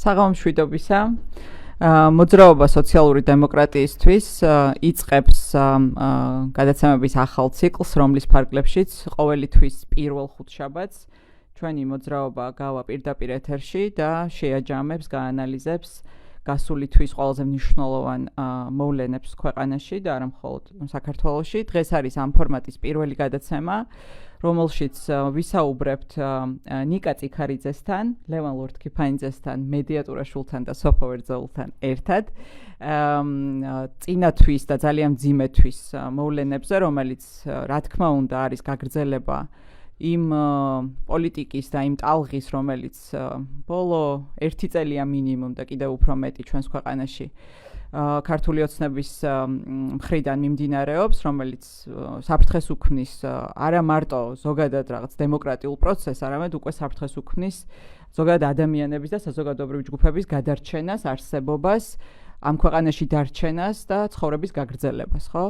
საღამომშვიდობისა. მოძრაობა სოციალური დემოკრატიისთვის იწყებს გადაცემების ახალ ციკლს, რომლის ფარგლებშიც ყოველი თვის პირველ ხუთშაბათს ჩვენი მოძრაობა გავა პირდაპირ ეთერში და შეაჯამებს, გაანალიზებს გასული თვის ყველაზე მნიშვნელოვან მოვლენებს ქვეყანაში და არა მხოლოდ საქართველოში. დღეს არის ამ ფორმატის პირველი გადაცემა, რომელშიც ვისაუბრებთ ნიკა წიქარიძესთან, ლევან ლორთქიფანიძესთან, მედიატურა შულთან და სოფო ვერძეულთან ერთად. წინა თვის და ძალიან მძიმე თვის მოვლენებზე, რომელიც რა თქმა უნდა არის გაგრძელება იმ პოლიტიკის და იმ ტალღის, რომელიც ბოლო 1 წელია მინიმუმ და კიდევ უფრო მეტი ჩვენს ქვეყანაში ქართული ოცნების მხრიდან მიმდინარეობს, რომელიც საფრთხეს უქმნის არა მარტო ზოგადად რაღაც დემოკრატიულ პროცესს, არამედ უკვე საფრთხეს უქმნის ზოგადად ადამიანების და საზოგადოებრივი ჯგუფების გადარჩენას, არსებობას, ამ ქვეყანაში დარჩენას და ცხოვრების გაგრძელებას, ხო?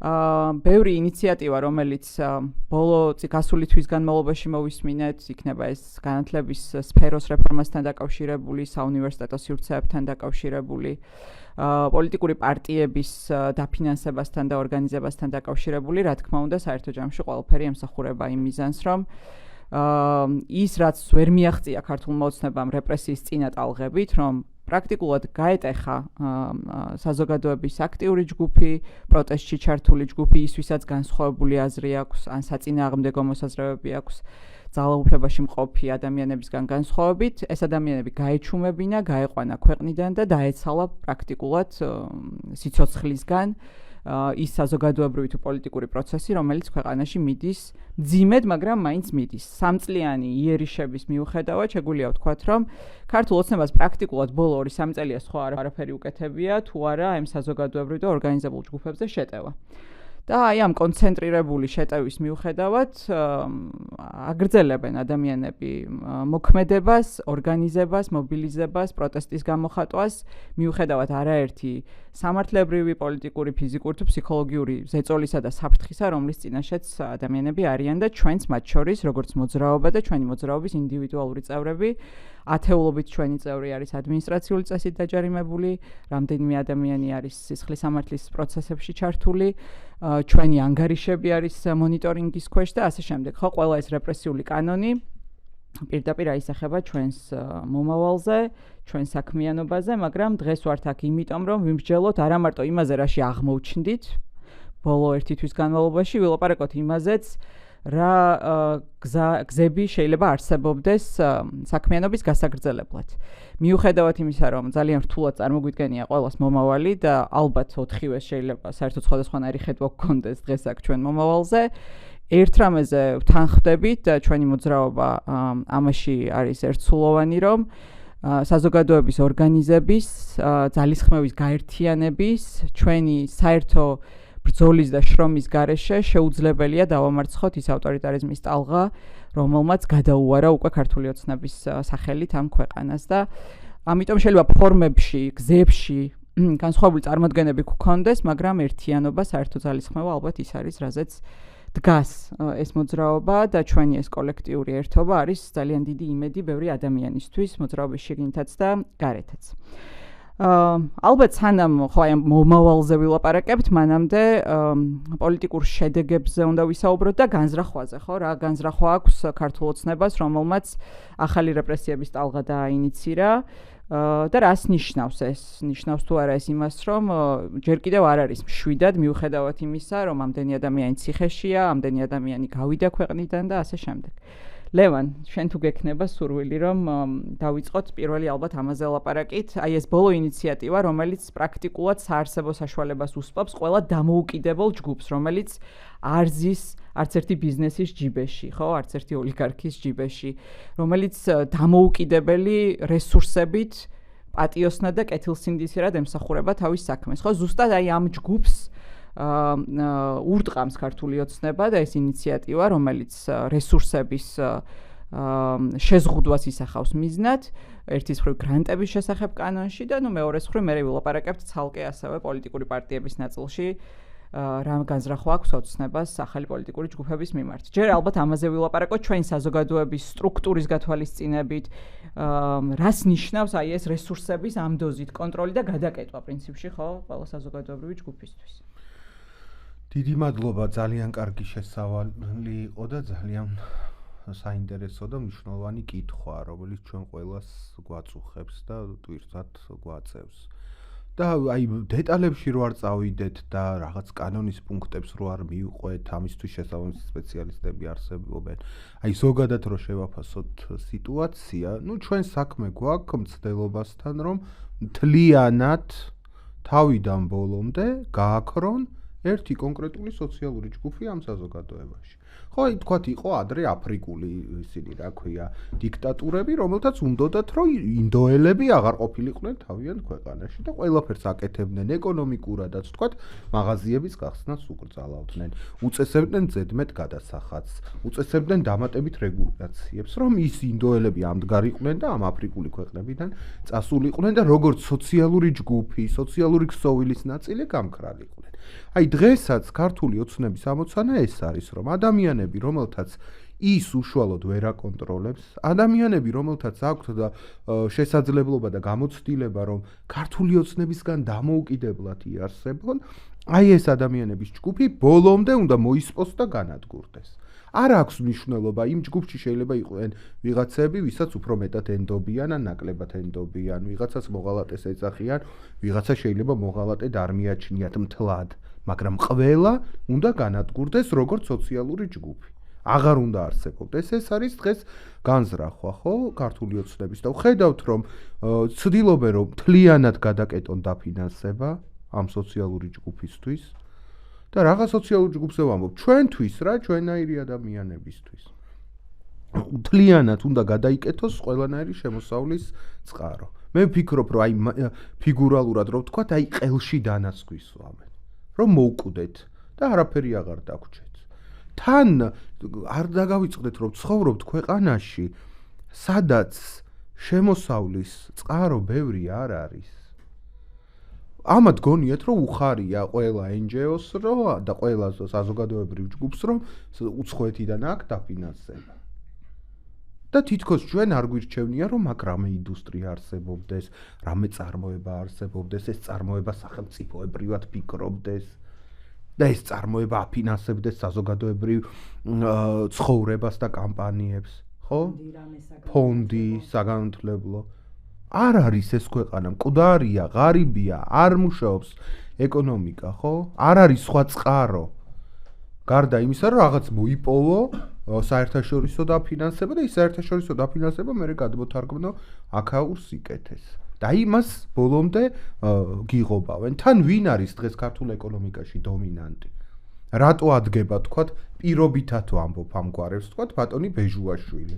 ბევრი ინიციატივა, რომელიც ბოლო გასული თვის განმავლობაში მოვისმინეთ, იქნება ეს განათლების სფეროს რეფორმასთან დაკავშირებული, საუნივერსიტეტო სივრცეებთან დაკავშირებული, პოლიტიკური პარტიების დაფინანსებასთან და ორგანიზებასთან დაკავშირებული, რა თქმა უნდა, საერთო ჯამში ყველაფერი ემსახურება იმ მიზანს, რომ ის რაც ვერ მიაღწია ქართულმა ოცნებამ რეპრესიის წინა ტალღებით, რომ პრაქტიკულად გაეტეხა საზოგადოების აქტიური ჯგუფი, პროტესტში ჩართული ჯგუფი, ის ვისაც განსხვავებული აზრი აქვს, ან საწინააღმდეგო მოსაზრებები აქვს ძალაუფლებაში მყოფი ადამიანებისგან განსხვავებით, ეს ადამიანები გაეჩუმებინა, გაეყვანა ქვეყნიდან და დაეცალა პრაქტიკულად სიცოცხლისგან ის საზოგადოებრივი თუ პოლიტიკური პროცესი, რომელიც ქვეყანაში მიდის მძიმედ, მაგრამ მაინც მიდის. სამწლიანი იერიშების მიუხედავად შეგვიძლია ვთქვათ, რომ ქართულ ოცნებას პრაქტიკულად ბოლო 2-3 წელია სხვა არაფერი უკეთებია, თუ არა ამ საზოგადოებრივ და ორგანიზებულ ჯგუფებზე შეტევა. და აი ამ კონცენტრირებული შეტევის მიუხედავად აგრძელებენ ადამიანები მოქმედებას, ორგანიზებას, მობილიზებას, პროტესტის გამოხატვას, მიუხედავად არაერთი სამართლებრივი, პოლიტიკური, ფიზიკური თუ ფსიქოლოგიური ზეწოლისა და საფრთხისა, რომლის წინაშეც ადამიანები არიან და ჩვენც მათ შორის, როგორც მოძრაობა და ჩვენი მოძრაობის ინდივიდუალური წევრები, ათეულობით ჩვენი წევრი არის ადმინისტრაციული წესით დაჯარიმებული, რამდენიმე ადამიანი არის სისხლის სამართლის პროცესებში ჩართული, ჩვენი ანგარიშები არის მონიტორინგის ქვეშ და ასე შემდეგ. ხო, ყველა ეს რეპრესიული კანონი პირდაპირ აისახება ჩვენს მომავალზე, ჩვენ საქმიანობაზე, მაგრამ დღეს ვართ აქ იმიტომ, რომ ვიმსჯელოთ არა მარტო იმაზე, რაში აღმოჩნდით ბოლო 1 თვის განმავლობაში, ვილაპარაკოთ იმაზეც, რა გზები შეიძლება არსებობდეს საქმიანობის გასაგრძელებლად. მიუხედავად იმისა, რომ ძალიან რთულად წარმოგვიდგენია ყველას მომავალი და ალბათ 4-ვეს შეიძლება საერთოდ სხვადასხვანაირი ხედვა გქონდეს დღეს აქ ჩვენ მომავალზე, ერთ რამეზე ვთანხმდებით და ჩვენი მოძრაობა ამაში არის ერთსულოვანი, რომ საზოგადოების ორგანიზების, ძალისხმევის გაერთიანების, ჩვენი საერთო ბრძოლის და შრომის გარეშე შეუძლებელია დავამარცხოთ ის ავტორიტარიზმის ტალღა, რომელმაც გადაუარა უკვე ქართული ოცნების სახელით ამ ქვეყანას და ამიტომ შეიძლება ფორმებში, გზებში განსხვავებული წარმოდგენები გქონდეს, მაგრამ ერთიანობა, საერთო ძალისხმევა ალბათ ის არის, რაზეც დგას ეს მოძრაობა და ჩვენი ეს კოლექტიური ერთობა არის ძალიან დიდი იმედი ბევრი ადამიანისთვის, მოძრაობის შიგნითაც და გარეთაც. ალბათ სანამ ხო აი მომავალზე ვილაპარაკებთ, მანამდე პოლიტიკურ შედეგებზე უნდა ვისაუბროთ და განზრახვაზე, ხო, რა განზრახვა აქვს ქართულ ოცნებას, რომელმაც ახალი რეპრესიების ტალღა დააინიცირა და რას ნიშნავს ეს? ნიშნავს თუ არა ეს იმას, რომ ჯერ კიდევ არ არის მშვიდად, მიუხედავად იმისა, რომ ამდენი ადამიანი ციხეშია, ამდენი ადამიანი გავიდა ქვეყნიდან და ასე შემდეგ. ლევან, შენ თუ გექნება სურვილი, რომ დავიწყოთ პირველი ალბათ ამაზე ლაპარაკით, აი ეს ბოლო ინიციატივა, რომელიც პრაქტიკულად საარსებო საშუალებას უსწრებს ყველა დამოუკიდებელ ჯგუფს, რომელიც არ ზის არც ერთი ბიზნესის ჯიბეში, ხო, არც ერთი ოლიგარქის ჯიბეში, რომელიც დამოუკიდებელი რესურსებით პატიოსნად და კეთილსინდისიერად ემსახურება თავის საქმეს, ხო, ზუსტად აი ამ ჯგუფს ურტყამს ქართული ოცნება და ეს ინიციატივა, რომელიც რესურსების შეზღუდვას ისახავს მიზნად, ერთის მხრივ გრანტების შესახებ კანონში და მეორეს მხრივ მე ვილაპარაკებთ ცალკე ასევე პოლიტიკური პარტიების ნაწილში რა განზრახვა აქვს ოცნებას ახალი პოლიტიკური ჯგუფების მიმართ. ჯერ ალბათ ამაზე ვილაპარაკოთ ჩვენ საზოგადოების სტრუქტურის გათვალისწინებით, რას ნიშნავს აი ეს რესურსების ამ დოზით კონტროლი და გადაკეტვა პრინციპში, ხო, ყველა საზოგადოებრივი ჯგუფისთვის. დიდი მადლობა, ძალიან კარგი შესავალი იყო და ძალიან საინტერესო და მნიშვნელოვანი კითხვა, რომელიც ჩვენ ყველას გვაწუხებს და ტვირთად გვაწევს. და აი დეტალებში რო არ წავიდეთ და რაღაც კანონის პუნქტებს რო არ მივყვეთ, ამისთვის შესაბამისი სპეციალისტები არსებობენ. აი ზოგადად რო შევაფასოთ სიტუაცია, ну ჩვენ საქმე გვაქვს მცდელობასთან, რომ მთლიანად თავიდან ბოლომდე გააქრონ ერთი კონკრეტული სოციალური ჯგუფი ამ საზოგადოებაში. ხო, თქვათ იყო ადრე აფრიკული ისინი, რა ქვია, დიქტატურები, რომელთაც უნდათ, რომ ინდოელები აღარ ყოფილიყვნენ თავიანთ ქვეყანაში და ყველაფერს აკეთებდნენ ეკონომიკურადაც, თქვათ, მაღაზიების გახსნას უკრძალავდნენ, უწესებდნენ ზედმეტ გადასახადს, უწესებდნენ დამატებით რეგულაციებს, რომ ის ინდოელები ამდღარიყვნენ და ამ აფრიკული ქვეყნებიდან წასულიყვნენ და როგორც სოციალური ჯგუფი, სოციალური ქსოვილის ნაწილი გამქრალიყვნენ. აი დღესაც ქართული ოცნების ამოცანა ეს არის, რომ ადამიანები, რომელთაც ის უშუალოდ ვერ აკონტროლებს, ადამიანები, რომელთაც აქვთ შესაძლებლობა და გამოცდილება, რომ ქართული ოცნებისგან დამოუკიდებლად იარსებონ, აი ეს ადამიანების ჯგუფი ბოლომდე უნდა მოისპოს და განადგურდეს. არ აქვს მნიშვნელობა, იმ ჯგუფში შეიძლება იყვნენ ვიღაცები, ვისაც უფრო მეტად ენდობიან ან ნაკლებად ენდობიან, ვიღაცას მოღალატეს ეძახიან, ვიღაცა შეიძლება მოღალატედ არ მიაჩნიათ მთლად, მაგრამ ყველა უნდა განადგურდეს როგორც სოციალური ჯგუფი. აღარ უნდა არსებობდეს. ეს არის დღეს განზრახვა, ხო, ქართული ოცნების და ვხედავთ, რომ ცდილობენ, რომ მთლიანად გადაკეტონ დაფინანსება ამ სოციალური ჯგუფისთვის. და რაღაც სოციალურ ჯგუფზე ვამბობ, ჩვენთვის რა, ჩვენაირი ადამიანებისთვის. მთლიანად უნდა გადაიკეთოს ყველანაირი შემოსავლის წყარო. მე ვფიქრობ, რომ აი ფიგურალურად რო ვთქვათ, აი ყელში დანასხვის ვამენ, რომ მოვკვდეთ და არაფერი აღარ დაგვრჩეთ. თან არ დაგავიწყდეთ, რომ ცხოვრობთ ქვეყანაში, სადაც შემოსავლის წყარო ბევრი არ არის. ამათ გონიათ, რომ უხარია ყველა NGO-ს და ყველა საზოგადოებრივ ჯგუფს, რომ უცხოეთიდან აქ დაფინანსება. და თითქოს ჩვენ არ გვირჩევნია, რომ აქ რამე ინდუსტრია არსებობდეს, რამე წარმოება არსებობდეს, ეს წარმოება სახელმწიფოებრივად ფიქრობდეს და ეს წარმოება აფინანსებდეს საზოგადოებრივ ცხოვრებას და კამპანიებს, ხო? ფონდი, საგანმანათლებლო. არ არის ეს ქვეყანა, მკვდარია, ღარიბია, არ მუშაობს ეკონომიკა, ხო? არ არის სხვა წყარო. გარდა იმისა, რომ რაღაც მოიპოვო საერთაშორისო დაფინანსება და ის საერთაშორისო დაფინანსება მე გადმოთარგმნო აქაურ სიკეთეს. და იმას ბოლომდე გიღობავენ. თან ვინ არის დღეს ქართულ ეკონომიკაში დომინანტი? რატო ადგება, თქვათ, პირობითად ვამბობ ამ გვარებს, თქვათ, ბატონი ბეჟუაშვილი.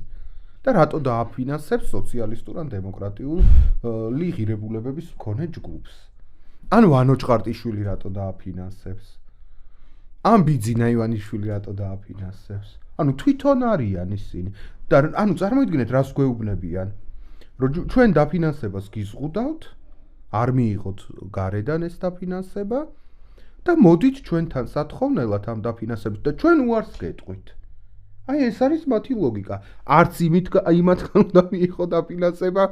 და რატო დააფინანსებს სოციალისტურ ან დემოკრატიული ღირებულებების მქონე ჯგუფს? ანუ ვანო ჭყარტიშვილი რატო დააფინანსებს? ან ბიძინა ივანიშვილი რატო დააფინანსებს? ანუ თვითონ არიან ისინი. და ანუ წარმოიდგინეთ, რას გვეუბნებიან, რომ ჩვენ დაფინანსებას გიზღუდავთ, არ მიიღოთ გარედან ეს დაფინანსება და მოდით ჩვენთან სათხოვნელად ამ დაფინანსებით და ჩვენ უარს გეტყვით. აი ეს არის მათი ლოგიკა. არც იმათგან უნდა მიიღო დაფინანსება,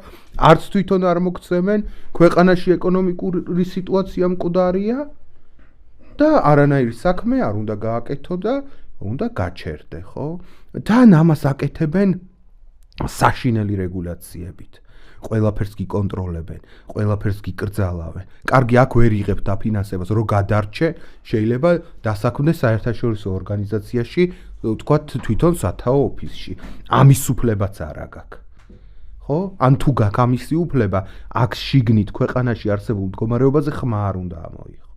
არც თვითონ არ მოგცემენ, ქვეყანაში ეკონომიკური სიტუაცია მკვდარია და არანაირი საქმე არ უნდა გააკეთო და უნდა გაჩერდე, ხო? თან ამას აკეთებენ საშინელი რეგულაციებით. ყველაფერს გიკონტროლებენ, ყველაფერს გიკრძალავენ. კარგი, აქ ვერ იღებ დაფინანსებას, რომ გადარჩე, შეიძლება დასაქმდეს საერთაშორისო ორგანიზაციაში, თქვათ თვითონ სათაო ოფისში. ამის უფლებაც არ აქვს. ხო? ან თუ გაქვს ამისი უფლება, აქ შიგნით ქვეყანაში არსებულ მდგომარეობაზე ხმა არ უნდა ამოიღო.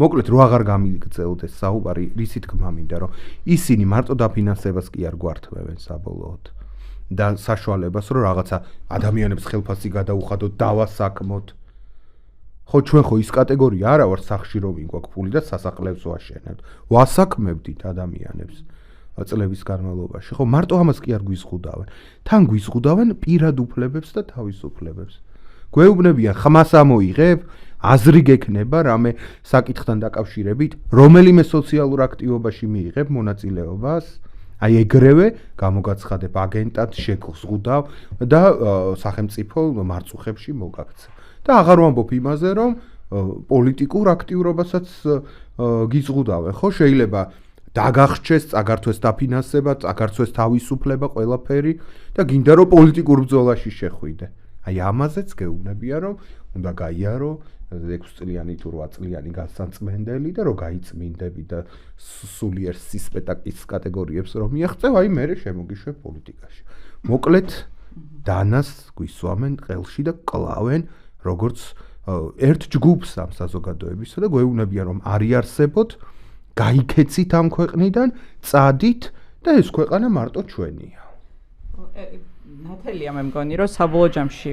მოკლედ, რო აღარ გამიგრძელდეს საუბარი, რისი თქმა მინდა, რომ ისინი მარტო დაფინანსებას კი არ გვართმევენ საბოლოოდ. და საშუალებას, რომ რაღაცა ადამიანებს ხელფასი გადაუხადოთ, დავასაქმოთ. ხო, ჩვენ ხო ის კატეგორია არა ვარ სახში, რომ გვაქვს ფული და სასახლეებს ვაშენებთ. ვასაქმებდით ადამიანებს წლების განმავლობაში. ხო, მარტო ამას კი არ გვიზღუდავენ. თან გვიზღუდავენ პირად უფლებებს და თავისუფლებებს. გვეუბნებიან ხმას ამოიღებ, აზრი გექნება რამე საკითხთან დაკავშირებით, რომელიმე სოციალურ აქტივობაში მიიღებ მონაწილეობას, აი ეგრევე გამოგაცხადებ აგენტად, შეგზღუდავ და სახელმწიფო მარწუხებში მოგაქცევ. და აღარ ვამბობ იმაზე, რომ პოლიტიკურ აქტიურობასაც გიზღუდავენ, ხო, შეიძლება დაგახჩეს, წაგართვეს დაფინანსება, წაგართვეს თავისუფლება, ყველაფერი და გინდა რომ პოლიტიკურ ბრძოლაში შეხვიდე. აი ამაზეც გეუბნებია, რომ უნდა გაიარო 6 წლიანი თუ 8 წლიანი განსაცმენდელი და რომ გაიწმინდები და სულიერ სისპეტაკის კატეგორიებს რომ მიაღწევ, აი მე შემოგიშვებ პოლიტიკაში. მოკლედ დანას გვისვამენ ყელში და კლავენ როგორც ერთ ჯგუფს ამ საზოგადოებისა და გვეუბნებიან რომ არიარსებოთ, გაიქეცით ამ ქვეყნიდან, წადით და ეს ქვეყანა მარტო ჩვენია. ნათელია მე მგონი რომ საბოლოო ჯამში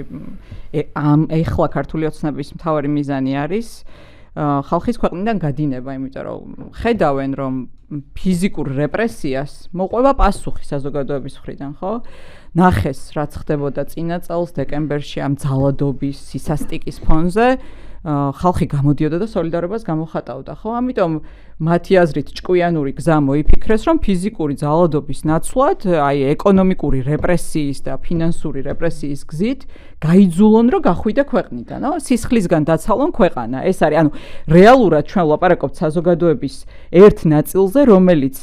ამ ეხლა ქართული ოცნების მთავარი მიზანი არის ხალხის ქვეყნიდან გადინება, იმიტომ რომ ხედავენ რომ ფიზიკურ რეპრესიას მოყვება პასუხი საზოგადოების მხრიდან, ხო? ნახეს რაც ხდებოდა წინა წელს დეკემბერში ამ ძალადობის სისასტიკის ფონზე, ხალხი გამოდიოდა და სოლიდარობას გამოხატავდა, ხო? ამიტომ მათი აზრით ჭკვიანური გზა მოიფიქრეს, რომ ფიზიკური ძალადობის ნაცვლად, აი ეკონომიკური რეპრესიის და ფინანსური რეპრესიის გზით გაიძულონ, რომ გახვიდე ქვეყნიდან, სისხლისგან დაცალონ ქვეყანა. ეს არის, ანუ რეალურად ჩვენ ვლაპარაკობთ საზოგადოების ერთ ნაწილზე, რომელიც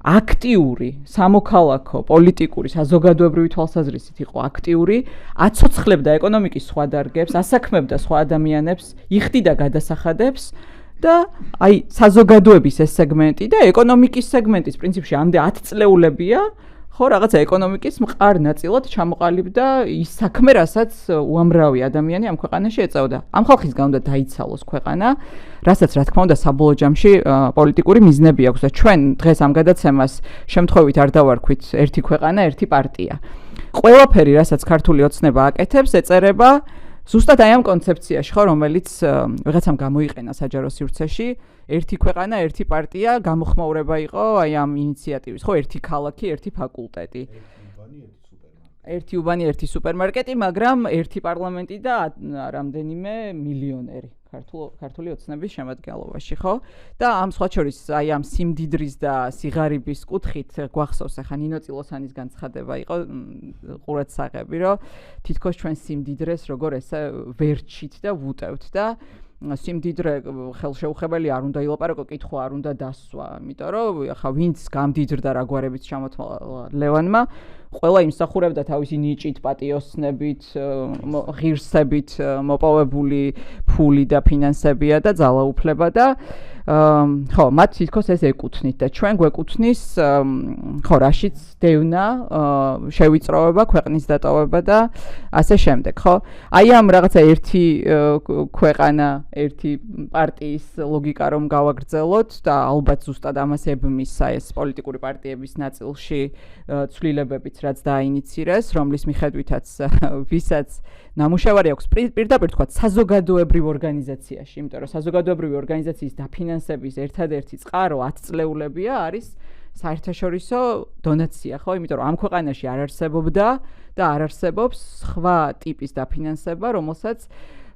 აქტიური, სამოქალაქო, პოლიტიკური, საზოგადოებრივი თვალსაზრისით იყო აქტიური, აცოცხლებდა ეკონომიკის სხვა დარგებს, ასაქმებდა სხვა ადამიანებს, იხდიდა გადასახადებს და აი საზოგადოების ეს სეგმენტი და ეკონომიკის სეგმენტის პრინციპში ამდე 10 წლეულებია, ხო, რაღაცა ეკონომიკის მყარ ნაწილად ჩამოყალიბდა ის საქმე, რასაც უამრავი ადამიანი ამ ქვეყანაში ეწეოდა. ამ ხალხისგან უნდა დაიცალოს ქვეყანა, რასაც რა თქმა უნდა საბოლოო ჯამში პოლიტიკური მიზნები აქვს და ჩვენ დღეს ამ გადაცემას შემთხვევით არ დავარქვით ერთი ქვეყანა, ერთი პარტია. ყველაფერი, რასაც ქართული ოცნება აკეთებს, ეწერება ზუსტად აი ამ კონცეფციაში, ხო, რომელიც ვიღაცამ გამოიყენა საჯარო სივრცეში, ერთი ქვეყანა, ერთი პარტია, გამოხმაურება იყო აი ამ ინიციატივის, ხო, ერთი ქალაქი, ერთი ფაკულტეტი. ერთი უბანი, ერთი სუპერმარკეტი, მაგრამ ერთი პარლამენტი და რამდენიმე მილიონერი ქართული ოცნების შემადგენლობაში, ხო? და ამ სხვა შორის აი ამ სიმდიდრის და სიღარიბის კუთხით გვახსოვს ახლა ნინო წილოსანის განცხადება იყო ყურადსაღები, რომ თითქოს ჩვენ სიმდიდრეს როგორ ესე ვერჩით და ვუტევთ და სიმდიდრე ხელშეუხებელი არ უნდა ილაპარაკო, კითხვა არ უნდა დასვა, იმიტომ რომ ახლა ვინც გამდიდრდა რა გვარებით ჩამოთვალა ლევანმა, ყველა იმსახურებდა თავისი ნიჭით, პატიოსნებით, ღირსებით მოპოვებული ფული და ფინანსებია და ძალაუფლება და ხო, მათ თითქოს ეს ეკუთვნით და ჩვენ გვეკუთვნის ხო, რაშიც დევნა, შევიწროვება, ქვეყნის დატოვება და ასე შემდეგ, ხო? აი ამ რაღაცა ერთი ქვეყანა, ერთი პარტიის ლოგიკა რომ გავაგრძელოთ და ალბათ ზუსტად ამას ებმის ეს პოლიტიკური პარტიების ნაწილში ცვლილებებიც რაც დაინიცირეს, რომლის მიხედვითაც ვისაც ნამუშევარი აქვს პირდაპირ თქვა საზოგადოებრივ ორგანიზაციაში, იმიტომ რომ საზოგადოებრივი ორგანიზაციის დაფინანსების ერთადერთი წყარო 10 წლეულებია არის საერთაშორისო დონაცია, ხო? იმიტომ რომ ამ ქვეყანაში არ არსებობდა და არ არსებობს სხვა ტიპის დაფინანსება, რომელსაც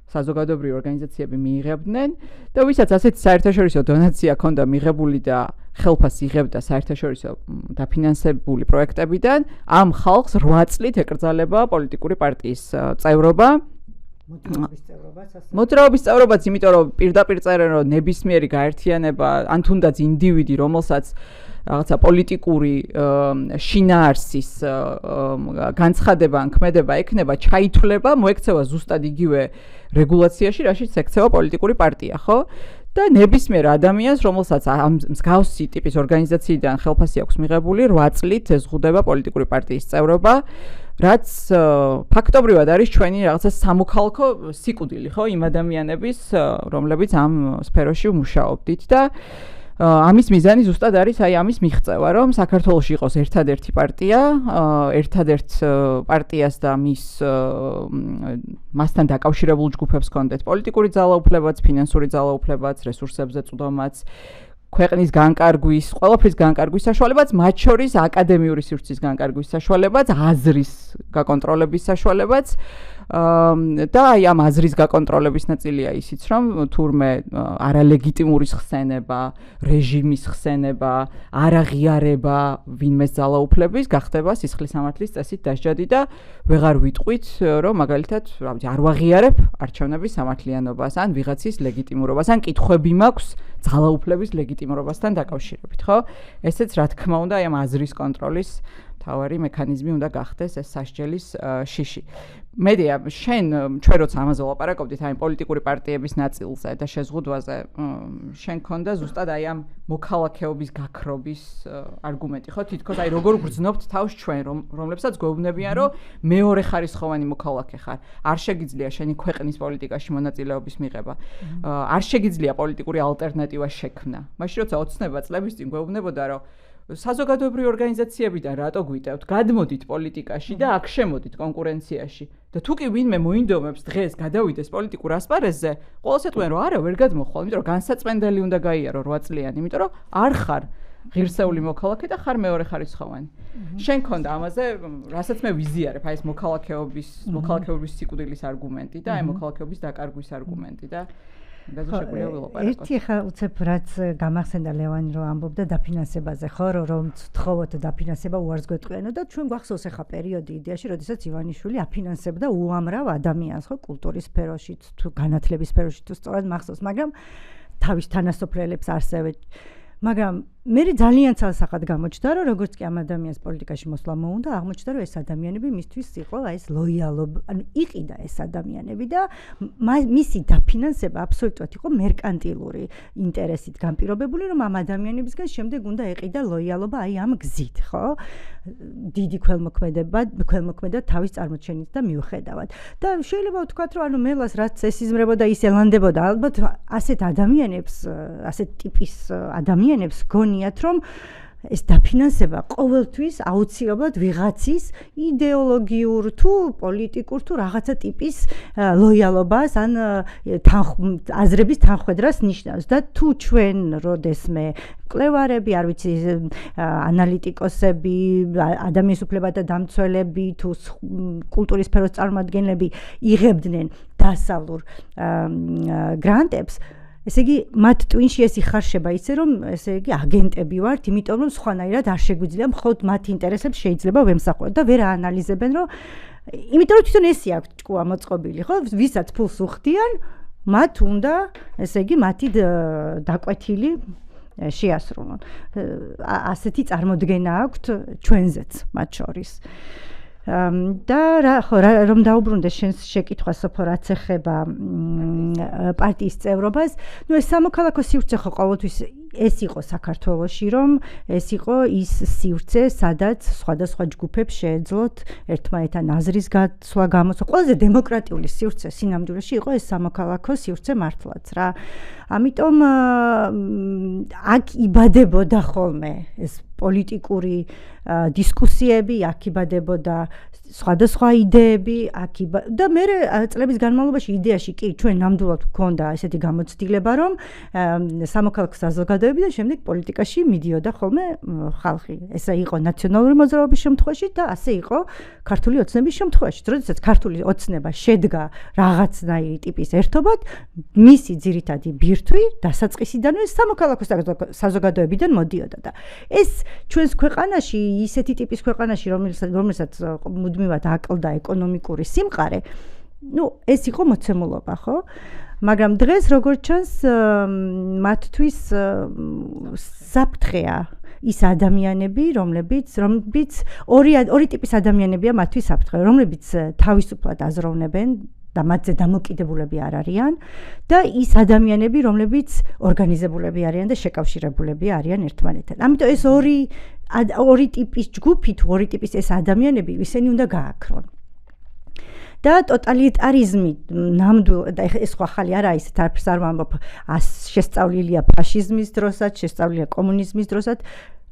საზოგადოებრივი ორგანიზაციები მიიღებდნენ და ვისაც ასეთი საერთაშორისო დონაცია ჰქონდა მიღებული და ხელფას იღებდა საერთაშორისო დაფინანსებული პროექტებიდან, ამ ხალხს 8 წლით ეკრძალება პოლიტიკური პარტიის წევრობა. მოძრაობის წევრობაც, იმიტომ რომ პირდაპირ წერენ, რომ ნებისმიერი გაერთიანება, ან თუნდაც ინდივიდი, რომელსაც რაღაცა პოლიტიკური შინაარსის განცხადება ან ქმედება ექნება, ჩაითვლება, მოექცევა ზუსტად იგივე რეგულაციაში, რაშიც ექცევა პოლიტიკური პარტია, ხო? და ნებისმიერ ადამიანს, რომელსაც ამ მსგავსი ტიპის ორგანიზაციიდან ხელფასი აქვს მიღებული, 8 წლით ეზღუდება პოლიტიკური პარტიის წევრობა, რაც ფაქტობრივად არის ჩვენი რაღაცა სამოქალაქო სიკვდილი, ხო, იმ ადამიანების, რომლებიც ამ სფეროში მუშაობდით და ამის მიზანი ზუსტად არის აი ამის მიღწევა, რომ საქართველოში იყოს ერთადერთი პარტია, ერთადერთ პარტიას და მასთან დაკავშირებულ ჯგუფებს ჰქონდეთ პოლიტიკური ძალაუფლებაც, ფინანსური ძალაუფლებაც, რესურსებზე წვდომაც, ქვეყნის განკარგვის, ყველაფრის განკარგვის საშუალებაც, მათ შორის აკადემიური სივრცის განკარგვის საშუალებაც, აზრის გაკონტროლების საშუალებაც და აი ამ აზრის გაკონტროლების ნაწილია ისიც, რომ თურმე არალეგიტიმურის ხსენება, რეჟიმის ხსენება, არაღიარება ვინმეს ძალაუფლების გახდება სისხლის სამართლის წესით დასჯადი და ვეღარ ვიტყვით, რომ მაგალითად, რა ვიცი, არ ვაღიარებ არჩევნების სამართლიანობას ან ვიღაცის ლეგიტიმურობას, ან კითხვები მაქვს ძალაუფლების ლეგიტიმურობასთან დაკავშირებით, ხო? ესეც რა თქმა უნდა, აი ამ აზრის კონტროლის თავარი მექანიზმი უნდა გახდეს ეს სასჯელის შიში. მედია, ჩვენ როცა ამაზე ვლაპარაკობდით აი პოლიტიკური პარტიების ნაწილზე და შეზღუდვაზე, შენ გქონდა ზუსტად აი ამ მოქალაქეობის გაქრობის არგუმენტი, ხო? თითქოს აი როგორ გრძნობთ თავს ჩვენ, რომლებსაც გვეუბნებიან, რომ მეორე ხარისხოვანი მოქალაქე ხარ. არ შეგიძლია შენი ქვეყნის პოლიტიკაში მონაწილეობის მიღება. არ შეგიძლია პოლიტიკური ალტერნატივა შექმნა. მაშინ როცა ოცნება წლების წინ გვეუბნებოდა, რომ საზოგადოებრივი ორგანიზაციებიდან რატო გვიტევთ? გადმოდით პოლიტიკაში და აქ შემოდით კონკურენციაში. და თუ კი ვინმე მოინდომებს დღეს გადავიდეს პოლიტიკურ ასპარეზზე, ყოველს ეტყვიან, რომ არა, ვერ გადმოხვალ, იმიტომ რომ განსაწმენდელი უნდა გაიარო 8 წლიანი, იმიტომ რომ არ ხარ ღირსეული მოქალაქე და ხარ მეორე ხარისხოვანი. შენ გქონდა ამაზე, რასაც მე ვიზიარებ, აი ეს მოქალაქეობის სიკვდილის არგუმენტი და აი მოქალაქეობის დაკარგვის არგუმენტი და ერთი ხა უცებ რაც გამახსენდა ლევანი რომ ამბობდა დაფინანსებაზე ხო რომ თხოვოთ დაფინანსება უარს გვეტყვიანო და ჩვენ გვახსოვს ახლა პერიოდი იდეაში როდესაც ივანიშვილი აფინანსებდა უამრავ ადამიანს ხო კულტურის სფეროში თუ განათლების სფეროში თუ სწორად მახსოვს მაგრამ თავის თანასოფლელებს ასევე მაგრამ მე ძალიან ცალსახად გამოჩნდა რომ როგორც კი ამ ადამიანს პოლიტიკაში მოსვლა მოუნდა აღმოჩნდა რომ ეს ადამიანები მისთვის იყო აი ეს ლოიალობა ანუ იყიდა ეს ადამიანები და მისი დაფინანსება აბსოლუტურად იყო მერკანტილური ინტერესით განპირობებული რომ ამ ადამიანებისგან შემდეგ უნდა ეყიდა ლოიალობა აი ამ გზით ხო დიდი ქველმოქმედა თავის წარმოჩენით და მიუხედავად და შეიძლება ვთქვათ რომ ანუ მელას რაც ესიზმრებოდა ის ელანდებოდა ალბათ ასეთ ადამიანებს ასეთ ტიპის ადამიანებს გონიათ რომ ეს დაფინანსება ყოველთვის აუცილებლად ვიღაცის იდეოლოგიურ თუ პოლიტიკურ თუ რაღაცა ტიპის ლოიალობას ან აზრების თანხვედრას ნიშნავს და თუ ჩვენ როდესმე მკვლევარები, არ ვიცი, ანალიტიკოსები, ადამიანის უფლებათა დამცველები თუ კულტურის სფეროს წარმომადგენლები იღებდნენ დასავლურ გრანტებს ესე იგი, მათ ტვინში ეს იხარშება ისე, რომ ესე იგი აგენტები ვართ, იმიტომ რომ სხვანაირად არ შეგვიძლია მხოლოდ მათ ინტერესებს შეიძლება ვემსახუროთ და ვერ აანალიზებენ, რომ იმიტომ რომ თვითონ ესე აქვს ჭკუა მოწყობილი, ხო? ვისაც ფულს უხდიან, მათ უნდა, ესე იგი, მათი დაკვეთილი შეასრულონ. ასეთი წარმოდგენა აქვთ ჩვენზეც მათ შორის. და რომ დაუბრუნდეს შენს შეკითხვას სოფო რაც ეხება პარტიის წევრობას, ნუ ეს სამოქალაქო სივრცე ხო ყოველთვის ეს იყო საქართველოში, რომ ეს იყო ის სივრცე, სადაც სხვადასხვა ჯგუფებს შეეძლოთ ერთმანეთთან აზრის გაცვლა გამოსვა. ყველაზე დემოკრატიული სივრცე სინამდვილეში იყო ეს სამოქალაქო სივრცე მართლაც რა. ამიტომ აქ იბადებოდა ხოლმე ეს პოლიტიკური დისკუსიები, აქ იბადებოდა სხვადასხვა იდეები, და მე წლების განმავლობაში იდეაში კი ჩვენ ნამდვილად გქონდა ესეთი გამოცდილება, რომ სამოქალაქო საზოგადოებები და შემდეგ პოლიტიკაში მიდიოდა ხოლმე ხალხი. ესა იყო ნაციონალური მოძრაობის შემთხვევაში და ასე იყო ქართული ოცნების შემთხვევაში. როდესაც ქართული ოცნება შედგა რაღაცნაირი ტიპის ერთობად, მისი ძირითადი ბირთვი დასაწყისიდანვე სამოქალაქო საზოგადოებიდან მოდიოდა და ეს ჩვენს ქვეყანაში, ისეთი ტიპის ქვეყანაში, რომელსაც მუდმივად აკლდა ეკონომიკური სიმყარე, ну, ეს იყო მოცემულობა, ხო? მაგრამ დღეს როგორც ჩანს, მათთვის საფრთხეა ის ადამიანები, რომლებიც ორი ტიპის ადამიანებია მათთვის საფრთხე, რომლებიც თავისუფლად აზროვნებენ და მათზე დამოკიდებულები არ არიან და ის ადამიანები, რომლებიც ორგანიზებულები არიან და შეკავშირებულები არიან ერთმანეთთან. ამიტომ ეს ორი ტიპის ჯგუფი თუ ორი ტიპის ეს ადამიანები ისინი უნდა გააქრონ. და ტოტალიტარიზმი ნამდვილად და ეს ხო ახალი არა ისეთ არაფერს არ ვამბობ, შესწავლილია ფაშიზმის დროსაც, შესწავლილია კომუნიზმის დროსაც,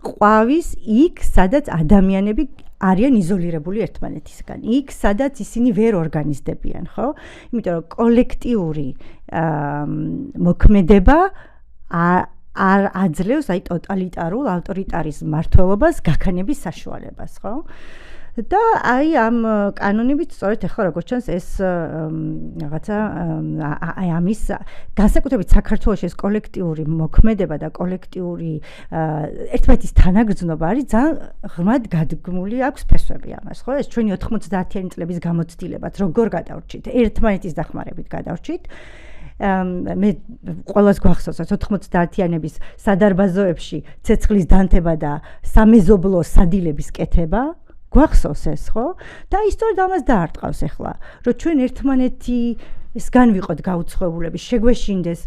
ყვავის იქ, სადაც ადამიანები არიან იზოლირებული ერთმანეთისგან. იქ, სადაც ისინი ვერ ორგანიზდებიან, ხო? იმიტომ რომ კოლექტიური მოქმედება არ აძლევს აი ტოტალიტარულ ავტორიტარიზმ მმართველობას გაქანების საშუალებას, ხო? და აი ამ კანონებით სწორედ ახლა როგორც ჩანს ეს რაღაცა აი ამის განსაკუთრებით საქართველოს ეს კოლექტიური მოქმედება და კოლექტიური ერთმანეთის თანაგრძნობა არის ძალიან ღრმად გადგმული აქვს ფესვები ამას, ხო? ეს ჩვენი 90-იანი წლების გამოცდილებაც როგორ გადავრჩით, ერთმანეთის დახმარებით გადავრჩით. მე ყველას გვახსოვს 90-იანების სადარბაზოებში ცეცხლის დანთება და სამეზობლო სადილების კეთება გვახსოვს ეს, ხო? და ისტორია ამას დაარტყავს ახლა, რომ ჩვენ ერთმანეთისგან ვიყოთ გაუცხოებულები, შეგვეშინდეს,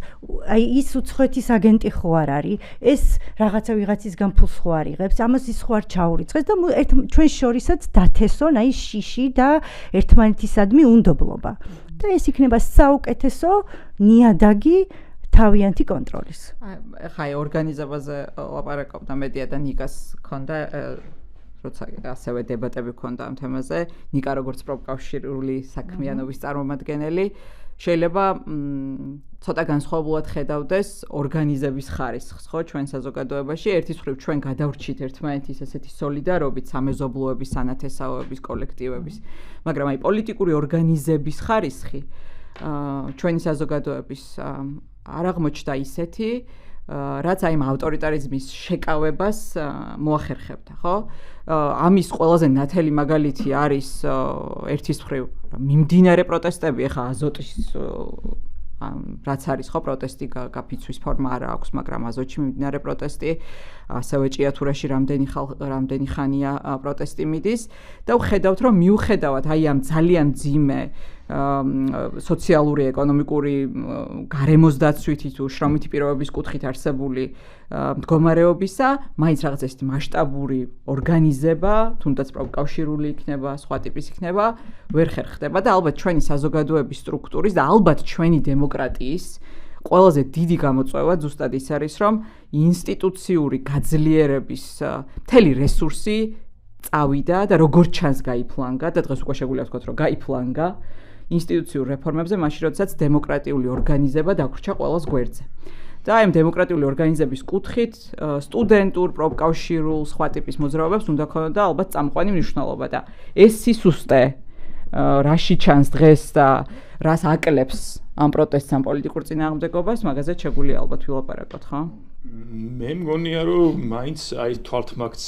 აი ის უცხოეთის აგენტი ხო არ არის, ეს რაღაცა ვიღაცისგან ფულს ხო არ იღებს, ამას ის ხო არ ჩაურიცხეს და ჩვენ შორისაც დათესონ აი შიში და ერთმანეთისადმი უნდობლობა. და ეს იქნება საუკეთესო ნიადაგი თავიანთი კონტროლის. ხა აი ორგანიზებაზე ლაპარაკობდა მედია და ნიკას ქონდა როცა ასევე დებატები ქონდა ამ თემაზე, ნიკა როგორც პროფკავშირული საქმიანობის წარმომადგენელი შეიძლება ცოტა განსხვავებულად ხედავდეს ორგანიზების ხარისხს, ხო, ჩვენ საზოგადოებაში. ერთის მხრივ ჩვენ გადავრჩით ერთმანეთის ესეთი სოლიდარობით, სამეზობლოების, სანათესაოების, კოლექტივების, მაგრამ აი პოლიტიკური ორგანიზების ხარისხი ჩვენი საზოგადოების არ აღმოჩნდა ისეთი, რაც აი ამ ავტორიტარიზმის შეკავებას მოახერხებდა, ხო? ამის ყველაზე ნათელი მაგალითი არის ერთის მხრივ მიმდინარე პროტესტები, ახლა აზოტის რაც არის ხო პროტესტი გაფიცვის ფორმა არ აქვს, მაგრამ აზოტში მიმდინარე პროტესტი, ასევე ჭიათურაში რამდენი ხანია პროტესტი მიდის და ვხედავთ, რომ მიუხედავად აი ამ ძალიან მძიმე სოციალური, ეკონომიკური გარემოს დაცვითი თუ შრომითი პირობების კუთხით არსებული მდგომარეობისა, მაინც რაღაც ესეთი მასშტაბური ორგანიზება, თუნდაც პროფკავშირული იქნება, სხვა ტიპის იქნება, ვერ ხერხდება და ალბათ ჩვენი საზოგადოების სტრუქტურის და ალბათ ჩვენი დემოკრატიის ყველაზე დიდი გამოწვევა ზუსტად ის არის, რომ ინსტიტუციური გაძლიერების მთელი რესურსი წავიდა და როგორც ჩანს გაიფლანგა და დღეს უკვე შეგვიძლია ვთქვათ, რომ გაიფლანგა ინსტიტუციურ რეფორმებზე, მაშინ როდესაც დემოკრატიული ორგანიზება დაგვრჩა ყველას გვერდზე. და აი ამ დემოკრატიული ორგანიზების კუთხით სტუდენტურ, პროფკავშირულ, სხვა ტიპის მოძრაობებს უნდა ქონოდა ალბათ წამყვანი მნიშვნელობა და ეს სისუსტე რაში ჩანს დღეს და რას აკლებს ამ პროტესტს, ამ პოლიტიკურ წინააღმდეგობას, მაგაზე შეგვიძლია ალბათ ვილაპარაკოთ, ხო? მე მგონია, რომ მაინც აი თვალთმაქც,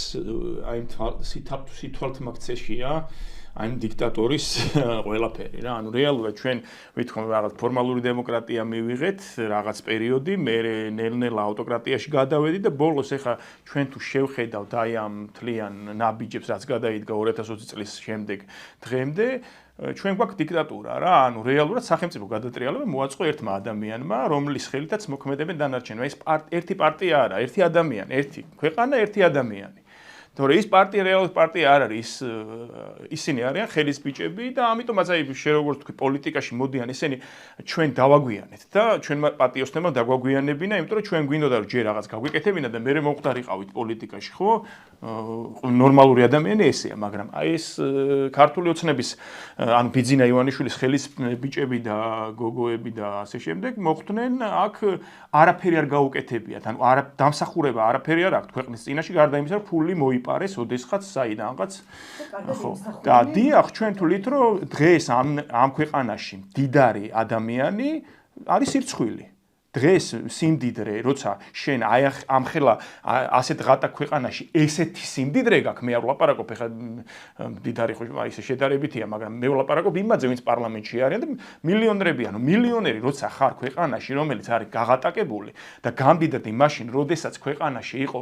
აი სითვალთმაქცეშია აი დიქტატორის ყველაფერი რა. ანუ რეალურად ჩვენ ვითხოვთ რაღაც ფორმალური დემოკრატია მივიღეთ რაღაც პერიოდი, მე ნელ-ნელა ავტოკრატიაში გადავედი და ბოლოს ახლა ჩვენ თუ შევხედავთ აი ამ თლიან ნაბიჯებს, რაც გადაიდგა 2020 წლის შემდეგ დღემდე, ჩვენ გვაქვს დიქტატურა რა. ანუ რეალურად სახელმწიფო გადატრიალება მოაწყო ერთმა ადამიანმა, რომლის ხელითაც მოქმედებენ დანარჩენმა. ეს ერთი პარტია არა, ერთი ადამიანი, ერთი ქვეყანა, ერთი ადამიანი. თორე ის პარტია რეალურად პარტია არ არის, ისინი არიან ხელის ბიჭები და ამიტომაც აი შე როგორც თქვი პოლიტიკაში მოდიან ისინი ჩვენ დავაგვიანეთ და ჩვენმა პატიოსნებმა დაგვაგვიანებინა, იმიტომ რომ ჩვენ გვინდოდა რომ ჯერ რაღაც გაგვიკეთებინა და მე მომხდარიყავით პოლიტიკაში, ხო? ნორმალური ადამიანი ესეა, მაგრამ აი ეს ქართული ოცნების ანუ ბიძინა ივანიშვილის ხელის ბიჭები და გოგოები და ასე შემდეგ მოხდნენ აქ არაფერი არ გაუკეთებიათ, ანუ დამსახურება არაფერი არ აქვს ქვეყნის წინაშე გარდა იმისა, რომ ფული მოიპარეს ოდესღაც საიდანღაც. ხო. და დიახ, ჩვენ თulit რომ დღეს ამ ქვეყანაში მდიდარი ადამიანი არის სირცხვილი. დღეს სიმდიდრე, როცა შენ აი ამხელა ასეთ ღატაკ ქვეყანაში ესეთი სიმდიდრე გაქვს, მე არ ვლაპარაკობ ეხლა მდიდარი ხო ისე შედარებითია, მაგრამ მე ვლაპარაკობ იმაზე, ვინც პარლამენტში არიან და მილიონერები, ანუ მილიონერი როცა ხარ ქვეყანაში, რომელიც არის გაღატაკებული და გამდიდრდი მაშინ, როდესაც ქვეყანაში იყო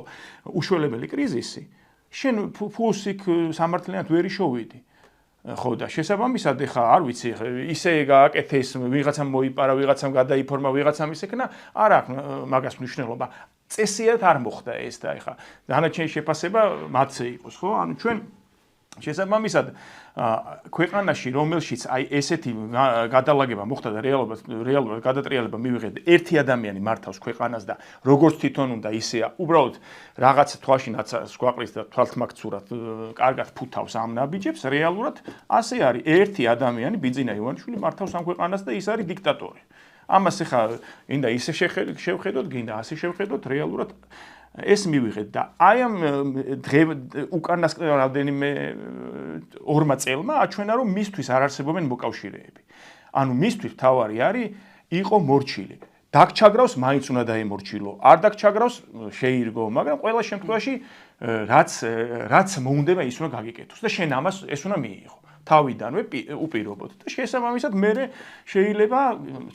უშველებელი კრიზისი, შენ ფულს იქ სამართლიანად ვერ იშოვიდი. ხო და შესაბამისად ეხა არ ვიცი ისე გააკეთეს ვიღაცამ მოიპარა ვიღაცამ გადაიფორმა ვიღაცამ ისეკნა არ აქვს მაგას მნიშვნელობა წესიათ არ მოხდა ეს და ეხა დანარჩენი შეფასება მათზე იყოს ხო ანუ ჩვენ შესაბამისად ქვეყანაში რომელშიც აი ესეთი გადალაგება მოხდა და რეალურად გადატრიალება მივიღეთ ერთი ადამიანი მართავს ქვეყანას და როგორც თვითონ უნდა ისეა უბრალოდ რაღაც თვალშინაც სგვაყრის და თვალთმაქცურად კარგად ფუთავს ამ ნაბიჯებს რეალურად ასე არის ერთი ადამიანი ბიძინა ივანიშვილი მართავს ამ ქვეყანას და ის არის დიქტატორი ამას ეხა ინდა ისე შევხედოთ გინდა ასე შევხედოთ რეალურად ეს მივიღეთ და აი ამ უკანასკნელ რამდენიმე 2 წელმა აჩვენა რომ მისთვის არ არსებობენ მოკავშირეები. ანუ მისთვის თავარი არის იყო მორჩილი. დაგჩაგრავს მაინც უნდა დაემორჩილო. არ დაგჩაგრავს შეირგო, მაგრამ ყველა შემთხვევაში რაც მოუნდება ის უნდა გაგიკეთოს და შენ ამას ეს უნდა მიიღო. თავიდანვე უპირობოდ და შესაბამისად მე შეიძლება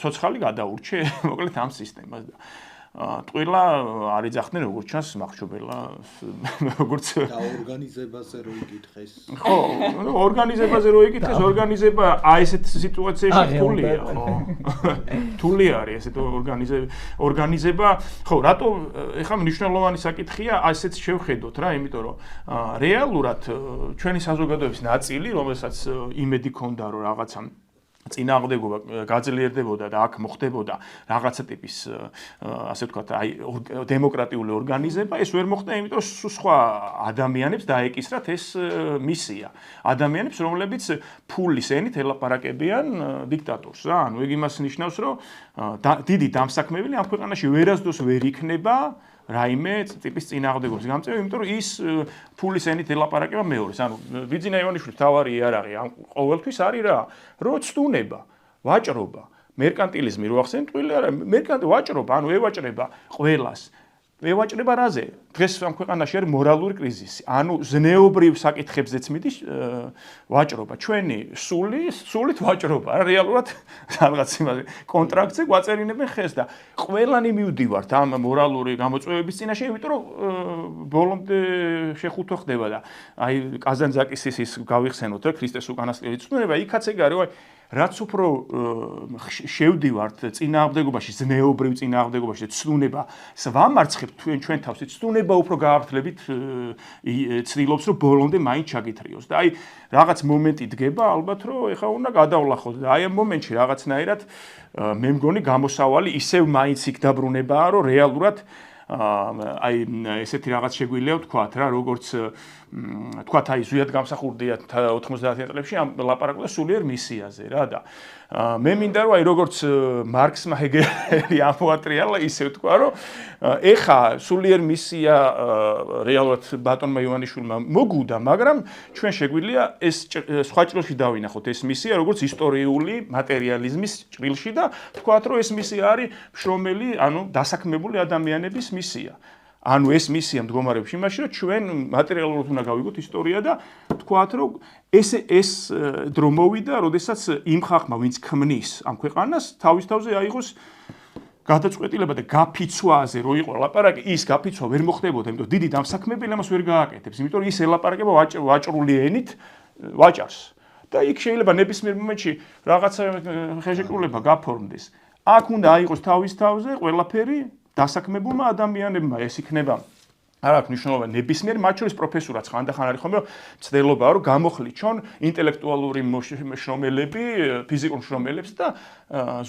ცოცხალი გადაურჩე მოკლედ ამ სისტემას და ტყილა არ იძახდნენ როგორც ჩანს მახრჩობელა როგორც და ორგანიზებაზე რო იკითხეს ხო ორგანიზებაზე რო იკითხეს ორგანიზება აი ესეთ სიტუაციაში თულია ხო თული არის ესეთ ორგანიზება ხო რატო ეხლა მნიშვნელოვანი საკითხია ასეც შევხედოთ რა იმიტომ რომ რეალურად ჩვენი საზოგადოების ნაწილი რომელსაც იმედი ქონდა რომ რაღაცა წინააღმდეგობა გაძლიერდებოდა და აქ მოხდებოდა რაღაცა ტიპის ასე ვთქვათ აი დემოკრატიული ორგანიზება ეს ვერ მოხდა იმიტომ რომ სხვა ადამიანებს დაეკისრათ ეს მისია ადამიანებს რომლებიც ფულის ენით ელაპარაკებიან დიქტატორს რა ანუ ეგ იმას ნიშნავს რომ დიდი დამსაქმებელი ამ ქვეყანაში ვერასდროს ვერ იქნება რაიმე ტიპის წინააღმდეგობის გამწევი, იმიტომ რომ ის ფულის ენით ელაპარაკება მეორეს. ანუ ბიძინა ივანიშვილის თავარი იარაღი ამ ყოველთვის არის რა, რომ ცდუნება, ვაჭრობა, მერკანტილიზმი რო ახსენეთ, ტყილი არა, ვაჭრობა, ანუ ევაჭრება ყველას. ევაჭრება რაზე? დღეს ამ ქვეყანაში არის მორალური კრიზისი. ანუ ზნეობრივ საკითხებზეც მიდის ვაჭრობა. ჩვენი სულით ვაჭრობა, რა რეალურად რაღაც იმაზე კონტრაქტზე გვაწერინებენ ხეს და ყველანი მივდივართ ამ მორალური გამოწვევების წინაშე, იმიტომ რომ ბოლომდე შეხუთო ხდება და აი კაზანძაკის ის გავიხსენოთ რა ქრისტეს უკანასკნელი ცნურება, იქაც ეგ არის, რაც უფრო შევდივართ წინააღმდეგობაში, ზნეობრივ წინააღმდეგობაში, ცნუნება, ვამარცხებთ ჩვენ თავს, ცნუნება უფრო გაართლებით ცდილობს, რომ ბოლომდე მაინც ჩაგითრიოს. და აი რაღაც მომენტი დგება, ალბათ რომ ეხა უნდა გადავლახოთ და აი ამ მომენტში რაღაცნაირად მე მგონი გამოსავალი ისევ მაინც იქ დაბრუნებაა, რომ რეალურად აი ესეთი რაღაც შეგვიძლია ვთქვათ რა, როგორც თქვათ აი ზუსტად გამსახურდია 90-იან წლებში ამ ლაპარაკობდა სულიერ მისიაზე რა და მე მინდა რომ აი როგორც მარქსმა ჰეგელი ამოატრიალა ისე ვთქვა რომ ეხა სულიერ მისია რეალურად ბატონმა ივანიშვილმა მოგუდა მაგრამ ჩვენ შეგვიძლია ეს სხვა ჭრილში დავინახოთ ეს მისია როგორც ისტორიული მატერიალიზმის ჭრილში და ვთქვათ რომ ეს მისია არის მშრომელი ანუ დასაქმებული ადამიანების მისია ანუ ეს მისია მდგომარეობს იმაში, რომ ჩვენ მატერიალურად უნდა გავიგოთ ისტორია და თქვათ, რომ ეს დრო მოვიდა, როდესაც იმ ხალხმა, ვინც ქმნის ამ ქვეყანას, თავის თავზე აიღოს გადაწყვეტილება და გაფიცვაზე რო იყო ლაპარაკი, ის გაფიცვა ვერ მოხდებოდა, იმიტომ დიდი დამსაქმებელი ამას ვერ გააკეთებს, იმიტომ რომ ის ელაპარაკება ვაჭრული ენით ვაჭარს. და იქ შეიძლება ნებისმიერ მომენტში რაღაცა ხელშეკრულება გაფორმდეს. აქ უნდა აიღოს თავის თავზე ყველაფერი დასაქმებულმა ადამიანებმა ეს იქნება არ აქვს მნიშვნელობა ნებისმიერ მათ შორის პროფესორაც ხანდახან არის ხომ რომ ცდილობაა რომ გამოხლიჩონ ინტელექტუალური შრომელები ფიზიკურ შრომელებს და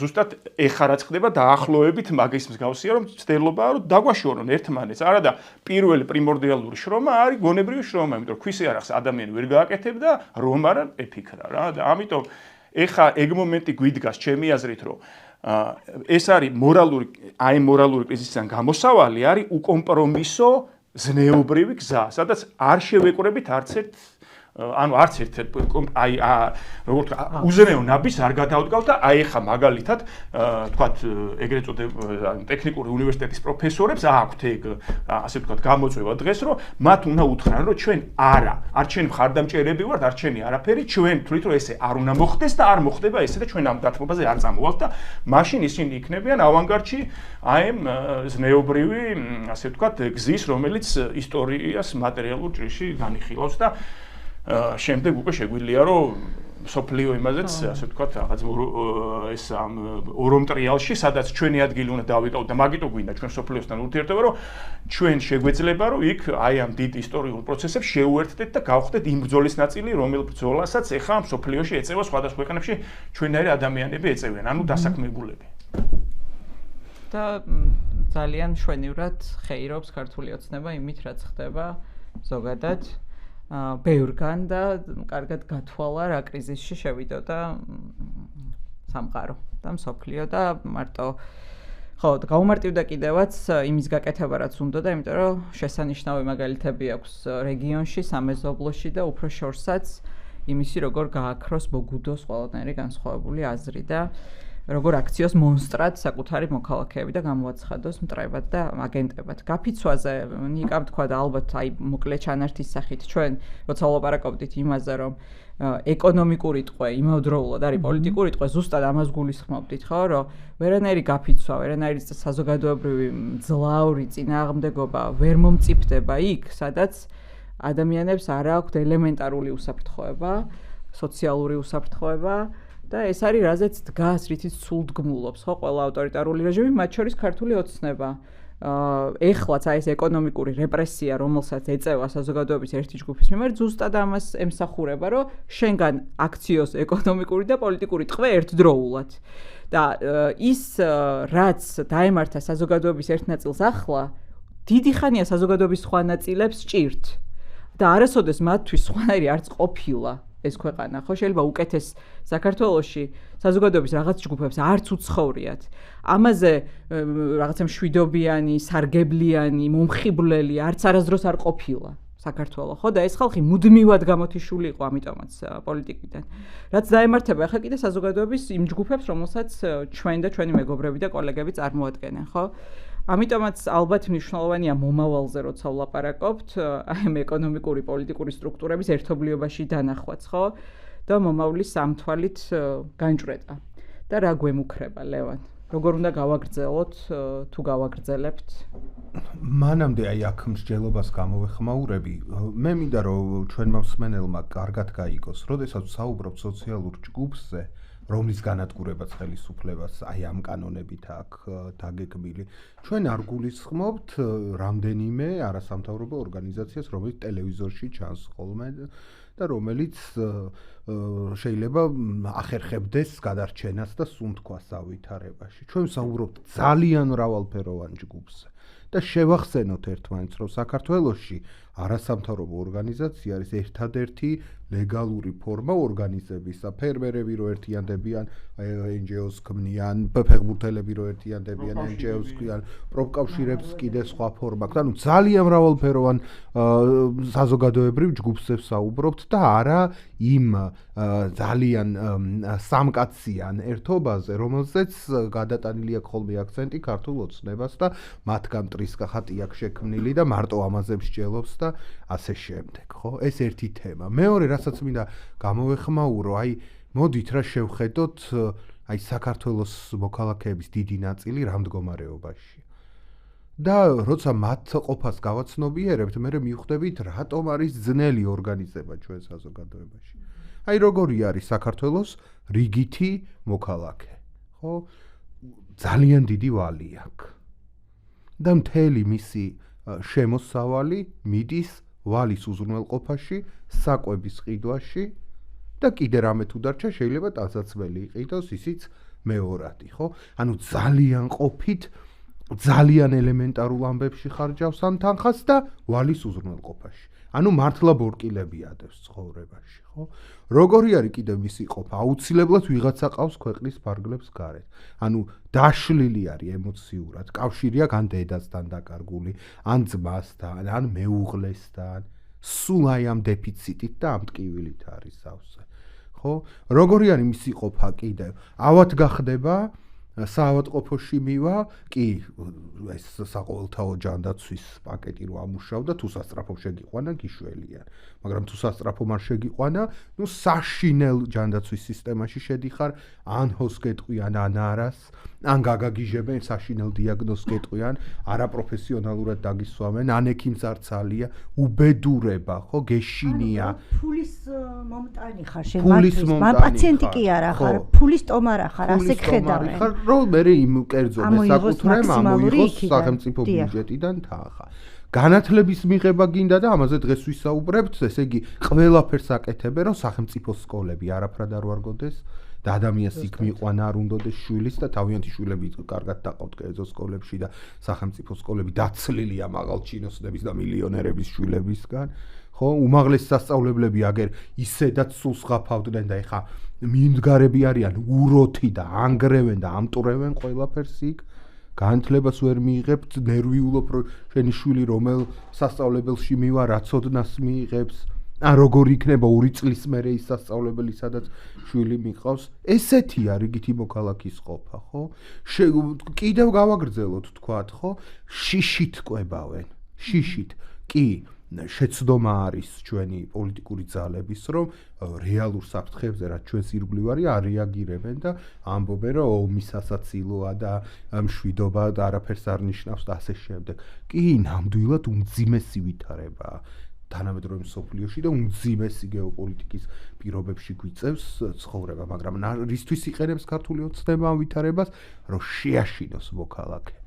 ზუსტად ეხა რაც ხდება დაახლოებით მაგის მსგავსია რომ ცდილობაა რომ დაგვაშორონ ერთმანეთს არა და პირველი პრიმორდიალური შრომა არის გონებრივი შრომა იმიტომ რომ ქვის იარაღს ადამიანი ვერ გააკეთებდა რომ არა ეფიქრა რა და ამიტომ ეხა ეგ მომენტი გვიდგას ჩემი აზრით რომ ეს არის მორალური კრიზისიდან გამოსავალი არის უკომპრომისო ზნეობრივი გზა, სადაც არ შევეკვრებით არც ერთ აი როგორც უზნეო ნაბის არ გადავდგავთ და აი ახლა მაგალითად თქვათ ეგრეთ წოდება ტექნიკური უნივერსიტეტის პროფესორებს აქვთ ეგ ასე ვთქვათ გამოწვევა დღეს რომ მათ უნდა უთხრან რომ ჩვენ არ ჩვენი მხარდამჭერები ვართ არ ჩვენი არაფერი ჩვენ თვლით რომ ესე არ უნდა მოხდეს და არ მოხდება ესე და ჩვენ ამ გათხოვებაზე არ წამოვალთ და მაშინ ისინი იქნებიან ავანგარდში აი ამ ზნეობრივი ასე ვთქვათ გზის რომელიც ისტორიას მატერიალურ ჭრილში განიხილავს და შემდეგ უკვე შეგვიძლია რომ სოფლიო იმაზეც ასე ვთქვათ რაღაც ეს ამ ორომტრიალში სადაც ჩვენი ადგილი უნდა დავიკავოთ და მაგიტო გვინდა ჩვენ სოფლიოსთან ურთიერთობა რომ ჩვენ შეგვეძლება რომ იქ აი ამ დიდ ისტორიულ პროცესებს შევუერთდეთ და გავხდეთ იმ ბრძოლის ნაწილი რომელ ბრძოლასაც ეხლა ამ სოფლიოში ეწევა სხვადასხვა ქვეყნებში ჩვენაირი ადამიანები ეწევიან ანუ დასაქმებულები და ძალიან მშვენივრად ხეირობს ქართული ოცნება იმით რაც ხდება ზოგადად ბევრგან და კარგად გათვალა რა კრიზისში შევიდოდა სამყარო და მსოფლიო და მარტო ხო, გაუმარტივდა კიდევაც იმის გაკეთება რაც უნდა და იმიტომ რომ შესანიშნავი მაგალითები აქვს რეგიონში, სამეზობლოში და უფრო შორსაც იმისი როგორ გააქროს მოგუდოს ყველანაირი განსხვავებული აზრი და როგორ აქციოს მონსტრად საკუთარი მოქალაქეები და გამოაცხადოს მტრებად და აგენტებად. გაფიცვაზე ნიკამ თქვა და ალბათ აი მოკლე ჩანართის სახით ჩვენ როცა ვლაპარაკობდით იმაზე რომ ეკონომიკური ტყვე იმავდროულად არის პოლიტიკური ტყვე, ზუსტად ამას გულისხმობდით, ხო, რომ ვერანაირი გაფიცვა, ვერანაირი საზოგადოებრივი მძლავრი წინააღმდეგობა ვერ მომწიფდება იქ, სადაც ადამიანებს არ აქვთ ელემენტარული უსაფრთხოება, სოციალური უსაფრთხოება და ეს არის რაზეც დგას, რითიც სულდგმულობს, ხო, ყველა ავტორიტარული რეჟიმი, მათ შორის ქართული ოცნება. ეხლაც აი ეს ეკონომიკური რეპრესია, რომელსაც ეწევა საზოგადოების ერთი ჯგუფის მიმართ, ზუსტად ამას ემსახურება, რომ შენგან აქციოს ეკონომიკური და პოლიტიკური ტყვე ერთდროულად. და ის რაც დაემართა საზოგადოების ერთ ნაწილს ახლა, დიდი ხანია საზოგადოების სხვა ნაწილებს ჭირთ. და არასოდეს მათთვის სხვანაირი არც ყოფილა ეს ქვეყანა, ხო, შეიძლება უკეთეს საქართველოში საზოგადოების რაღაც ჯგუფებს არც უცხოვრიათ. ამაზე რაღაცა მშვიდობიანი, სარგებლიანი, მომხიბვლელი არც არასდროს არ ყოფილა საქართველო, ხო და ეს ხალხი მუდმივად გამოთიშული იყო ამიტომაც პოლიტიკიდან. რაც დაემართება ახლა კიდე საზოგადოების იმ ჯგუფებს, რომელსაც ჩვენ და ჩვენი მეგობრები და კოლეგები წარმოადგენენ, ხო? ამიტომაც ალბათ მნიშვნელოვანია მომავალზე როცა ვლაპარაკობთ, აი ამ ეკონომიკური, პოლიტიკური სტრუქტურების ერთობლიობაში დანახვაც, ხო? და მომავლის სამთვალით განჭრეტა. და რა გვემუქრება, ლევან? როგორ უნდა გავაგრძელოთ, თუ გავაგრძელებთ? მანამდე აი აქ მსჯელობას გამოვეხმაურები, მე მინდა რომ ჩვენმა მსმენელმა კარგად გაიგოს, როდესაც საუბრობთ სოციალურ ჯგუფზე, რომლის განადგურებაც ხელისუფლებას აი ამ კანონებით აქვს დაგეგმილი. ჩვენ არ გულისხმობთ რამდენიმე არასამთავრობო ორგანიზაციას, რომელიც ტელევიზორში ჩანს ხოლმე და რომელიც შეიძლება ახერხებდეს გადარჩენას და სუნთქვას ავითარებაში. ჩვენ საუბრობთ ძალიან მრავალფეროვან ჯგუფზე. და შევახსენოთ ერთმანეთს, რომ საქართველოში არასამთავრობო ორგანიზაცია არის ერთადერთი ლეგალური ფორმა ორგანიზებისა. ფერმერები რო ერთიანდებიან, NGO-ს ქმნიან, ფეხბურთელები რო ერთიანდებიან, NGO-ს ქმნიან, პროფკავშირებს კიდე სხვა ფორმა. ანუ ძალიან მრავალფეროვან საზოგადოებრივ ჯგუფზე ვსაუბრობთ და არა იმ ძალიან სამკაციან ერთობაზე, რომელზეც გადატანილი აქვს ხოლმე აქცენტი ქართულ ოცნებას და მათგან ტრისკა ხატი აქვს შექმნილი და მარტო ამაზე მსჯელობს და ასე შემდეგ, ხო? ეს ერთი თემა. მეორე, რასაც მინდა გამოვეხმაურო, აი მოდით რა შევხედოთ აი საქართველოს მოქალაქეების დიდი ნაწილი რა მდგომარეობაში. და როცა მათ ყოფას გავაცნობიერებთ, მე მივხვდებით, რატომ არის ძნელი ორგანიზება ჩვენ საზოგადოებაში. აი როგორი არის საქართველოს რიგითი მოქალაქე, ხო? ძალიან დიდი ვალი აქვს. და მთელი მისი შემოსავალი მიდის ვალის უზრუნველყოფაში, საკვების ყიდვაში და კიდე რამე თუ დარჩა შეიძლება ტანსაცმელი იყიდოს, ისიც მეორადი, ხო? ანუ ძალიან ყოფით ძალიან ელემენტარულ ამბებში ხარჯავს ამ თანხას და ვალის უზრუნველყოფაში. ანუ მართლა ბორკილები ადევს ცხოვრებაში, ხო? როგორი არის კიდე მისი ყოფა? აუცილებლად ვიღაცა ყავს ქვეყნის ფარგლებს გარეთ. ანუ დაშლილი არის ემოციურად, კავშირი აქვს ან დედასთან დაკარგული, ან ძმასთან, ან მეუღლესთან, სულ აი ამ დეფიციტით და ამ ტკივილით არის სავსე. ხო? როგორი არის მისი ყოფა კიდე? ავად გახდება საავადმყოფოში მივა, კი ეს საყოველთაო ჯანდაცვის პაკეტი რო ამუშავდა, თუ სასწრაფო შეგიყვანა გიშველიან. მაგრამ თუ სასწრაფო არ შეგიყვანა, ნუ საშინელ ჯანდაცვის სისტემაში შედიხარ, ან ჰოს გეტყვიან, ან არას, ან გაგაგიჟებენ საშინელ დიაგნოზს გეტყვიან, არაპროფესიონალურად დაგისვამენ, ან ექიმს არ ცალია, უბედურება, ხო, გეშინია. ფულის მომტანი ხარ შენ მათთვის, მან პაციენტი კი არა ხარ, ფულის ტომარა ხარ, ასე ხედავენ. რომ მე იმ კერძო საკუთრება ამოიღოს სახელმწიფო ბიუჯეტიდან თანხა. განათლების მიღება გინდა და ამაზე დღეს ვისაუბრებთ, ესე იგი ყველაფერს აკეთებენ, რომ სახელმწიფო სკოლები არაფრად არ ვარგოდეს და ადამიანს იქ მიიყვანა არ უნდადეს შვილის და თავიანთი შვილები კარგად დაყავთ კერძო სკოლებში და სახელმწიფო სკოლები დაცლილია მაღალ ჩინოსნების და მილიონერების შვილებისგან. ხო, უმაღლესი სასწავლებლები აგერ ისედაც სულს ღაფავდნენ და ეხა მიმდგარები არიან უროთი და ანგრევენ და ამტურევენ ყველაფერს იქ განათლებას ვერ მიიღებთ, ნერვიულობ, რომ შენი შვილი რომელ სასწავლებელში მივა, რა ცოდნას მიიღებს, ან როგორ იქნება 2 წლის მერე ის სასწავლებელი, სადაც შვილი მიყავს. ესეთი არის რიგითი მოქალაქის ყოფა, ხო? კიდევ გავაგრძელოთ თქვათ, ხო? შიშით ყვებავენ. შიშით. კი, შეცდომა არის ჩვენი პოლიტიკური ძალების, რომ რეალურ საფრთხეებზე, რაც ჩვენს ირგვლივ არის, არ რეაგირებენ და ამბობენ, რომ ომის ასაცილოა და მშვიდობა და არაფერს არ ნიშნავს და ასე შემდეგ. კი, ნამდვილად უმძიმესი ვითარებაა თანამედროვე მსოფლიოში და უმძიმესი გეოპოლიტიკის პირობებში გვიწევს ცხოვრება, მაგრამ რისთვის იყენებს ქართული ოცნება ამ ვითარებას, რომ შეაშინოს მოქალაქე.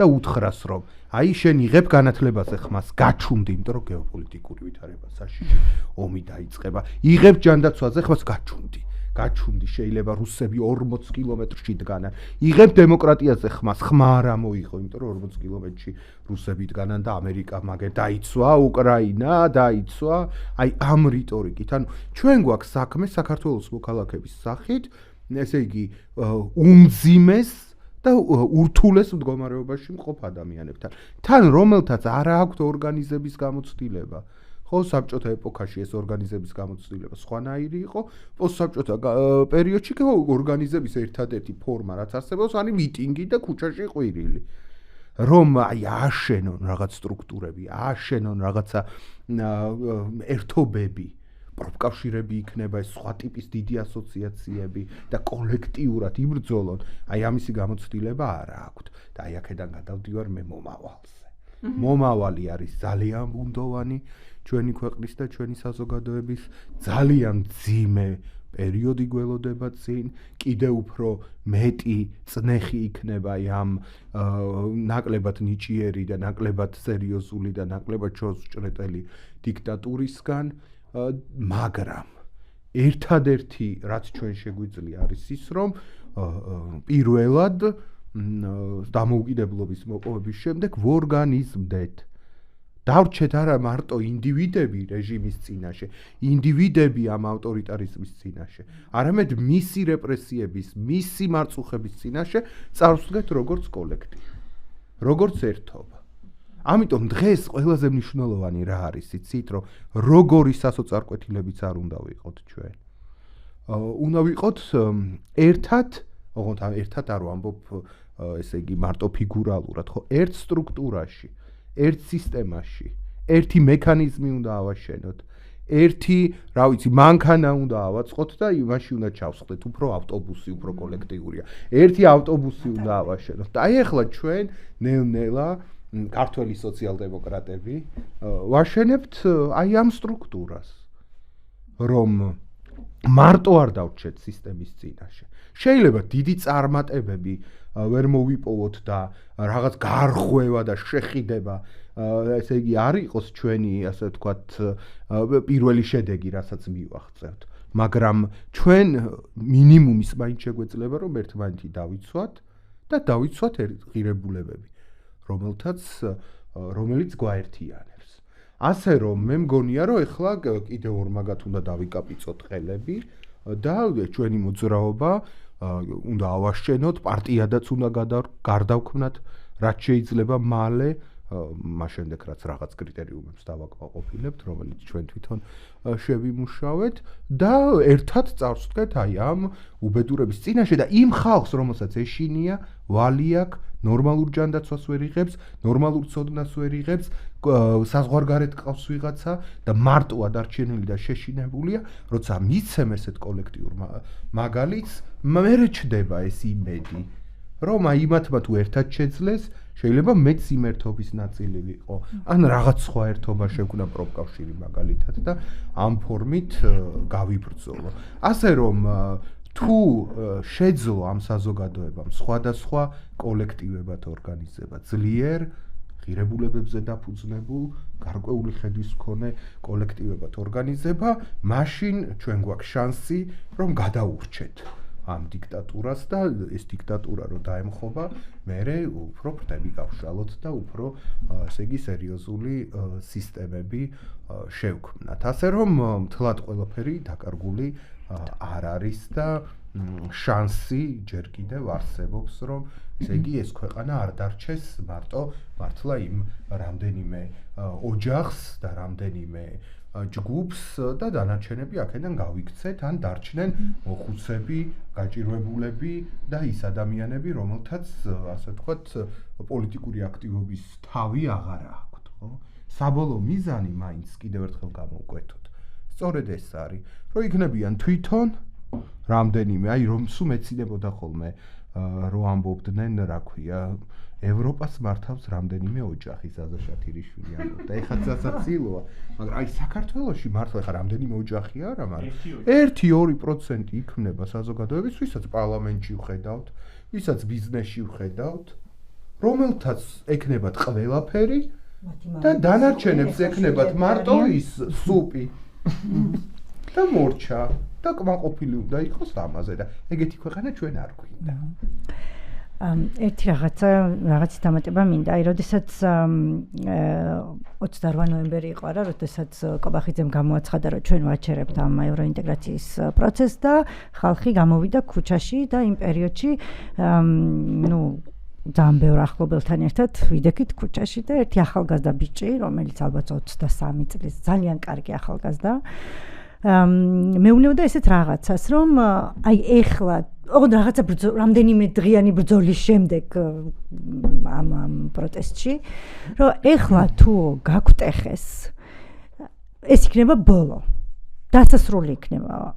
და უთხრას, რომ აი შენ იღებ განათლებაზე ხმას, გაჩუნდი, იმიტომ რომ გეოპოლიტიკური ვითარება საშიში ომი დაიწყება. იღებ ჯანდაცვაზე ხმას, გაჩუნდი. გაჩუნდი, შეიძლება რუსები 40 კილომეტრში დგანან. იღებ დემოკრატიაზე ხმას, ხმა არ ამოიღო, იმიტომ რომ 40 კილომეტრში რუსები დგანან და ამერიკა მაგერ დაიცვა, უკრაინა დაიცვა. აი ამ რიტორიკით, ანუ ჩვენ გვაქვს საქმე საქართველოს მოქალაქების სახით, ესე იგი უმძიმეს და ურთულეს მდგომარეობაში მყოფ ადამიანებთან. თან რომელთაც არ აქვთ ორგანიზების გამოცდილება. ხო, საბჭოთა ეპოქაში ეს ორგანიზების გამოცდილება სხვანაირი იყო. პოსტსაბჭოთა პერიოდში კი ორგანიზების ერთადერთი ფორმა, რაც არსებობს, არის მიტინგი და ქუჩაში ყვირილი. რომ აი აშენონ რაღაც სტრუქტურები, აშენონ რაღაცა ერთობები, პროფკავშირები იქნება, ეს სხვა ტიპის დიდი ასოციაციები და კოლექტიურად იბრძოლონ, აი ამისი გამოცდილება არ აქვთ. და აი აქედან გადავდივარ მე მომავალზე. მომავალი არის ძალიან ბუნდოვანი ჩვენი ქვეყნის და ჩვენი საზოგადოების ძალიან მძიმე პერიოდი გველოდება წინ, კიდევ უფრო მეტი წნეხი იქნება ამ ნაკლებად ნიჭიერი და ნაკლებად სერიოზული და ნაკლებად ჩაუსჭრეტელი დიქტატურისგან, მაგრამ ერთადერთი რაც ჩვენ შეგვიძლია არის ის, რომ პირველად დამოუკიდებლობის მოპოვების შემდეგ ვორგანიზმდეთ. დავრჩეთ არა მარტო ინდივიდები რეჟიმის წინაშე, ინდივიდები ამ ავტორიტარიზმის წინაშე, არამედ მისი რეპრესიების, მისი მარწუხების წინაშე წარვსდგეთ როგორც კოლექტივი, როგორც ერთობა. ამიტომ დღეს ყველაზე მნიშვნელოვანი რა არის, იცით, რომ როგორი სასოწარკვეთილებიც არ უნდა ვიყოთ ჩვენ. უნდა ვიყოთ ერთად, ოღონდ ერთად არ ვამბობ, ესე იგი მარტო ფიგურალურად, ხო, ერთ სტრუქტურაში, ერთ სისტემაში, ერთი მექანიზმი უნდა ავაშენოთ, ერთი, რა ვიცი, მანქანა უნდა ავაწყოთ და იმაში უნდა ჩავსხდეთ, უფრო ავტობუსი, უფრო კოლექტიურია. ერთი ავტობუსი უნდა ავაშენოთ. და აი ახლა ჩვენ ნელ-ნელა ქართველი სოციალ-დემოკრატები ვაშენებთ აი ამ სტრუქტურას, რომ მარტო არ დავრჩეთ სისტემის წინაშე. შეიძლება დიდი წარმატებები ვერ მოვიპოვოთ და რაღაც გარღვევა და შეხიდება, ესე იგი არ იყოს ჩვენი, ასე ვთქვათ, პირველი შედეგი, რასაც მივაღწევთ, მაგრამ ჩვენ მინიმუმის მაინც შეგვეძლება, რომ ერთმანეთი დავიცვათ და დავიცვათ ღირებულებები, რომელიც გვაერთიანებს. ასე რომ მე მგონია, რომ ეხლა კიდევ ორ მაგათ უნდა დავიკაპიცოთ ხელები და ჩვენი მოძრაობა უნდა ავაშენოთ, პარტიადაც უნდა გარდავქმნათ, რაც შეიძლება მალე, მას შემდეგ რაც რაღაც კრიტერიუმებს დავაკმაყოფილებთ, რომელიც ჩვენ თვითონ შევიმუშავეთ და ერთად წავსდგეთ აი ამ უბედურების წინაშე და იმ ხალხს, რომელსაც ეშინია, ვალი აქვს, ნორმალურ ჯანდაცვას ვერ იღებს, ნორმალურ ცოდნას ვერ იღებს, საზღვარგარეთ ყავს ვიღაცა და მარტოა დარჩენილი და შეშინებულია, როცა მიცემ ესეთ კოლექტიურ მაგალითს, მერე ჩდება ეს იმედი, რომ აი იმათმა თუ ერთად შეძლეს, შეიძლება მეც იმ ერთობის ნაწილი ვიყო, ან რაღაც სხვა ერთობა შევქმნა პროფკავშირი მაგალითად და ამ ფორმით გავიბრძოლო. ასე რომ თუ შეძლო ამ საზოგადოებამ სხვადასხვა კოლექტივებად ორგანიზება ძლიერ ღირებულებებზე დაფუძნებულ, გარკვეული ხედვის მქონე კოლექტივებად ორგანიზება, მაშინ ჩვენ გვაქვს შანსი, რომ გადაურჩეთ ამ დიქტატურას და ეს დიქტატურა რო დაემხობა, მერე უფრო ფრთები გავშალოთ და უფრო, ესე იგი, სერიოზული სისტემები შევქმნათ. ასე რომ მთლად ყველაფერი დაკარგული არ არის და შანსი ჯერ კიდევ არსებობს, რომ ესე იგი ეს ქვეყანა არ დარჩეს მართლა იმ რამდენიმე ოჯახს და რამდენიმე ჯგუფს და დანარჩენები აქედან გავიქცეთ, ან დარჩნენ მოხუცები, გაჭირვებულები და ის ადამიანები, რომელთაც ასე ვთქვათ, პოლიტიკური აქტივობის თავი აღარ აქვთ, ხო? საბოლოო მიზანი მაინც კიდევ ერთხელ გამოვკვეთოთ. სწორედ ეს არის, რომ იქნებიან თვითონ რამდენიმე, აი რომ სულ მეცინებოდა ხოლმე რო ამბობდნენ, რა ქვია, ევროპას მართავს რამდენიმე ოჯახი ზაზაშათირიშვილი ამბობდა. ეხლა სასაცილოა, მაგრამ აი საქართველოში მართლა ეხლა რამდენიმე ოჯახია არა, მაგრამ 1-2% იქმნება საზოგადოების, ვისაც პარლამენტში ვხედავთ, ვისაც ბიზნესში ვხედავთ, რომელთაც ეკნებათ ყველაფერი და დანარჩენებს ეკნებათ მარტო ის სუპი და მორჩა და კმაყოფილი უნდა იყოს ამაზე და ეგეთი ქვეყანა ჩვენ არ გვინდა. ერთი რაღაცის დამატება მინდა, აი, როდესაც 28 ნოემბერი იყო რა, როდესაც კობახიძემ გამოაცხადა, რომ ჩვენ ვაჩერებთ ამ ევროინტეგრაციის პროცესს და ხალხი გამოვიდა ქუჩაში და იმ პერიოდში ძალიან ბევრ ახლობელთან ერთად ვიდექით ქუჩაში და ერთი ახალგაზრდა ბიჭი, რომელიც ალბათ 23 წლის, ძალიან კარგი ახალგაზრდა, მეუბნებოდა ესეთ რაღაცას, რომ აი ეხლა ოღონდ რაღაცა რამდენიმე დღიანი ბრძოლის შემდეგ ამ პროტესტში, რომ ეხლა თუ გაგვტეხეს, ეს იქნება ბოლო, დასასრული იქნება.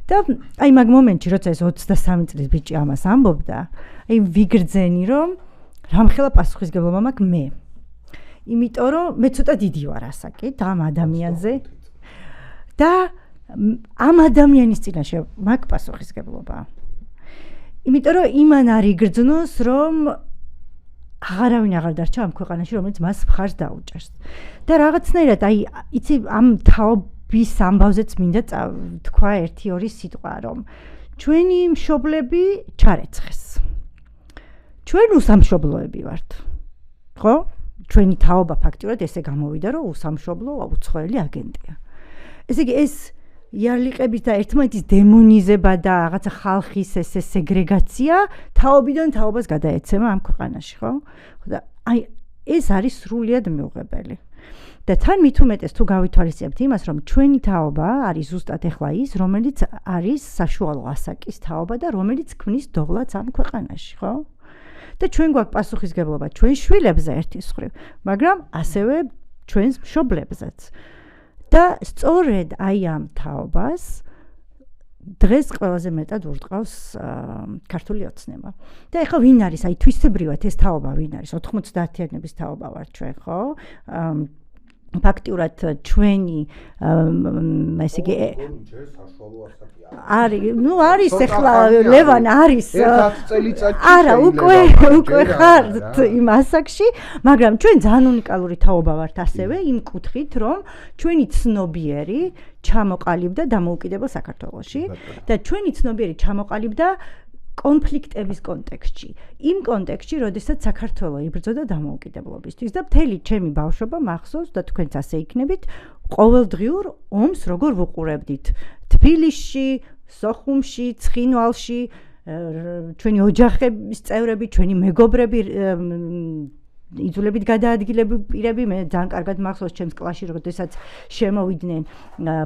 და აი მაგ მომენტში, როცა ეს 23 წლის ბიჭი ამას ამბობდა, აი ვიგრძენი, რომ რამხელა პასუხისგებლობა მაქვს მე. იმიტომ რომ მე ცოტა დიდი ვარ ასაკით ამ ადამიანზე და ამ ადამიანის წინაშე მაქვს პასუხისგებლობა. იმიტომ რომ იმან არ იგრძნოს, რომ აღარავინ აღარ დარჩა ამ ქვეყანაში, რომელიც მას მხარს დაუჭერს. და რაღაცნაირად აი იცი ამ თაობის ამბავზეც მინდა თქვა 1-2 სიტყვა, რომ ჩვენი მშობლები ჩარეცხეს. ჩვენ უსამშობლოები ვართ. ხო? ჩვენი თაობა ფაქტიურად ესე გამოვიდა, რომ უსამშობლო უცხოელი აგენტია. ესე იგი ეს იარლიყების და ერთმანეთის დემონიზება და რაღაცა ხალხის ესე სეგრეგაცია თაობიდან თაობას გადაეცემა ამ ქვეყანაში, ხო? და აი ეს არის სრულიად მიუღებელი. და თან მით უმეტეს თუ გავითვალისწინებთ იმას, რომ ჩვენი თაობა არის ზუსტად ეხლა ის, რომელიც არის საშუალო ასაკის თაობა და რომელიც ქმნის დოვლაც ამ ქვეყანაში, ხო? და ჩვენ გვაქვს პასუხისგებლობა ჩვენ შვილებზე ერთის მხრივ, მაგრამ ასევე ჩვენს მშობლებზეც. და სწორედ აი ამ თაობას დღეს ყველაზე მეტად ურტყავს ქართული ოცნება. და ეხლა ვინ არის, აი თვისებრივად ეს თაობა ვინ არის? 90-იანების თაობა ვარ ჩვენ, ხო? ფაქტიურად ჩვენი ესე იგი არის ეხლა ლევან არის არა უკვე ხართ იმ ასაკში, მაგრამ ჩვენ ძალიან უნიკალური თაობა ვართ ასევე იმ კუთხით, რომ ჩვენი ცნობიერი ჩამოყალიბდა დამოუკიდებელ საქართველოში და ჩვენი ცნობიერი ჩამოყალიბდა კონფლიქტების კონტექსტში. იმ კონტექსტში, როდესაც საქართველო იბრძოდა დამოუკიდებლობისთვის და მთელი ჩემი ბავშვობა მახსოვს და თქვენც ასე იქნებით, ყოველდღიურ ომს როგორ ვუყურებდით. თბილისში, სოხუმში, ცხინვალში, ჩვენი ოჯახების წევრები, ჩვენი მეგობრები იძულებით გადაადგილებული პირები, მე ძალიან კარგად მახსოვს ჩემს კლასში, როდესაც შემოვიდნენ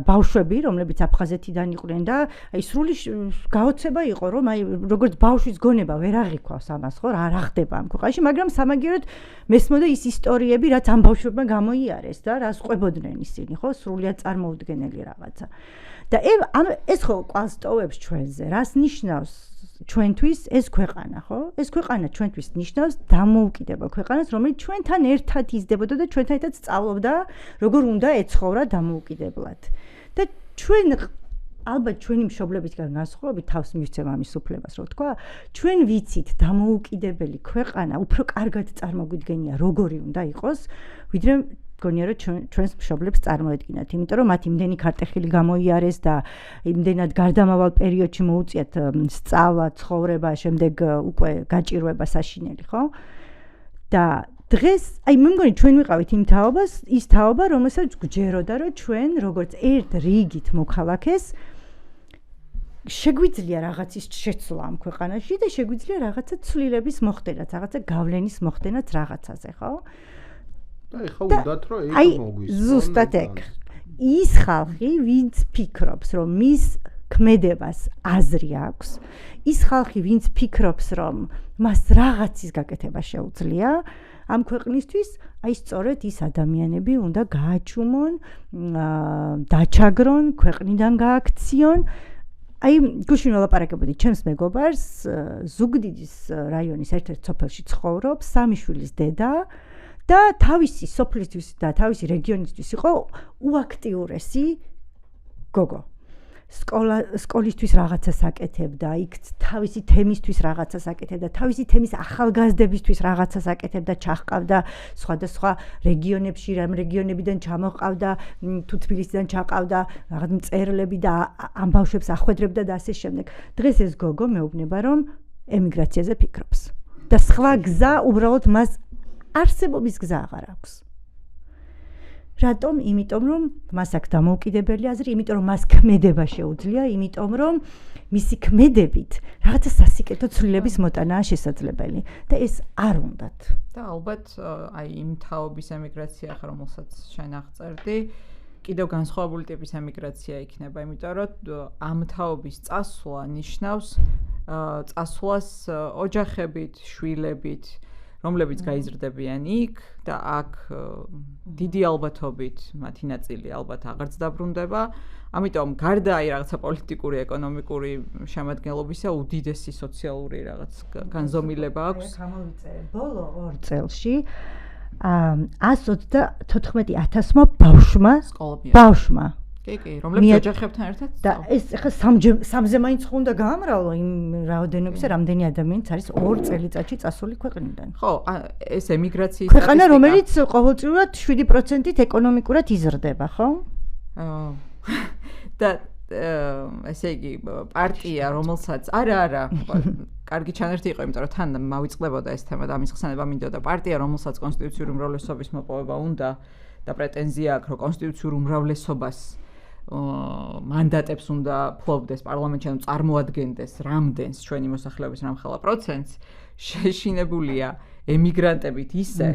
ბავშვები, რომლებიც აფხაზეთიდან იყვნენ და აი სრული გაოცება იყო, რომ აი როგორც ბავშვის გონება ვერ აღიქვავს ამას, ხო, რა ხდება ამ ქვეყანაში, მაგრამ სამაგიეროდ მესმოდა ის ისტორიები, რაც ამ ბავშვებმა გამოიარეს და რას ყვებოდნენ ისინი, ხო, სრულიად წარმოუდგენელი რაღაცა. და ეს ხო კვალს ტოვებს ჩვენზე, რას ნიშნავს ჩვენთვის ეს ქვეყანა, ხო? ეს ქვეყანა ჩვენთვის ნიშნავს დამოუკიდებელ ქვეყანას, რომელიც ჩვენთან ერთად იზრდებოდა და ჩვენთან ერთად სწავლობდა, როგორ უნდა ეცხოვრა დამოუკიდებლად. და ჩვენ ალბათ ჩვენი მშობლებისგან განსხვავებით თავს მივცემ ამის უფლებას, რომ თქვა, ჩვენ ვიცით დამოუკიდებელი ქვეყანა უფრო კარგად წარმოგვიდგენია, როგორი უნდა იყოს, ვიდრე გონია რომ ჩვენს მშობლებს წარმოედგინათ, იმიტომ რომ მათ იმდენი ქარტეხილი გამოიარეს და იმდენად გარდამავალ პერიოდში მოუწიათ სწავლა, ცხოვრება, შემდეგ უკვე გაჭირვება საშინელი, ხო? და დღეს, აი მე მგონი ჩვენ ვიყავით იმ თაობას, ის თაობა, რომელსაც გვჯეროდა, რომ ჩვენ როგორც ერთ რიგით მოქალაქეს შეგვიძლია რაღაცის შეცვლა ამ ქვეყანაში და შეგვიძლია რაღაცა ცვლილების მოხდენაც, რაღაცა გავლენის მოხდენაც რაღაცაზე, ხო? და ეხა უნდათ რომ ეგ მოგვისწონოს. ზუსტად ეგ. ის ხალხი, ვინც ფიქრობს, რომ მის ქმედებას აზრი აქვს, ის ხალხი, ვინც ფიქრობს, რომ მას რაღაცის გაკეთება შეუძლია, ამ ქვეყნისთვის, აი სწორედ ის ადამიანები უნდა გააჩუმონ, დაჩაგრონ, ქვეყნიდან გააქციონ. აი გუშინ ველაპარაკებოდი ჩემს მეგობარს, ზუგდიდის რაიონის ერთ-ერთ სოფელში ცხოვრობს, 3 შვილის დედა და თავისი სოფლისთვის და თავისი რეგიონისთვის იყო უაქტიურესი გოგო. სკოლისთვის რაღაცას აკეთებდა, იქ თავისი თემისთვის რაღაცას აკეთებდა, თავისი თემის ახალგაზრდებისთვის რაღაცას აკეთებდა, ჩაჰყავდა სხვადასხვა რეგიონებში, რამ რეგიონებიდან ჩამოყავდა, თუ თბილისიდან ჩაყავდა, რაღაც მწერლები და ამ ბავშვებს ახვედრებდა და ასე შემდეგ. დღეს ეს გოგო მეუბნება, რომ ემიგრაციაზე ფიქრობს. და სხვა გზა უბრალოდ მას არსებობის გზა აღარ აქვს. რატომ? იმიტომ რომ მას აქვს დამოუკიდებელი აზრი, იმიტომ რომ მას ქმედება შეუძლია, იმიტომ რომ მისი ქმედებით რაღაცა სასიკეთო ცვლილების მოტანაა შესაძლებელი და ეს არ უნდათ. და ალბათ აი იმ თაობის ემიგრაცია ხარ, რომელსაც შენ აღწერდი, კიდევ განსხვავებული ტიპის ემიგრაცია იქნება, იმიტომ რომ ამ თაობის წასვლა ნიშნავს წასვლას ოჯახებით, შვილებით, რომლებიც გაიზრდებიან იქ და აქ დიდი ალბათობით მათი ნაწილი ალბათ აღარც დაბრუნდება. ამიტომ გარდა აი რაღაცა პოლიტიკური, ეკონომიკური შემადგენლობისა, უდიდესი სოციალური რაღაც განზომილება აქვს. გამოვიწერე ბოლო 2 წელში 114,000-მა ბავშვმა კი, რომლებიც ოჯახებთან ერთად და ეს ახლა სამზე მაინც უნდა გაამრავლო იმ რაოდენობისა, რამდენი ადამიანიც არის 2 წელიწადში წასული ქვეყნიდან. ხო, ეს ემიგრაციის ქვეყანა, რომელიც ყოველწლიურად 7%-ით ეკონომიკურად იზრდება, ხო? და ესე იგი პარტია, რომელსაც არა, კარგი ჩანერთი იყო, იმიტომ რომ თან მავიწყდებოდა ეს თემა და ამის ხსენება მინდოდა. პარტია, რომელსაც კონსტიტუციური უმრავლესობის მოპოვება უნდა და პრეტენზია აქვს, რომ კონსტიტუციურ უმრავლესობას მანდატებს უნდა ფლობდეს პარლამენტში, ანუ წარმოადგენდეს რამდენს ჩვენი მოსახლეობის რამხელა პროცენტს, შეშინებულია ემიგრანტებით ისე,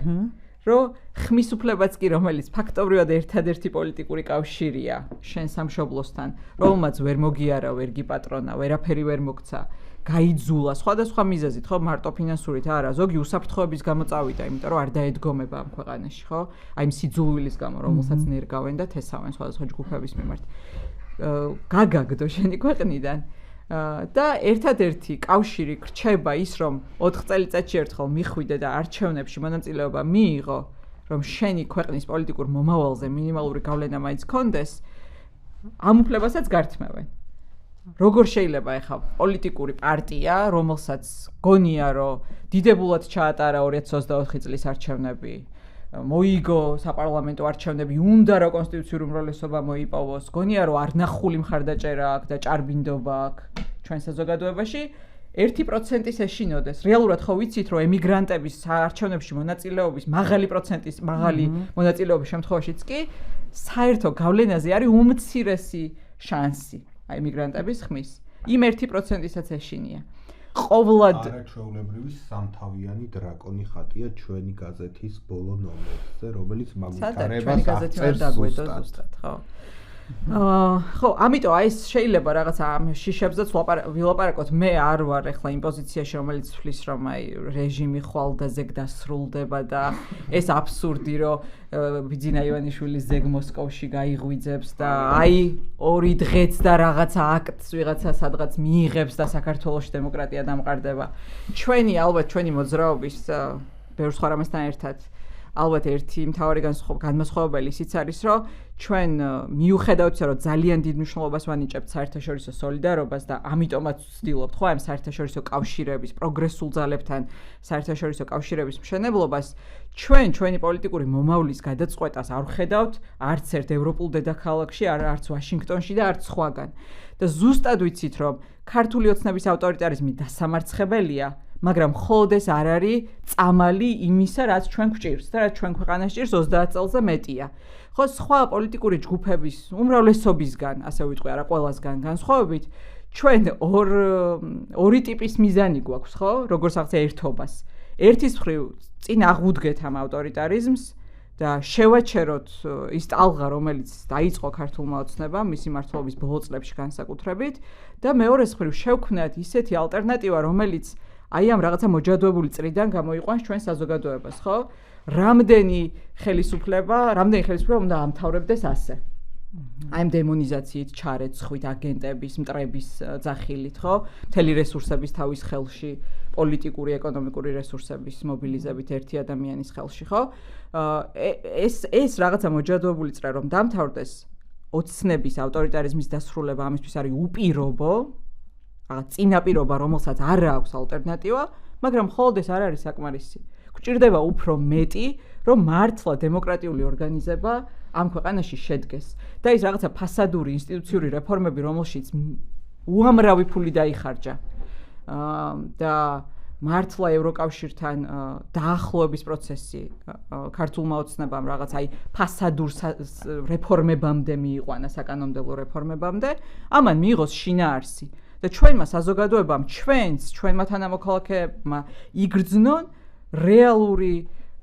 რომ ხმის უფლებაც კი, რომელიც ფაქტობრივად ერთადერთი პოლიტიკური კავშირია შენ სამშობლოსთან, რომელმაც ვერ მოგიარა, ვერ გიპატრონა, ვერაფერი ვერ მოგცა, გაიძულა სხვადასხვა მიზეზით, ხო, მარტო ფინანსურით არა, ზოგი უსაფრთხოების გამო წავიდა, იმიტომ რომ არ დაედგომება ამ ქვეყანაში, ხო? აი იმ სიძულვილის გამო, რომელსაც ნერგავენ და თესავენ სხვადასხვა ჯგუფების მიმართ. გაგაგდო შენი ქვეყნიდან და ერთადერთი კავშირი რჩება ის, რომ 4 წელიწადში ერთხელ მიხვიდე და არჩევნებში მონაწილეობა მიიღო, რომ შენი ქვეყნის პოლიტიკურ მომავალზე მინიმალური გავლენა მაინც ქონდეს, ამ უფლებასაც გართმევენ. როგორ შეიძლება ახლა პოლიტიკური პარტია, რომელსაც გონია, რომ დიდებულად ჩაატარა 2024 წლის არჩევნები, მოიგო საპარლამენტო არჩევნები, უნდა რომ კონსტიტუციური უმრავლესობა მოიპოვოს, გონია, რომ არ ნახული მხარდაჭერა აქვს და ჭარბინდობა აქვს ჩვენ საზოგადოებაში, 1%-ის ეშინოდეს. რეალურად ხო ვიცით, რომ ემიგრანტების არჩევნებში მონაწილეობის მაღალი პროცენტის, მაღალი მონაწილეობის შემთხვევაშიც კი საერთო გავლენაზე არის უმცირესი შანსი. აი მიგრანტების ხმის. იმ 1%-ისაც ეშინია. ყოვლად არაჩვეულებრივი სამთავიანი დრაკონი ხატია ჩვენი გაზეთის ბოლო ნომერზე, რომელიც მაგვითარებას აღწერს ზუსტად, ხო? ხო, ამიტომ აი ეს შეიძლება რაღაცა ამ შიშებზეც ვილაპარაკოთ. მე არ ვარ ახლა იმ პოზიციაში, რომელიც თვლის, რომ აი რეჟიმი ხვალ და ზეგ დასრულდება და ეს აბსურდი, რომ ბიძინა ივანიშვილი ზეგ მოსკოვში გაიღვიძებს და აი 2 დღეც და რაღაცა აქტს ვიღაცა სადღაც მიიღებს და საქართველოში დემოკრატია დამყარდება. ალბათ ჩვენი მოძრაობის ბევრ სხვა რამესთან ერთად ალბათ ერთი მთავარი განმასხვავებელი ისიც არის, რომ ჩვენ მიუხედავთ რომ ძალიან დიდ მნიშვნელობას ვანიჭებთ საერთაშორისო სოლიდარობას და ამიტომაც ვცდილობთ ხო ამ საერთაშორისო კავშირების პროგრესულ ძალებთან საერთაშორისო კავშირების მშენებლობას, ჩვენი პოლიტიკური მომავლის გადაწყვეტას არ ვხედავთ არც ერთ ევროპულ დედაქალაქში, არც ვაშინგტონში და არც სხვაგან. და ზუსტად ვიცით, რომ ქართული ოცნების ავტორიტარიზმი დასამარცხებელია, მაგრამ მხოლოდ ეს არ არის წამალი იმისა, რაც ჩვენ გვჭირს და რაც ჩვენ ქვეყანას ჭირს 30 წელზე მეტია. ხო, სხვა პოლიტიკური ჯგუფების უმრავლესობისგან, ასე ვიტყვი, არა ყველასგან განსხვავებით, ჩვენ ორი ტიპის მიზანი გვაქვს, ხო? როგორც აღწე ერთობას. ერთის მხრივ წინ აღვუდგეთ ამ ავტორიტარიზმს და შევაჩეროთ ის ტალღა, რომელიც დაიწყო ქართულმა ოცნებამ მისი მმართველობის ბოლო წლებში განსაკუთრებით და მეორეს მხრივ შევქმნათ ისეთი ალტერნატივა, რომელიც აი ამ რაღაცა მოჯადოებული წრიდან გამოიყვანს ჩვენ საზოგადოებას, ხო? რამდენი ხელისუფლება უნდა ამთავრებდეს ასე. აი ამ დემონიზაციით, ჩარეცხვით, აგენტების, მტრების ძახილით, ხო? მთელი რესურსების თავის ხელში, პოლიტიკური, ეკონომიკური რესურსების მობილიზებით ერთი ადამიანის ხელში, ხო? ეს რაღაცა მოჯადოებული წრე რომ დამთავრდეს, ოცნების ავტორიტარიზმის დასრულება ამისთვის არის უპირობო, რაღაც წინაპირობა, რომელსაც არ აქვს ალტერნატივა, მაგრამ მხოლოდ ეს არ არის საკმარისი. გვჭირდება უფრო მეტი, რომ მართლა დემოკრატიული ორგანიზება ამ ქვეყანაში შედგეს და ის რაღაცა ფასადური ინსტიტუციური რეფორმები, რომელშიც უამრავი ფული დაიხარჯა და მართლა ევროკავშირთან დაახლოების პროცესი ქართულმა ოცნებამ რაღაც აი ფასადურ რეფორმებამდე მიიყვანა, საკანონმდებლო რეფორმებამდე, ამან მიიღოს შინაარსი და ჩვენმა საზოგადოებამ, ჩვენმა თანამოქალაქეებმა იგრძნონ რეალური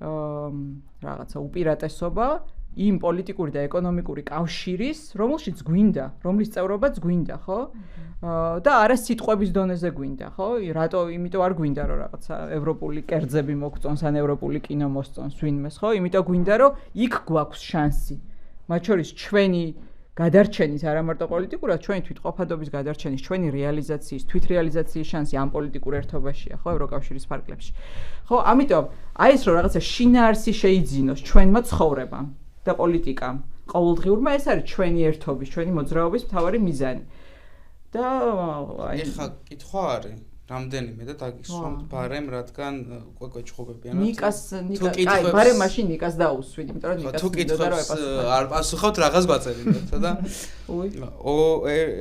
რაღაცა უპირატესობა იმ პოლიტიკური და ეკონომიკური კავშირის, რომელშიც გვინდა, რომლის წევრობაც გვინდა, ხო? და არა სიტყვების დონეზე გვინდა, ხო? რატო? იმიტომ არ გვინდა, რომ რაღაცა ევროპული კერძები მოგწონს, ან ევროპული კინო მოსწონს ვინმეს, ხო? იმიტომ გვინდა, რომ იქ გვაქვს შანსი. მათ შორის ჩვენი გადარჩენის, არა მარტო პოლიტიკურად, ჩვენი თვითყოფადობის გადარჩენის, ჩვენი რეალიზაციის, თვითრეალიზაციის შანსი ამ პოლიტიკურ ერთობაშია, ხო, ევროკავშირის ფარგლებში. ხო, ამიტომ აი ეს რომ რაღაცა შინაარსი შეიძინოს ჩვენმა ცხოვრებამ და პოლიტიკამ, ყოველდღიურმა ეს არის ჩვენი ერთობის, ჩვენი მოძრაობის მთავარი მიზანი. და აი ხა კითხვა არის რამდენიმე და დაგისვამთ ბარემ, რადგან უკვე ჩხუბებიანად. ნიკას, აი, ბარემ მაშინ ნიკას დაუსვით, იმიტომ რომ ნიკას მინდოდა რომ epasukho. არ პასუხობთ რაღაც გვაწერინოთ და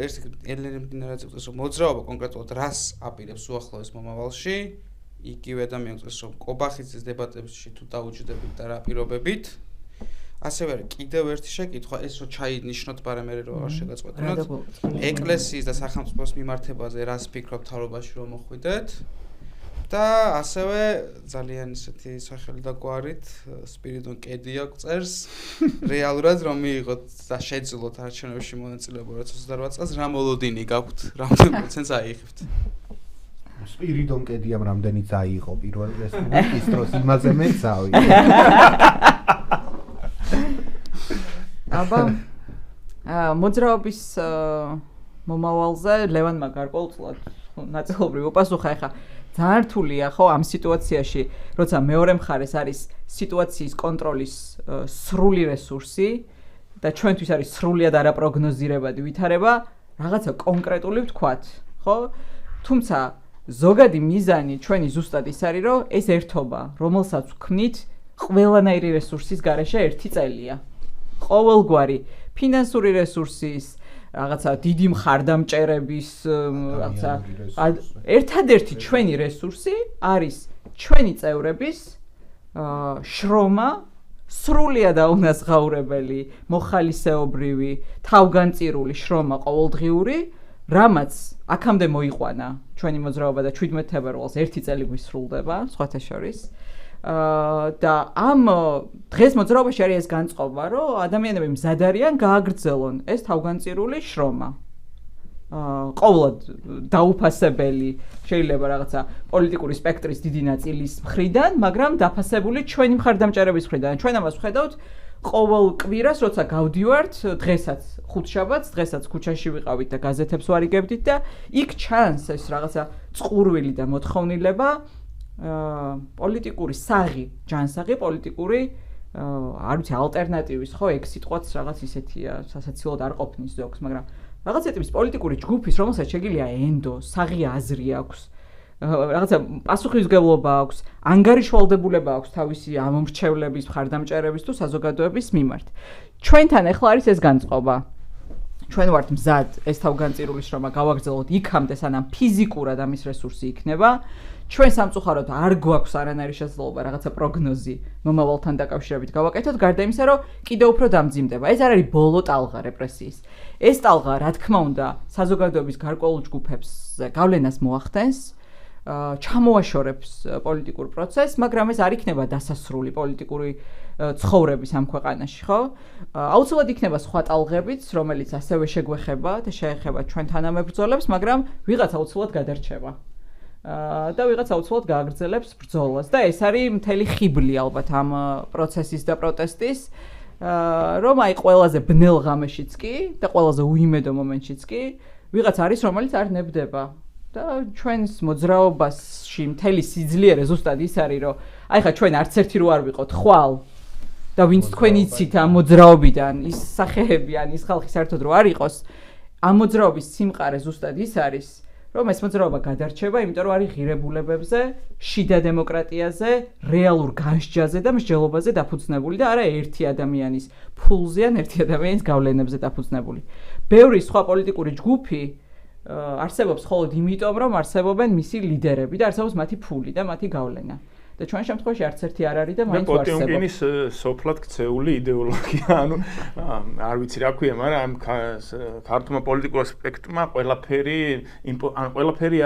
ერთი ელენე მდინარეზე წეს რომ მოძრაობა კონკრეტულად რას აპირებს უახლოეს მომავალში, იგივე ადამიანს წეს რომ კობახიძის დებატებში თუ დაუჯდებით და რა პირობებით. ასევე არის კიდევ ერთი შეკითხვა, ეს რომ ჩაინიშნოთ ბარემ რომ არ შეგაწყვეტინოთ. ეკლესიის და სახელმწიფოს მიმართებაზე რას ფიქრობთ თავრობაში რომ მოხვიდეთ? და ასევე ძალიან ისეთი სახელი და გვარით სპირიდონ კედია წერს რეალურად რომ მიიღოთ და შეძლოთ არჩევნებში მონაწილეობა 2028 წელს რა მოლოდინი გაქვთ, რამდენ პროცენტს აიღებთ? სპირიდონ კედიამ რამდენიც აიღო პირველ რესპუბლიკის დროს, იმაზე მეცავი. აბა მოძრაობის მომავალზე ლევანმა გარკვეულწილად ნაწილობრივ უპასუხა. ეხა ძალიან რთულია ხო ამ სიტუაციაში, როცა მეორე მხარეს არის სიტუაციის კონტროლის სრული რესურსი და ჩვენთვის არის სრულიად არაპროგნოზირებადი ვითარება, რაღაცა კონკრეტული ვთქვათ, ხო? თუმცა ზოგადი მიზანი ჩვენი ზუსტად ის არის, რომ ეს ერთობა, რომელსაც ვქმნით, ყველანაირი რესურსის გარეშე ერთი წელია. ყოველგვარი ფინანსური რესურსის, რაღაცა დიდი მხარდამჭერების, რაღაცა ერთადერთი ჩვენი რესურსი არის ჩვენი წევრების შრომა, სრულიად აუნაზღაურებელი, მოხალისეობრივი, თავგანწირული შრომა ყოველდღიური, რამაც აქამდე მოიყვანა ჩვენი მოძრაობა და 17 თებერვალს ერთი წელი გვისრულდება, სხვათა შორის. და ამ დღეს მოძრაობაში არის ეს განწყობა, რომ ადამიანები მზად არიან გააგრძელონ ეს თავგანწირული შრომა. ყოველად დაუფასებელი შეიძლება რაღაცა პოლიტიკური სპექტრის დიდი ნაწილის მხრიდან, მაგრამ დაფასებული ჩვენი მხარდამჭერების მხრიდან. ჩვენ ამას ვხედავთ ყოველ კვირას, როცა გავდივართ, დღესაც ხუთშაბათს, დღესაც ქუჩაში ვიყავით და გაზეთებს ვარიგებდით და იქ ჩანს ეს რაღაცა წყურვილი და მოთხოვნილება პოლიტიკური საღი, ჯანსაღი პოლიტიკური არ ვიცი ალტერნატივის, ხო, ეგ სიტყვაც რაღაც ისეთია, სასაცილოდ არ ყოფნის ზოგს, მაგრამ რაღაცა ტიპის პოლიტიკური ჯგუფის, რომელსაც შეგიძლია ენდო, საღი აზრი აქვს, რაღაცა პასუხისმგებლობა აქვს, ანგარიშვალდებულება აქვს თავისი ამომრჩევლების, მხარდამჭერების თუ საზოგადოების მიმართ. ჩვენთან ახლა არის ეს განწყობა. ჩვენ ვართ მზად ეს თავგანწირული შრომა გავაგრძელოთ იქამდე, სანამ ფიზიკურად ამის რესურსი იქნება. ჩვენ სამწუხაროდ არ გვაქვს არანაირი შესაძლებლობა რაღაცა პროგნოზი მომავალთან დაკავშირებით გავაკეთოთ, გარდა იმისა, რომ კიდევ უფრო დამძიმდება. ეს არ არის ბოლო ტალღა რეპრესიის. ეს ტალღა, რა თქმა უნდა, საზოგადოების გარკვეულ ჯგუფებს გავლენას მოახდენს, ჩამოაშორებს პოლიტიკურ პროცესს, მაგრამ ეს არ იქნება დასასრული პოლიტიკური ცხოვრების ამ ქვეყანაში, ხო? აუცილებლად იქნება სხვა ტალღებიც, რომელიც ასევე შეგვეხება და შეეხება ჩვენ თანამებრძოლებს, მაგრამ ვიღაც აუცილებლად გადარჩება. და ვიღაც აუცილებლად გააგრძელებს ბრძოლას და ეს არის მთელი ხიბლი ალბათ ამ პროცესის და პროტესტის, რომ აი ყველაზე ბნელ ღამეშიც კი და ყველაზე უიმედო მომენტშიც კი ვიღაც არის, რომელიც არ ნებდება. და ჩვენს მოძრაობაში მთელი სიძლიერე ზუსტად ის არის, რომ აი ხა ჩვენ არც ერთი რო არ ვიყოთ ხვალ და ვინც თქვენ იცით ამ მოძრაობიდან, ის სახეები ან ის ხალხი საერთოდ რო არ იყოს, ამ მოძრაობის სიმყარე ზუსტად ის არის, რომ ეს მოძრაობა გადარჩება, იმიტომ რომ არის ღირებულებებზე, შიდა დემოკრატიაზე, რეალურ განსჯაზე და მსჯელობაზე დაფუძნებული და არა ერთი ადამიანის ფულზე ან ერთი ადამიანის გავლენებზე დაფუძნებული. ბევრი სხვა პოლიტიკური ჯგუფი არსებობს მხოლოდ იმიტომ, რომ არსებობენ მისი ლიდერები და არსებობს მათი ფული და მათი გავლენა. და ჩვენ შემთხვევაში არც ერთი არ არის და მაინც ვარსებობს. პოტიომკინის სოფლად ქცეული იდეოლოგია, ანუ არ ვიცი რა ქვია, მაგრამ ამ ქართულმა პოლიტიკურ სპექტრმა ყველაფერი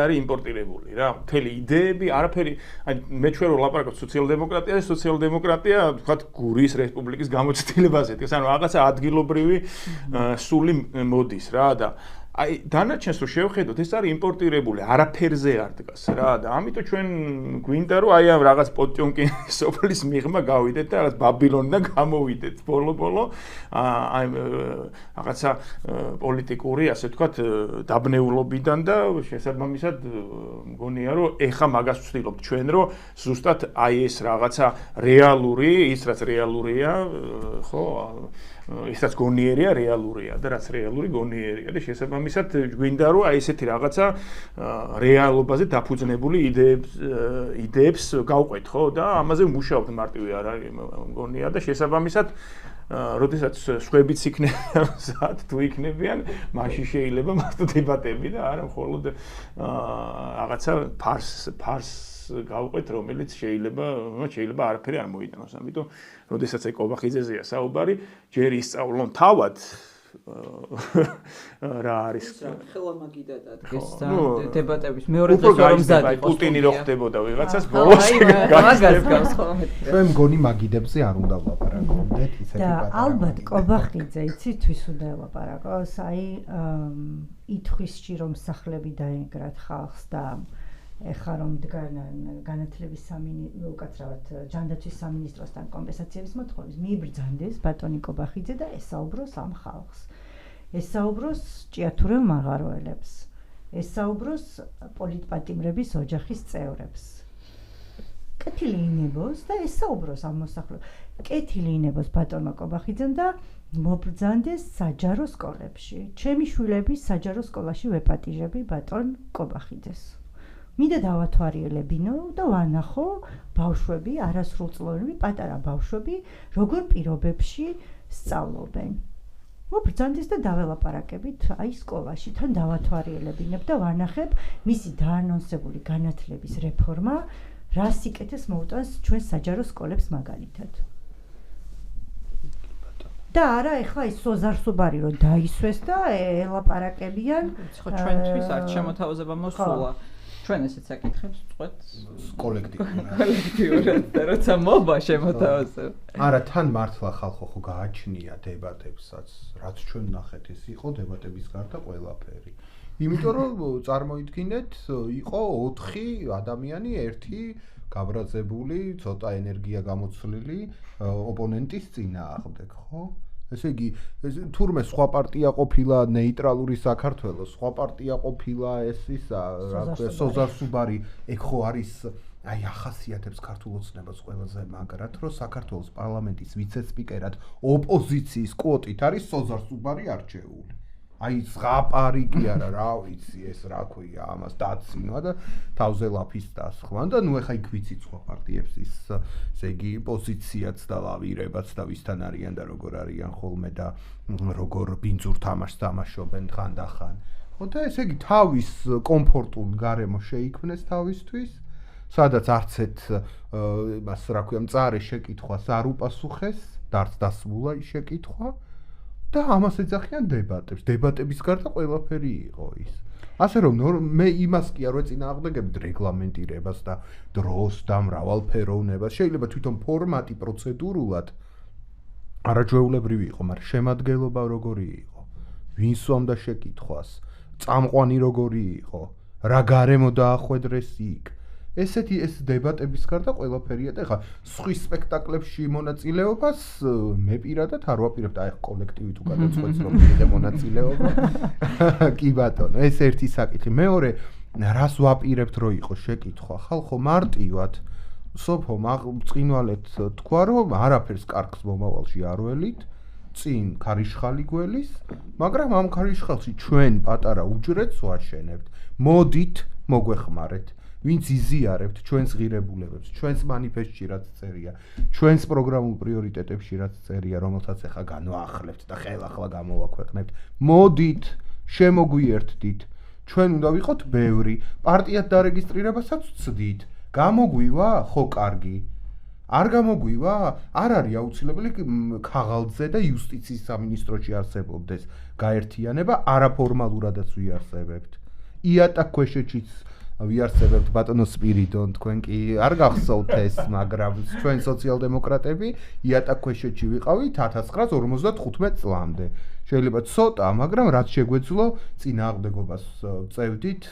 არის იმპორტირებული რა. მთელი იდეები, არაფერი, აი მე ჩვენ რო ლაპარაკობთ სოციალ-დემოკრატია, სოციალ-დემოკრატია, თქვათ გურიის რესპუბლიკის გამოცდილებაზე. ანუ რაღაცა ადგილობრივი სული მოდის რა და აი დანარჩენს რო შევხედოთ, ეს არის იმპორტირებული, არაფერზე არ დგას რა და ამიტომ ჩვენ გვინდა რომ აი ამ რაღაც პოტიომკინის სოფლის მიღმა გავიდეთ და რაღაც ბაბილონიდან გამოვიდეთ ბოლო-ბოლო აი რაღაცა პოლიტიკური, ასე ვთქვათ, დაბნეულობიდან და შესაბამისად მგონია რომ ეხა მაგას ვცდილობთ ჩვენ რომ ზუსტად აი ეს რაღაცა რეალური, ის რაც რეალურია, ხო ისაც გონიერია რეალურია და რაც რეალური გონიერია და შესაბამისად გვინდა რომ აი ესეთი რაღაცა რეალობაზე დაფუძნებული იდეებს გავყვეთ ხო და ამაზე ვმუშაობთ მარტივი არ არის მგონია და შესაბამისად როდესაც სხვებიც იქნებიან ზად თუ იქნებიან მაშინ შეიძლება მარტო დებატები და არა მხოლოდ რაღაცა ფარს გავყვეთ რომელიც შეიძლება არაფერი არ მოიტანოს ამიტომ როდესაც აი კობახიძეზეა საუბარი ჯერ ისწავლონ თავად რა არის ხელამაგიდა დადგეს დებატების მეორე დღეს რომ მზად იყო პუტინი რო ხდებოდა ვიღაცას ბოლოს მაგას გავს ხოლმე ჩვენ მგონი მაგიდებზე არ უნდა ვლაპარაკობდეთ ისეთი და ალბათ კობახიძე იცით უნდა ელაპარაკოს აი ითხვისში რომ სახლები დაენგრათ ხალხს და ეხლა რომ დგანან განათლების უკაცრავად ჯანდაცვის სამინისტროსთან კომპენსაციების მოთხოვნის მიიბრძანდეს ბატონი კობახიძე და ესაუბროს ამ ხალხს. ესაუბროს ჭიათურევ მაღაროელებს. ესაუბროს პოლიტპატიმრების ოჯახის წევრებს. კეთილი ინებოს და ესაუბროს ამ მოსახლეობას. კეთილი ინებოს ბატონმა კობახიძემ და მობრძანდეს საჯარო სკოლებში. ჩემი შვილები საჯარო სკოლაში ვეპატიჟები ბატონ კობახიძეს. მინდა დავათვალიერებინო და ვანახო ბავშვები, არასრულწლოვანი პატარა ბავშვები, როგორ პირობებში სწავლობენ. მობრძანდეს და დაველაპარაკებით აი სკოლაში, თან დავათვალიერებინებ და ვანახებ მისი დაანონსებული განათლების რეფორმა, რა სიკეთეს მოუტანს ჩვენ საჯარო სკოლებს მაგალითად. და არა, ეხლა ის სოზარსუბარი რომ დაისვეს და ელაპარაკებიან. ხო, ჩვენთვის არ შემოთავაზება მოსულა. ჩვენ ესეც აკითხებს წყვეთ კოლექტიურად და როცა მოვა შემოთავაზებ. არა, თან მართლა ხალხო ხო გააჩნია დებატებსაც, რაც ჩვენ ნახეთ, ეს იყო დებატების გარდა ყველაფერი. იმიტომ რომ წარმოიდგინეთ, იყო 4 ადამიანი, ერთი გაბრაზებული, ცოტა ენერგია გამოცვლილი ოპონენტის წინააღმდეგ, ხო? ესე იგი, თურმე სხვა პარტია ყოფილა ნეიტრალური საქართველოს, სხვა პარტია ყოფილა ეს ისა, რა ქვია, სოზარსუბარი, ეგ ხო არის აი ახასიათებს ქართულ ოცნებას ყველაზე მაგრად, რომ საქართველოს პარლამენტის ვიცე-სპიკერად ოპოზიციის კვოტით არის სოზარსუბარი არჩეული. აი ზღაპარი კი არა, რა ვიცი, ეს რა ქვია, ამას დაცინვა და თავზე ლაფის დასხვა და ნუ ეხა იქ ვიცით სხვა პარტიებს ის ესე იგი პოზიციაც და ლავირებაც და ვისთან არიან და როგორ არიან ხოლმე და როგორ ბინძურ თამაშს თამაშობენ ხანდახან. ხო და ესე იგი თავის კომფორტულ გარემო შეიქმნეს თავისთვის, სადაც არცეთ მას რა ქვია მწარე შეკითხვას არ უპასუხეს, და არც დასმულა ის შეკითხვა. და ამას ეძახიან დებატებს. დებატების გარდა ყველაფერი იყო ის. ასე რომ მე იმას კი არ ვეწინააღმდეგებთ რეგლამენტირებას და დროს და მრავალფეროვნებას. შეიძლება თვითონ ფორმატი პროცედურულად არაჩვეულებრივი იყო, მაგრამ შემადგენლობა როგორი იყო? ვინ სვამდა შეკითხვას? წამყვანი როგორი იყო? რა გარემო დაახვედრეს იქ? ესეთი ეს დებატების გარდა ყველაფერია და ეხა სხვის სპექტაკლებში მონაწილეობას მე პირადად არ ვაპირებთ აი კოლექტივით უკადაწყვეტს რომ მიიღე მონაწილეობა კი ბატონო ეს ერთი საკითხი მეორე რას ვაპირებთ რომ იყოს შეკითხვა ხალხო მარტივად სოფო წინვალეთ თქვა რომ არაფერს კარგს მომავალში არ ველით წინ ქარიშხალი გველის მაგრამ ამ ქარიშხალში ჩვენ პატარა უჯრედს ვაშენებთ მოდით მოგვეხმარეთ ვინც იზიარებთ ჩვენს ღირებულებებს, ჩვენს მანიფესტში რაც წერია, ჩვენს პროგრამულ პრიორიტეტებში რაც წერია, რომელთაც ახლა განვაახლებთ და ხელახლა გამოვაქვეყნებთ. მოდით, შემოგვიერთდით. ჩვენ უნდა ვიყოთ ბევრი, პარტიად დარეგისტრირებასაც ვცდით. გამოგვივა? ხო, კარგი. არ გამოგვივა? არ არის აუცილებელი ქაღალდზე და იუსტიციის სამინისტროში არსებობდეს გაერთიანება, არაფორმალურადაც ვიარსებებთ. იატაკ ქვეშეჩიც ვიარსებებთ ბატონო სპირიდონ თქვენ კი არ გახსოვთ ეს მაგრამ ჩვენ სოციალ-დემოკრატები იატაკ ქვეშეჩი ვიყავით 1955 წლამდე შეიძლება ცოტა მაგრამ რაც შეგვეძლო წინააღმდეგობას წევდით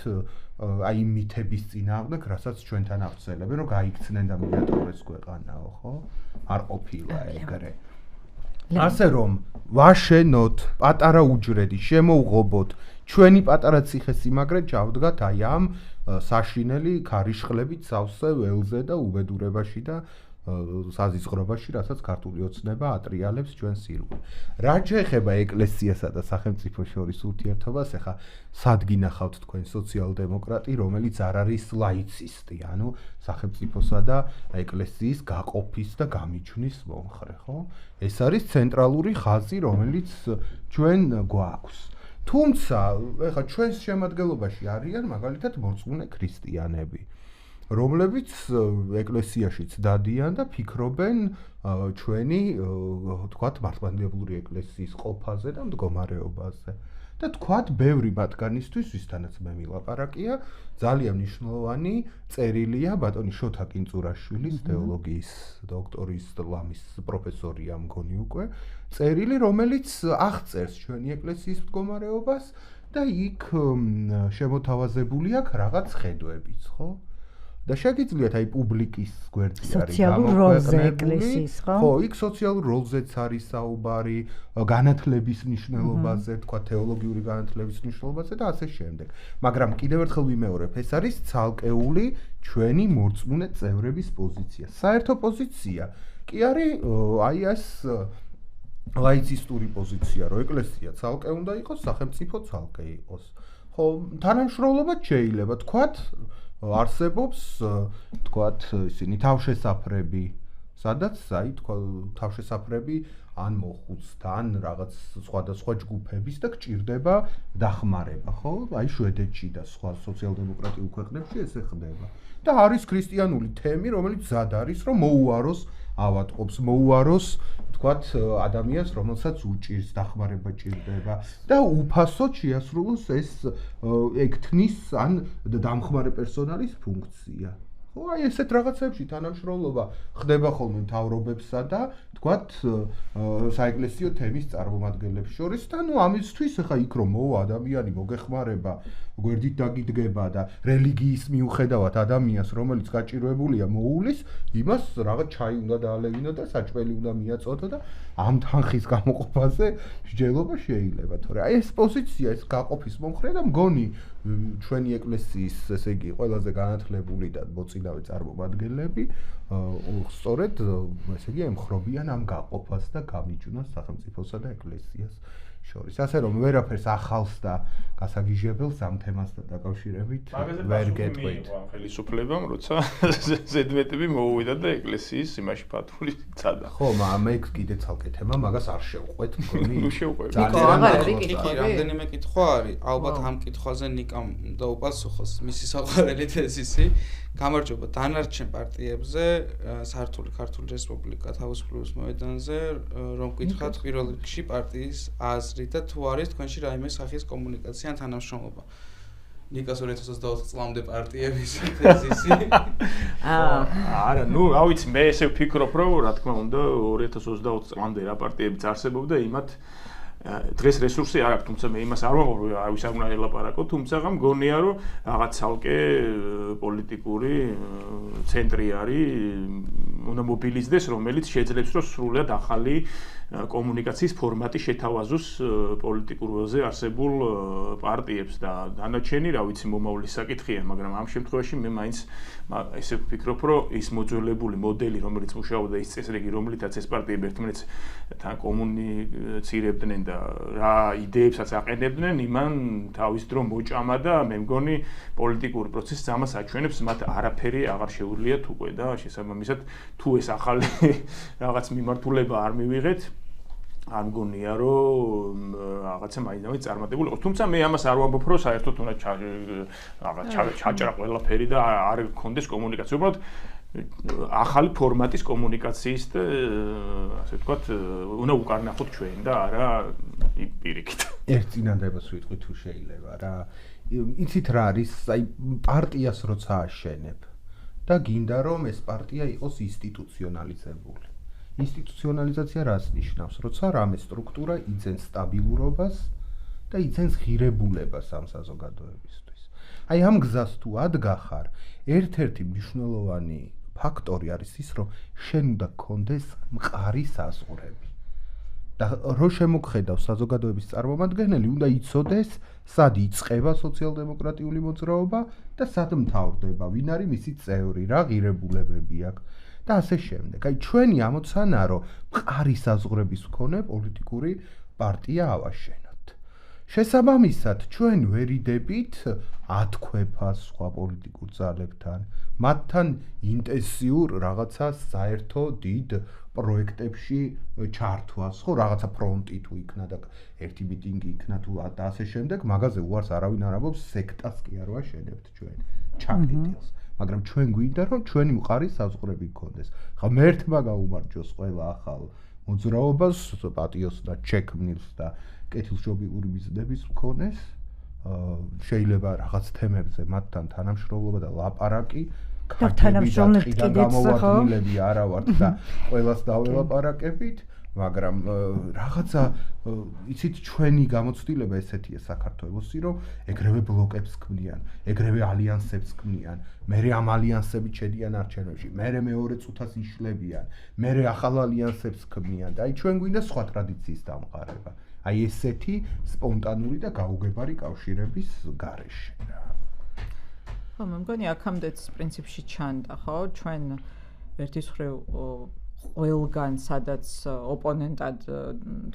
აი მითების წინააღმდეგ რასაც ჩვენთან აღწელებენ რომ გაიქცნენ და მიატოვეს ქვეყანაო ხო არ ყოფილა ეგრე ასე რომ ვაშენოთ პატარა უჯრედი შემოვღობოთ ჩვენი პატარა ციხესიმაგრე ჩავდგათ აი ამ საშინელი ქარიშხლებით სავსე ველზე და უბედურებაში და საზიზღრობაში, რასაც ქართული ოცნება ატრიალებს ჩვენს ირგვლივ. რაც შეეხება ეკლესიასა და სახელმწიფოს შორის ურთიერთობას, ახლა სად გინახავთ თქვენ სოციალ-დემოკრატი, რომელიც არ არის ლაიცისტი, ანუ სახელმწიფოსა და ეკლესიის გაყოფის და გამიჯვნის მომხრე, ხო? ეს არის ცენტრალური ხაზი, რომელიც ჩვენ გვაქვს. თუმცა, ეხლა ჩვენს შემადგენლობაში არიან მაგალითად მორწმუნე ქრისტიანები, რომლებიც ეკლესიაშიც დადიან და ფიქრობენ ჩვენი, თქვათ, მართლმადიდებლური ეკლესიის ყოფაზე და მდგომარეობაზე. და თქვათ, ბევრი მათგანისთვის, ვისთანაც მე ვილაპარაკია, ძალიან მნიშვნელოვანი წერილია ბატონი შოთა კინწურაშვილის, თეოლოგიის დოქტორის ლამის პროფესორია მგონი უკვე, წერილი, რომელიც აღწერს ჩვენი ეკლესიის მდგომარეობას და იქ შემოთავაზებული აქვს რაღაც ხედვებიც, ხო? და შეგიძლიათ აი პუბლიკის გვერდზე არის გამოქვეყნებული, ხო, იქ სოციალურ როლზეც არის საუბარი, განათლების მნიშვნელობაზე, თქვა თეოლოგიური განათლების მნიშვნელობაზე და ასე შემდეგ. მაგრამ კიდევ ერთხელ ვიმეორებ, ეს არის ცალკეული ჩვენი მორწმუნე წევრების პოზიცია. საერთო პოზიცია კი არის აი ეს ლაიცისტური პოზიცია, რომ ეკლესია ცალკე უნდა იყოს, სახელმწიფო ცალკე იყოს. ხო, თანამშრომლობა შეიძლება თქვათ არსებობს, თქვათ, ისინი თავშესაფრები, სადაც აი თქვა თავშესაფრები ან მოხუცთ, ან რაღაც სხვადასხვა ჯგუფების და გჭირდება დახმარება, ხო? აი შვედეთში და სხვა სოციალ-დემოკრატიულ ქვეყნებში ესე ხდება. და არის ქრისტიანული თემი, რომელიც ზად არის, რომ მოუაროს ავატყობს, მოუაროს, თქვათ, ადამიანს, რომელსაც უჭირს დახმარება ჭირდება და უფასოდ შეასრულოს ეს ექთნის ან დამხმარე პერსონალის ფუნქცია. ხო, აი ესეთ რაღაცებში თანამშრომლობა ხდება ხოლმე მთავრობებსა და თქვათ საეკლესიო თემის წარმომადგენლებს შორის და ნუ ამისთვის ახლა იქ რომ მოვა ადამიანი მოგეხმარება, გვერდით დაგიდგება და რელიგიის მიუხედავად ადამიანს, რომელიც გაჭირვებულია მოულის, იმას რაღაც ჩაი უნდა დაალევინო და საჭმელი უნდა მიაწოდო და ამ თანხის გამოყოფაზე მსჯელობა შეიძლება, თორე აი ეს პოზიცია, ეს გაყოფის მომხრე და მგონი ჩვენი ეკლესიის, ესე იგი, ყველაზე განათლებული და მოწინავე წარმომადგენლები, სწორედ, ესე იგი, ემხრობიან ამ გაყოფას და გამიჯვნას სახელმწიფოსა და ეკლესიას შორის. ასე რომ ვერაფერს ახალს და გასაგიჟებელს ამ თემასთან დაკავშირებით ვერ გეტყვით. ხელისუფლებამ როცა ზედმეტები მოუვიდა და ეკლესიის იმაში ფათული წადა. ხო, მე კიდე ცალკე თემა მაგას არ შევყვეთ მგონი. რამდენიმე კითხვა არის. ალბათ ამ კითხვაზე ნიკამ დაუპასუხოს მისი საყვარელი თეზისი. გამარჯობა დანარჩენ პარტიებზე საერთო ქართული რესპუბლიკა თავისუფლების მოედანზე რომ გითხრათ პირველ რიგში პარტიის აზრი და თუ არის თქვენში რაიმე სახის კომუნიკაცია ან თანამშრომლობა ნიკას 2024 წლამდე პარტიების თეზისი არა ნუ რა ვიცი მე ესე ვფიქრობ რომ რა თქმა უნდა 2024 წლამდე რა პარტიებიც არსებობდა იმათ დღეს რესურსი არ აქვს, თუმცა მე იმას არ ვამბობ, რომ არავის არ უნდა ელაპარაკო, თუმცა მგონია, რომ რაღაც ცალკე პოლიტიკური ცენტრი არის, უნდა მობილიზდეს, რომელიც შეძლებს, რომ სრულად ახალი კომუნიკაციის ფორმატი შეთავაზოს პოლიტიკურ ველზე არსებულ პარტიებს და დანარჩენი, რა ვიცი, მომავლის საკითხია, მაგრამ ამ შემთხვევაში მე მაინც ესე ვფიქრობ, რომ ის მოძველებული მოდელი, რომელიც მუშაობდა ის წესრიგი, რომლითაც ეს პარტიები ერთმანეთთან კომუნიცირებდნენ და რა იდეებსაც აყენებდნენ, იმან თავის დრო მოჭამა და მე მგონი პოლიტიკური პროცესს ამას აჩვენებს, მათ არაფერი აღარ შეუძლიათ უკვე და შესაბამისად თუ ეს ახალი რაღაც მიმართულება არ მივიღეთ არ მგონია რომ რაღაცა მაინც წარმატებული იყო. თუმცა მე ამას არ ვამბობ, რომ საერთოდ უნდა რაღაც ჩაჭრა ყველაფერი და არ გქონდეს კომუნიკაცია. უბრალოდ ახალი ფორმატის კომუნიკაციის და ასე ვთქვათ, უნდა უკარნახოთ ჩვენ და არა პირიქით. ერთ წინადადებას ვიტყვი თუ შეიძლება რა. იცით რა არის, აი პარტიას როცა აშენებ და გინდა რომ ეს პარტია იყოს ინსტიტუციონალიზებული. ინსტიტუციონალიზაცია რას ნიშნავს? როცა რამე სტრუქტურა იძენს სტაბილურობას და იძენს ღირებულებას ამ საზოგადოებისთვის. აი ამ გზას თუ ადგახარ, ერთ-ერთი მნიშვნელოვანი ფაქტორი არის ის, რომ შენ უნდა გქონდეს მყარი საზღვრები. და რო შემოგხედავ საზოგადოების წარმომადგენელი, უნდა იცოდეს, სად იწყება სოციალ-დემოკრატიული მოძრაობა და სად მთავრდება, ვინ არის მისი წევრი, რა ღირებულებები აქვს. და ასე შემდეგ. აი ჩვენი ამოცანაა რომ მყარი საზღვრების მქონე პოლიტიკური პარტია ავაშენოთ. შესაბამისად ჩვენ ვერიდებით ათქვეფას სხვა პოლიტიკურ ძალებთან, მათთან ინტენსიურ რაღაცა საერთო დიდ პროექტებში ჩართვას, ხო, რაღაცა ფრონტი თუ იქნა და ერთი მიტინგი იქნა თუ და ასე შემდეგ, მაგაზე უარს არავინ არ ამბობს, სექტას კი არ ვაშენებთ ჩვენ, ჩაკეტილს. მაგრამ ჩვენ გვინდა რომ ჩვენი მყარი საზღვრები გქონდეს. ხა მე ერთმა გაუმარჯოს ყველა ახალ მოძრაობას, პატიოს და ჩექმნილს და კეთილშობილური მიზნების მქონეს. შეიძლება რაღაც თემებზე მათთან თანამშრომლობა და ლაპარაკი, თანამშრომლები გამოვადგილები არა ვართ და ყველას დაველაპარაკებით. მაგრამ რაღაცა იცით ჩვენი გამოცდილება ესეთია საქართველოსი რომ ეგრევე ბლოკებს ქმნიან, ეგრევე ალიანსებს ქმნიან, მერე ამ ალიანსებით შედიან არჩევნებში, მერე მეორე წუთას იშლებიან, მერე ახალ ალიანსებს ქმნიან და აი ჩვენ გვინდა სხვა ტრადიციის დამყარება. აი ესეთი სპონტანური და გაუგებარი კავშირების გარეშე რა. ხო, მე მგონი აქამდეც პრინციპში ჩანდა, ხო, ჩვენ ერთის მხრივ ყველგან სადაც ოპონენტად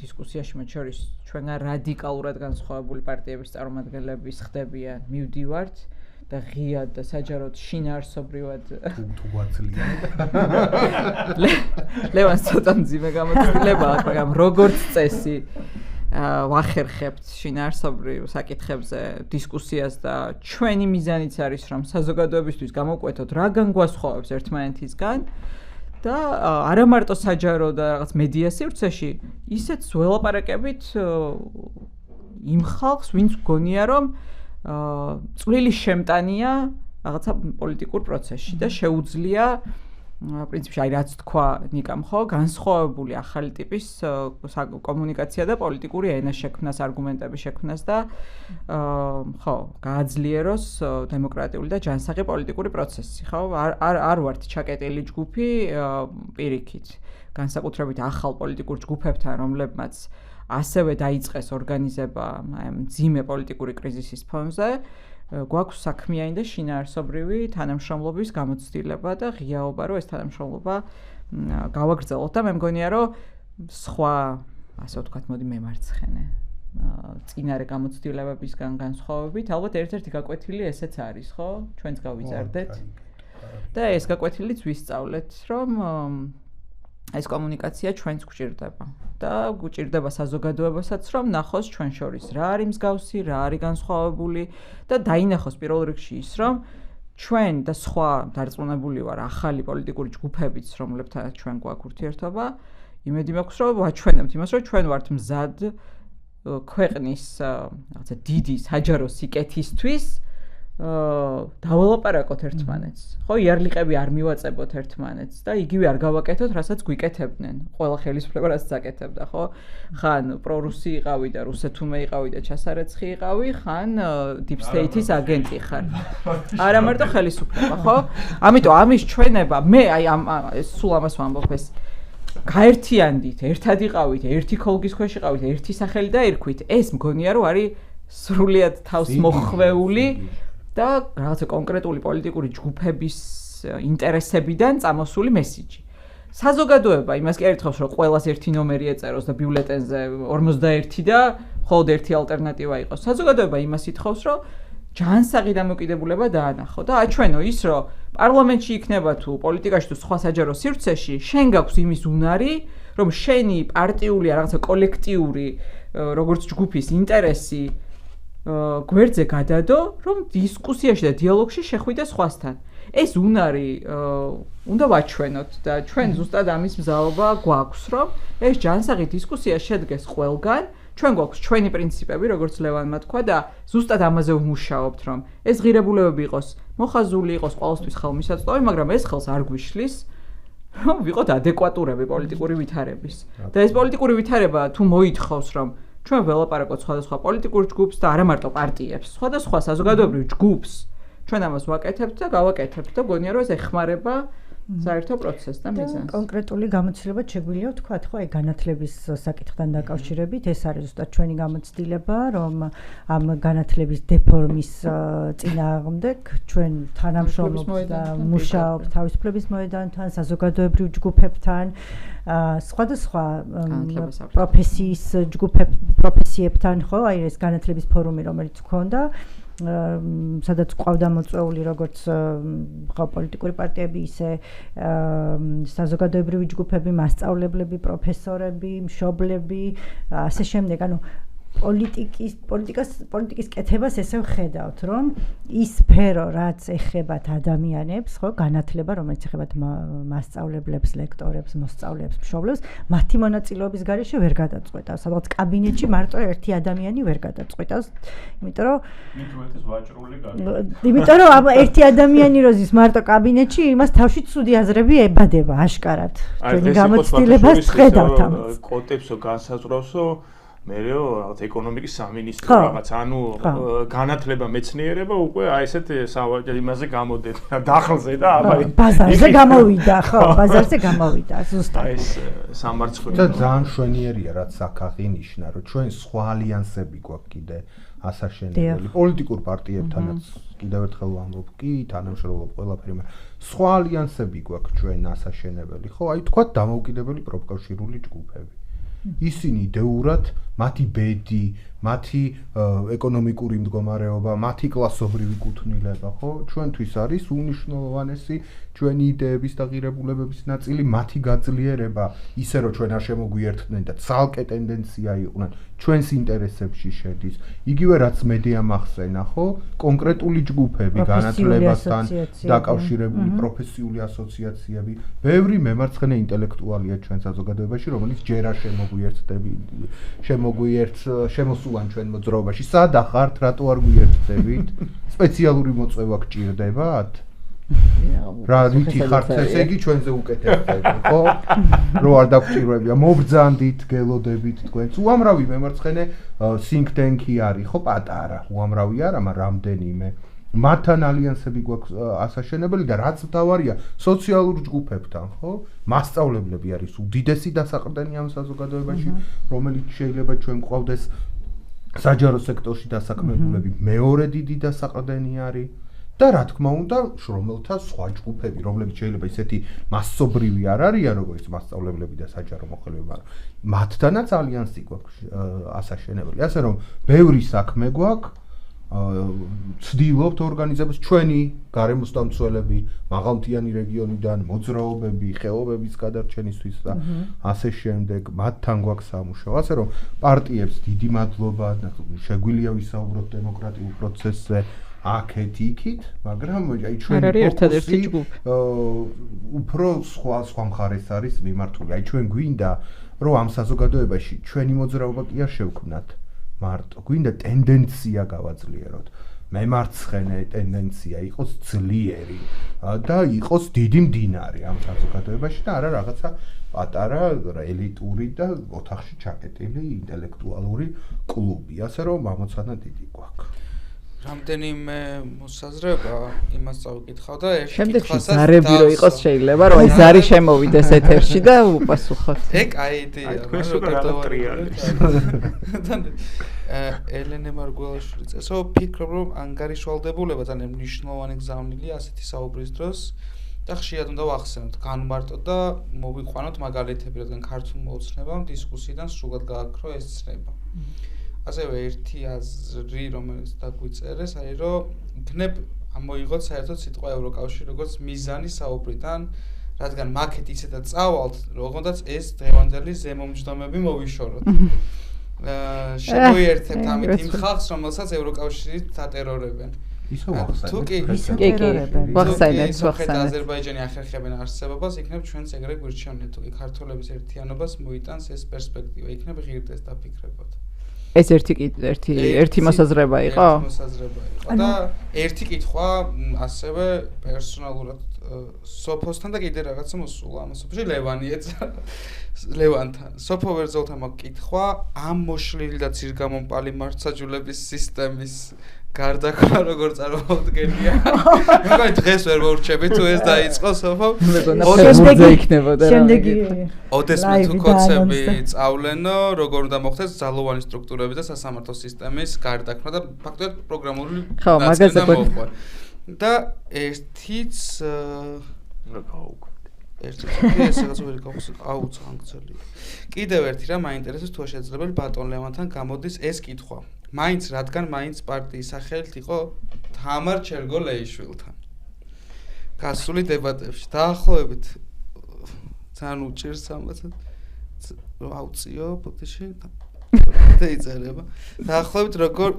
დისკუსიაში მათ შორის ჩვენგან რადიკალურად განსხვავებული პარტიების წარმომადგენლები ხდებიან, მივდივართ და ღიად და საჯაროდ შინაარსობრივად თუ გვაწლია. ლევანს ცოტა მძიმე გამოცდილება აქვს, მაგრამ როგორც წესი ვახერხებთ შინაარსობრივ საკითხებზე დისკუსიას და ჩვენი მიზანიც არის რომ საზოგადოებისთვის გამოვკვეთოთ რა განგვასხვავებს ერთმანეთისგან. და არა მარტო საჯარო და რაღაც მედია სივრცეში, ისეც ველაპარაკებით იმ ხალხს, ვინც გონია რომ წვლილი შემტანია რაღაცა პოლიტიკურ პროცესში და შეუძლია პრინციპში აი რაც თქვა ნიკამ ხო, განსხვავებული ახალი ტიპის კომუნიკაცია და პოლიტიკური ენა შექმნას, არგუმენტების შექმნას და ხო, გააძლიეროს დემოკრატიული და ჯანსაღი პოლიტიკური პროცესი, ხო? არ ვართ ჩაკეტილი ჯგუფი პირიქით, განსაკუთრებით ახალ პოლიტიკურ ჯგუფებთან, რომლებმაც ასევე დაიწყეს ორგანიზება აი მძიმე პოლიტიკური კრიზისის ფონზე. გვაქვს საქმიანი და შინაარსობრივი თანამშრომლობის გამოცდილება და ღიაობა, რომ ეს თანამშრომლობა გავაგრძელოთ და მე მგონია, რომ სხვა, ასე ვთქვათ, მოდი მემარცხენე წინარე გამოცდილებებისგან განსხვავებით, ალბათ ერთ-ერთი გაკვეთილი ესეც არის, ხო? ჩვენც გავიზარდეთ. და ეს გაკვეთილიც ვისწავლეთ, რომ ეს კომუნიკაცია ჩვენც გვჭირდება და გვჭირდება საზოგადოებასაც, რომ ნახოს ჩვენ შორის რა არის მსგავსი, რა არის განსხვავებული და დაინახოს პირველ რიგში ის, რომ ჩვენ და სხვა დარწმუნებული ვარ ახალი პოლიტიკური ჯგუფებიც, რომლებთან ჩვენ გვაქვს ურთიერთობა, იმედი მაქვს, რომ ვაჩვენებთ იმას, რომ ჩვენ ვართ მზად ქვეყნის რაღაცა დიდი საჯარო სიკეთისთვის დავალაპარაკოთ ერთმანეთს. ხო, იარლიყები არ მივაწებოთ ერთმანეთს და იგივე არ გავაკეთოთ, რასაც გვიკეთებდნენ. ყველა ხელისუფლება რასაც აკეთებდა, ხო? ხან პრორუსი იყავი და რუსეთუმე იყავი და ჩასარეცხი იყავი, ხან deep state-ის აგენტი ხარ. არა მარტო ხელისუფლება, ხო? ამიტომ ამის ჩვენება, მე აი სულ ამას ვამბობ ეს გაერთიანდით, ერთად იყავით, ერთი ქოლგის ქვეშ იყავით, ერთი სახელი დაირქვით, ეს მგონია რომ არის სრულიად თავს მოხვეული და რაღაცა კონკრეტული პოლიტიკური ჯგუფების ინტერესებიდან წამოსული მესიჯი. საზოგადოება იმას კი ერთხავს, რომ ყველას ერთი ნომერი ეწეროს და ბიულეტენზე 51 და მხოლოდ ერთი ალტერნატივა იყოს. საზოგადოება იმას ითხოვს, რომ ჯანსაღი დამოკიდებულება დაანახო და აჩვენო ის, რომ პარლამენტში იქნება თუ პოლიტიკაში თუ სხვა საჯარო სივრცეში, შენ გაქვს იმის უნარი, რომ შენი პარტიული რაღაცა კოლექტიური როგორც ჯგუფის ინტერესი გვერდზე გადადო, რომ დისკუსიაში და დიალოგში შეხვიდე სხვასთან. ეს უნარი უნდა ვაჩვენოთ და ჩვენ ზუსტად ამის მზაობა გვაქვს, რომ ეს ჯანსაღი დისკუსია შედგეს ყველგან. ჩვენ გვაქვს ჩვენი პრინციპები, როგორც ლევანმა თქვა და ზუსტად ამაზე ვმუშაობთ, რომ ეს ღირებულებები იყოს მოხაზული, იყოს ყოველთვის ხელმისაწვდომი, მაგრამ ეს ხელს არ გვიშლის, რომ ვიყოთ ადეკვატურები პოლიტიკური ვითარების. და ეს პოლიტიკური ვითარება თუ მოითხოვს, რომ ჩვენ ველაპარაკოთ სხვადასხვა პოლიტიკურ ჯგუფს და არა მარტო პარტიებს, სხვადასხვა საზოგადოებრივ ჯგუფს, ჩვენ ამას ვაკეთებთ და გავაკეთებთ და გონია რომ ეს ეხმარება საერთო პროცესს და მიზანს. კონკრეტული გამოცდილება შეგვიძლია ვთქვათ, ხო, აი განათლების საკითხთან დაკავშირებით, ეს არის ზუსტად ჩვენი გამოცდილება, რომ ამ განათლების დეფორმის წინააღმდეგ ჩვენ თანამშრომლობთ და მუშაობთ თავისუფლების მოედანთან, საზოგადოებრივ ჯგუფებთან, სხვადასხვა პროფესიის პროფესიებთან, ხო, აი ეს განათლების ფორუმი, რომელიც გქონდა სადაც ყავდა მოწვეული როგორც ხო პოლიტიკური პარტიები, ისე საზოგადოებრივი ჯგუფები, მასწავლებლები, პროფესორები, მშობლები, ასე შემდეგ, ანუ პოლიტიკის კეთებას ესე ვხედავთ, რომ ის სფერო, რაც ეხებათ ადამიანებს, ხო, განათლება, რომელიც ეხებათ მასწავლებლებს, ლექტორებს, მოსწავლეებს, მშობლებს, მათი მონაწილეობის გარეშე ვერ გადაწყვეტა. სადღაც კაბინეტში მარტო ერთი ადამიანი ვერ გადაწყვეტა. იმიტომ რომ ერთი ადამიანი რო ზის მარტო კაბინეტში, იმას თავში ცუდი აზრები ებადება აშკარად. ჩვენი გამოცდილებას ხედავთ ამას. კოტებსო განსაზღვრავსო მერეო რაღაც ეკონომიკის სამინისტრო რაღაც ანუ განათლება მეცნიერება უკვე აი ესეთ იმაზე გამოდედა დახლზე და აბა ბაზარზე გამოვიდა ხო ბაზარზე გამოვიდა ზუსტად აი ეს სამარცხვინო და ძალიან მშვენიერია რაც აქ აღინიშნა რომ ჩვენ სხვა ალიანსები გვაქვს კიდე ასაშენებელი პოლიტიკურ პარტიებთანაც კიდევ ერთხელ ვამბობ კი თანამშრომლობ ყველაფერი სხვა ალიანსები გვაქვს ჩვენ ასაშენებელი ხო აი თქვა დამოუკიდებელი პროფკავშირული ჯგუფები ისინი იდეურად მათი ბედი, მათი ეკონომიკური მდგომარეობა, მათი კლასობრივი კუთვნილება, ხო? ჩვენთვის არის უნიშნულოვანესი ჩვენი იდეების და ღირებულებების ნაწილი, მათი გაძლიერება, ისე რომ ჩვენ არ შემოგვიერთდნენ და ცალკე ტენდენცია იყვნენ, ჩვენს ინტერესებში შედის. იგივე რაც მედია მახსენა, ხო? კონკრეტული ჯგუფები, განათლებასთან დაკავშირებული პროფესიული ასოციაციები, ბევრი მემარცხენე ინტელექტუალია ჩვენ საზოგადოებაში, რომელიც ჯერ არ შემოსულან ჩვენ მოძრაობაში. სად ახართ, რატო არ გვიერთდებით? სპეციალური მოწვევა გჭირდებათ? რა რითი ხართ ესე იგი ჩვენზე უკეთებდები, ხო? რო არ დაგჭირვებია, მობრძანდით, გელოდებით თქვენც. უამრავი მემარცხენე think tank-ი არის, ხო, პატარა. უამრავი არა, მაგრამ რამდენიმე. მათთან ალიანსები გვაქვს ასაშენებელი და რაც მთავარია, სოციალურ ჯგუფებთან, ხო? მასწავლებლები არის უდიდესი დასაყრდენი ამ საზოგადოებაში, რომელიც შეიძლება ჩვენ გვყავდეს საჯარო სექტორში დასაქმებულები, მეორე დიდი დასაყრდენი არის. და რა თქმა უნდა, შრომელთა სხვა ჯგუფები, რომლებიც შეიძლება ისეთი მასობრივი არ არიან, როგორც მასწავლებლები და საჯარო მოხელეები, მაგრამ მათთანაც ალიანსი გვაქვს ასაშენებელი. ასე რომ, ბევრი საქმე გვაქვს. Ცდილობთ ორგანიზებას ჩვენი გარემოსდამცველები, მაღალმთიანი რეგიონიდან, მოძრაობები, ხეობების გადარჩენისთვის და ასე შემდეგ, მათთან გვაქვს სამუშაო. ასე რომ პარტიებს დიდი მადლობა, შეგვიძლია ვისაუბროთ დემოკრატიულ პროცესზე აქეთ-იქით, მაგრამ აი ჩვენი ერთადერთი ჯგუფი უფრო სხვა მხარეს არის მიმართული. აი ჩვენ გვინდა, რომ ამ საზოგადოებაში ჩვენი მოძრაობა კი არ შევქმნათ. მარტო გვინდა ტენდენცია გავაძლიეროთ. მემარცხენე ტენდენცია იყოს ძლიერი და იყოს დიდი მდინარე ამ საზოგადოებაში და არა რაღაცა პატარა ელიტური და ოთახში ჩაკეტილი ინტელექტუალური კლუბი. ასე რომ ამოცანა დიდი გვაქვს. რამდენიმე მოსაზრება იმას წავიკითხავ და ერთ კითხვასაც ზარები რო იყოს შეიძლება რომ ეს ზარი შემოვიდეს ეთერში და უპასუხოთ. ეგ აი იდეა. თქვენს უკვე რაღაც ტრიალის. ელენე მარგველაშვილი წესო ფიქრობ რომ ანგარიშვალდებულება ძალიან მნიშვნელოვანი გზავნილია ასეთი საუბრის დროს და ხშირად უნდა ვახსენოთ განმარტოთ და მოვიყვანოთ მაგალითები რადგან ქართულ მოუცნებამ დისკუსიიდან სრულად გააქრო ეს ცნება. ასევე ერთი აზრი რომელიც დაგვიწერეს არის რომ იქნებ ამოიღოთ საერთოდ სიტყვა ევროკავშირი როგორც მიზანი საუბრიდან რადგან მაქეთ ისედაც წავალთ როგორაც ეს დღევანდელი ზემომჯდომები მოვიშოროთ. შემოიერთებთ ამით იმ ხალხს რომელსაც ევროკავშირით დატერორებენ. ისო ვახსენეთ. ვახსენეთ. აზერბაიჯანი ახერხებენ არსებობას, იქნებ ჩვენც ეგრე გვირჩევნით, თუ ქართველების ერთიანობას მოიტანს ეს პერსპექტივა, იქნებ ღირდეს დაფიქრებოთ. ეს ერთი მოსაზრება იყო? ერთი მოსაზრება იყო და ერთი კითხვა ასევე პერსონალურად სოფოსთან და კიდე რაღაცა მოსულა ამ სოფოში ლევანთან. სოფო ვერძელთან მაქვს კითხვა ამ მოშლილი და ძირგამომპალი მართლმსაჯულების სისტემის გარდაქმნა როგორ წარმოუდგენია. მე დღეს ვერ მოვრჩები თუ ეს დაიწყო სოფო. შემდეგი იქნებოდა. შემდეგი ოდესმე თუ კოცები წავლენო, როგორ უნდა მოხდეს ძალოვანი სტრუქტურების და სასამართლო სისტემის გარდაქმნა და ფაქტობრივად პროგრამული მაგაზე მოხდა. და ერთიც ესეც ვერ გავხსენ აუცანგცელი. კიდევ ერთი რა მაინტერესებს თუ შეიძლება ბატონ ლევანთან გამოდის ეს კითხვა. მაინც რადგან მაინც პარტიის სახელით იყო თამარ ჩერგოლეიშვილთან. გასული დებატებში დაახლოებით ძალიან უჭირს ამას რომ აუწიო ბოდიში და იწერება. დაახლოებით როგორ